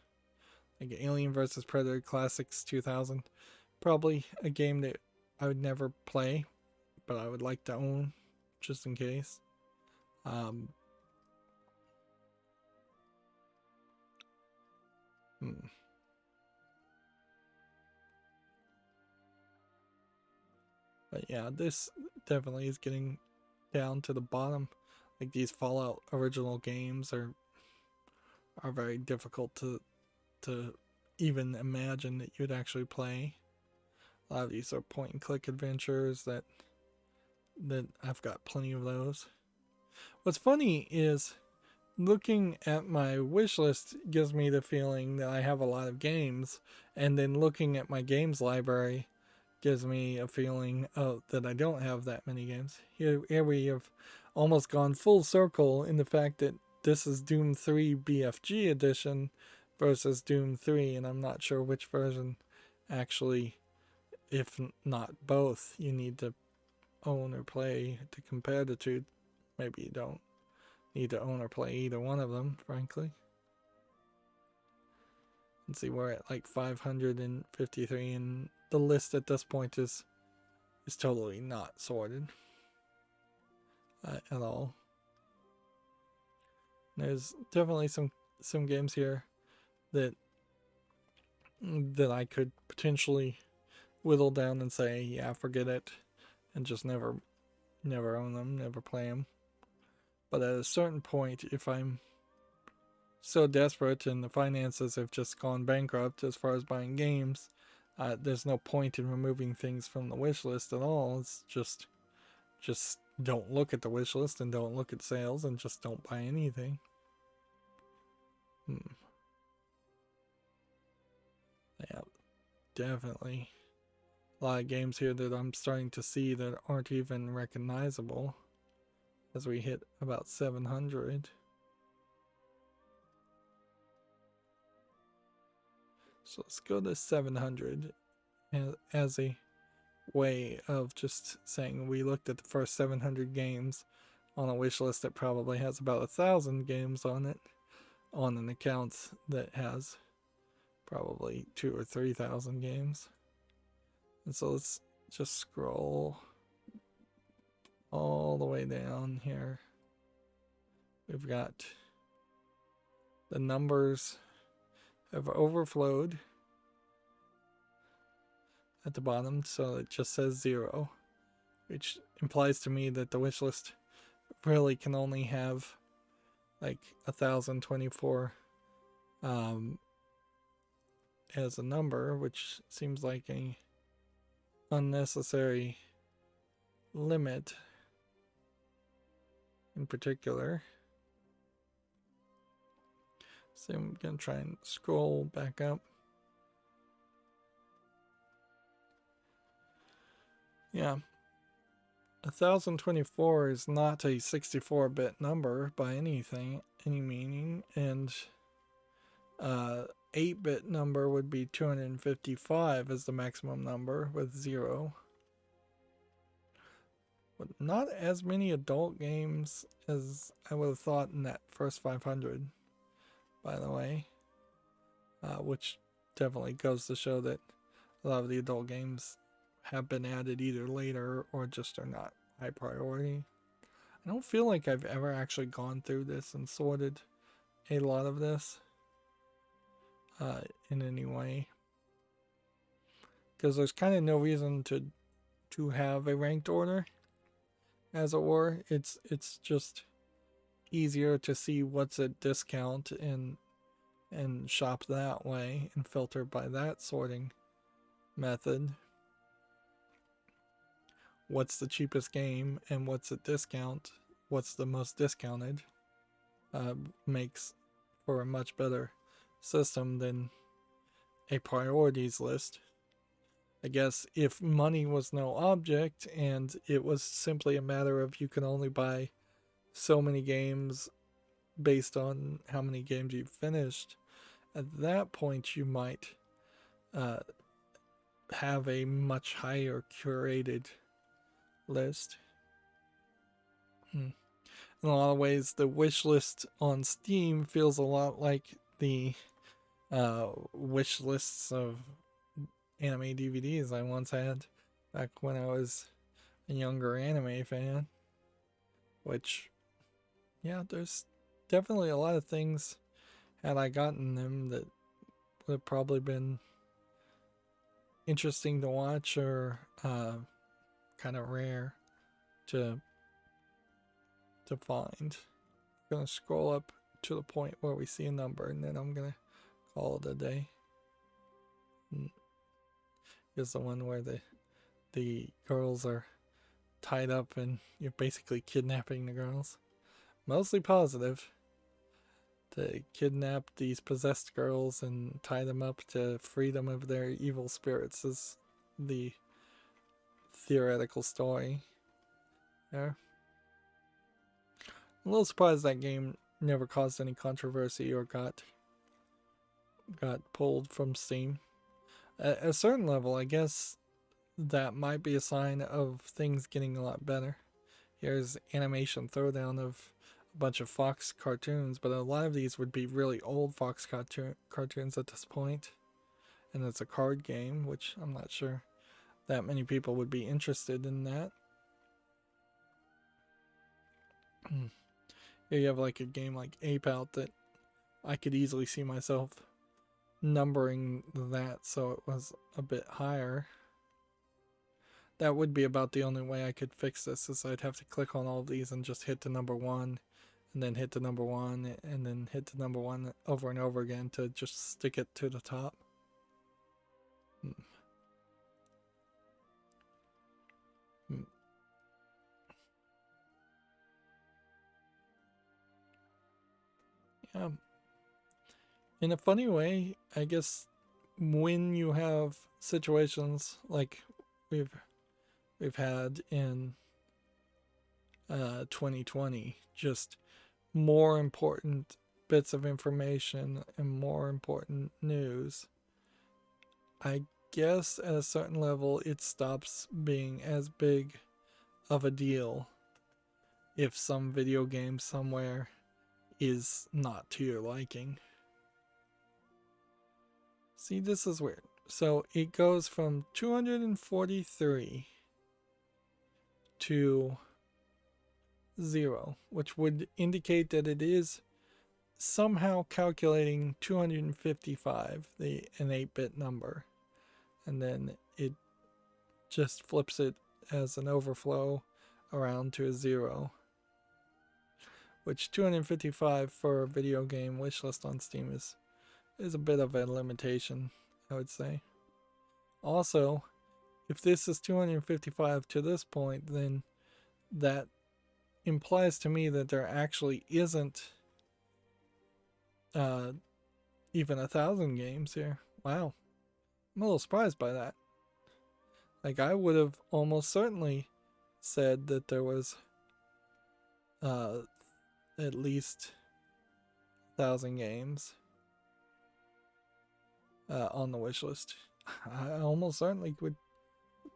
Like Alien vs. Predator Classics 2000. Probably a game that I would never play, but I would like to own, just in case. But yeah, this definitely is getting down to the bottom. Like these Fallout original games are very difficult to even imagine that you'd actually play. A lot of these are point and click adventures that I've got plenty of those. What's funny is looking at my wish list gives me the feeling that I have a lot of games, and then looking at my games library gives me a feeling that I don't have that many games. Here we have almost gone full circle in the fact that this is Doom 3 BFG edition versus Doom 3, and I'm not sure which version actually, if not both, you need to own or play to compare the two. Maybe you don't need to own or play either one of them, frankly. Let's see, we're at like 553, and the list at this point is totally not sorted at all. There's definitely some games here that I could potentially whittle down and say, yeah, forget it, and just never own them, never play them. But at a certain point, if I'm so desperate and the finances have just gone bankrupt as far as buying games, there's no point in removing things from the wish list at all. It's just don't look at the wish list and don't look at sales and just don't buy anything. Yeah, definitely a lot of games here that I'm starting to see that aren't even recognizable as we hit about 700. So let's go to 700 as a way of just saying we looked at the first 700 games on a wish list that probably has about 1,000 games on it, on an account that has probably 2,000 or 3,000 games. And so let's just scroll all the way down here. We've got the numbers have overflowed at the bottom, so it just says 0, which implies to me that the wish list really can only have like 1,024 as a number, which seems like a unnecessary limit in particular. So I'm gonna try and scroll back up. Yeah, 1,024 is not a 64-bit number by any meaning, and 8-bit number would be 255 as the maximum number with 0. But not as many adult games as I would have thought in that first 500, by the way, which definitely goes to show that a lot of the adult games have been added either later or just are not high priority. I don't feel like I've ever actually gone through this and sorted a lot of this in any way, because there's kind of no reason to have a ranked order, as it were. It's just easier to see what's at discount and shop that way and filter by that sorting method. What's the cheapest game and what's at discount, what's the most discounted, makes for a much better system than a priorities list. I guess if money was no object and it was simply a matter of you can only buy so many games based on how many games you've finished, at that point you might have a much higher curated list. In a lot of ways, the wish list on Steam feels a lot like the wish lists of anime DVDs I once had back when I was a younger anime fan. Which, yeah, there's definitely a lot of things, had I gotten them, that would have probably been interesting to watch or kind of rare to find. I'm gonna scroll up to the point where we see a number, and then I'm gonna call it a day. Here's the one where the girls are tied up and you're basically kidnapping the girls. Mostly positive. To kidnap these possessed girls and tie them up to free them of their evil spirits is the theoretical story there. I'm a little surprised that game never caused any controversy or got pulled from Steam. At a certain level, I guess that might be a sign of things getting a lot better. Here's animation throwdown of a bunch of Fox cartoons, but a lot of these would be really old Fox cartoons at this point. And it's a card game, which I'm not sure that many people would be interested in that. Here you have like a game like Ape Out that I could easily see myself numbering that so it was a bit higher. That would be about the only way I could fix this, is I'd have to click on all of these and just hit the number 1, and then hit the number 1, and then hit the number 1 over and over again to just stick it to the top. Yeah. In a funny way, I guess when you have situations like we've had in 2020, just more important bits of information and more important news, I guess at a certain level it stops being as big of a deal if some video game somewhere is not to your liking. See, this is weird. So it goes from 243 to 0, which would indicate that it is somehow calculating 255, an 8-bit number, and then it just flips it as an overflow around to a 0, which 255 for a video game wishlist on Steam is a bit of a limitation, I would say. Also, if this is 255 to this point, then that implies to me that there actually isn't even 1,000 games here. Wow. I'm a little surprised by that. Like, I would have almost certainly said that there was at least 1,000 games on the wish list. I almost certainly would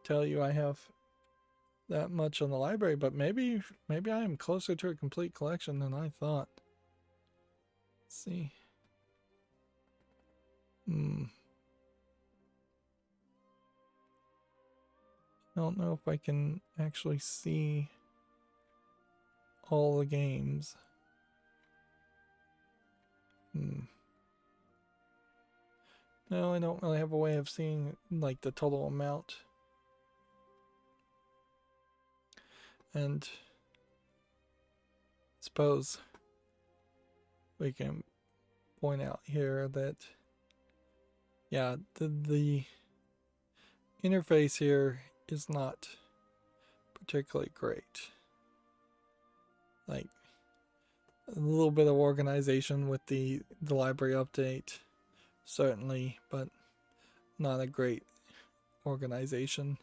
tell you I have that much on the library, but maybe I am closer to a complete collection than I thought. Let's see. I don't know if I can actually see all the games. No, I don't really have a way of seeing like the total amount. And suppose we can point out here that, yeah, the interface here is not particularly great. Like a little bit of organization with the library update, certainly, but not a great organization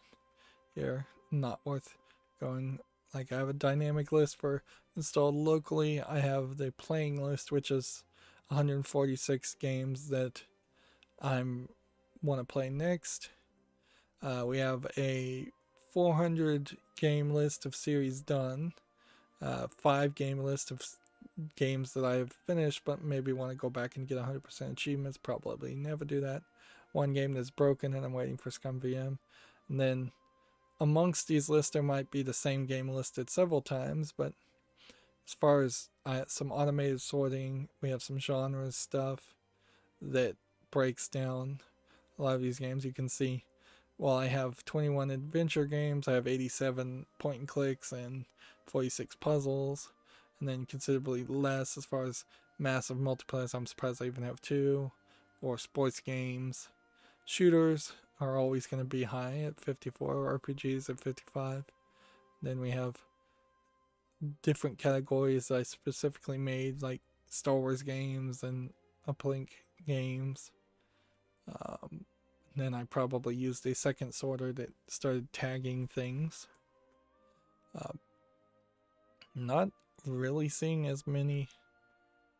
here. Not worth going. Like I have a dynamic list for installed locally. I have the playing list, which is 146 games that I'm want to play next. We have a 400 game list of series done, 5 game list of games that I've finished but maybe want to go back and get 100% achievements. Probably never do that. 1 game that's broken and I'm waiting for Scum VM. And then amongst these lists there might be the same game listed several times, but as far as some automated sorting, we have some genre stuff that breaks down a lot of these games. You can see, while I have 21 adventure games, I have 87 point and clicks and 46 puzzles, and then considerably less as far as massive multiplayers. I'm surprised I even have 2, or sports games. Shooters are always going to be high at 54, RPGs at 55. Then we have different categories I specifically made, like Star Wars games and uplink games. Then I probably used a second sorter that started tagging things. Not really seeing as many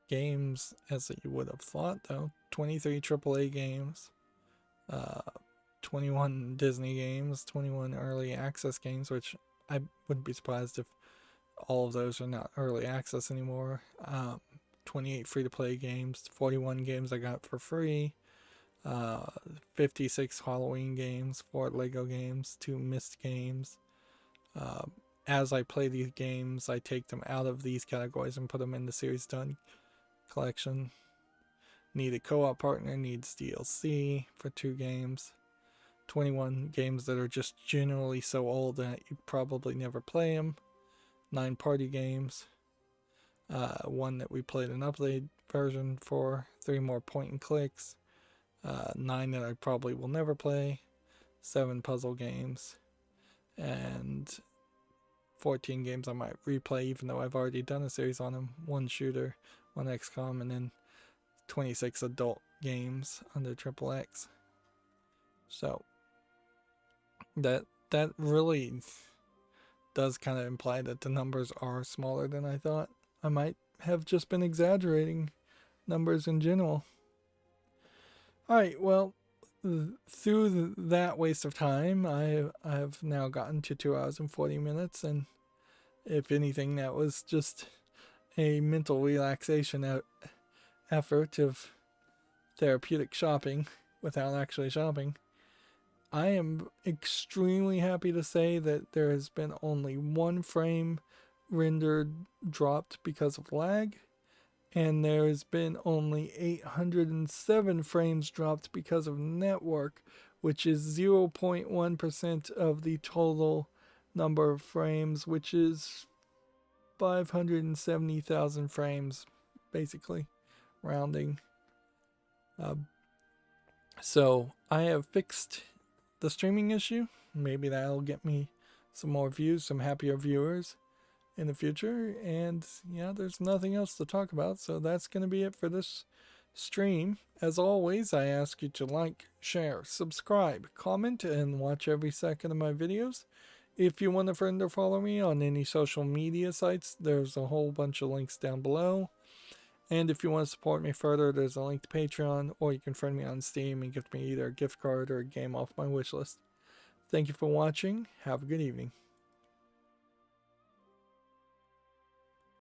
games as you would have thought, though. 23 AAA games, 21 Disney games, 21 early access games, which I wouldn't be surprised if all of those are not early access anymore. 28 free-to-play games, 41 games I got for free, 56 Halloween games, 4 Lego games, 2 Myst games. As I play these games, I take them out of these categories and put them in the series done collection. Need a co-op partner, needs DLC for 2 games. 21 games that are just generally so old that you probably never play them. 9 party games. 1 that we played an update version for. 3 more point and clicks. 9 that I probably will never play. 7 puzzle games. And 14 games I might replay even though I've already done a series on them. 1 shooter, 1 XCOM, and then 26 adult games under XXX. So that really does kind of imply that the numbers are smaller than I thought. I might have just been exaggerating numbers in general. Alright, well, through that waste of time, I've now gotten to 2 hours and 40 minutes, and if anything, that was just a mental relaxation effort of therapeutic shopping without actually shopping. I am extremely happy to say that there has been only 1 frame rendered dropped because of lag, and there has been only 807 frames dropped because of network, which is 0.1% of the total number of frames, which is 570,000 frames, basically, rounding. So I have fixed the streaming issue. Maybe that'll get me some more views, some happier viewers in the future. And yeah, there's nothing else to talk about, so that's going to be it for this stream. As always, I ask you to like, share, subscribe, comment, and watch every second of my videos. If you want a friend or follow me on any social media sites, there's a whole bunch of links down below. And if you want to support me further, there's a link to Patreon, or you can friend me on Steam and gift me either a gift card or a game off my wishlist. Thank you for watching. Have a good evening.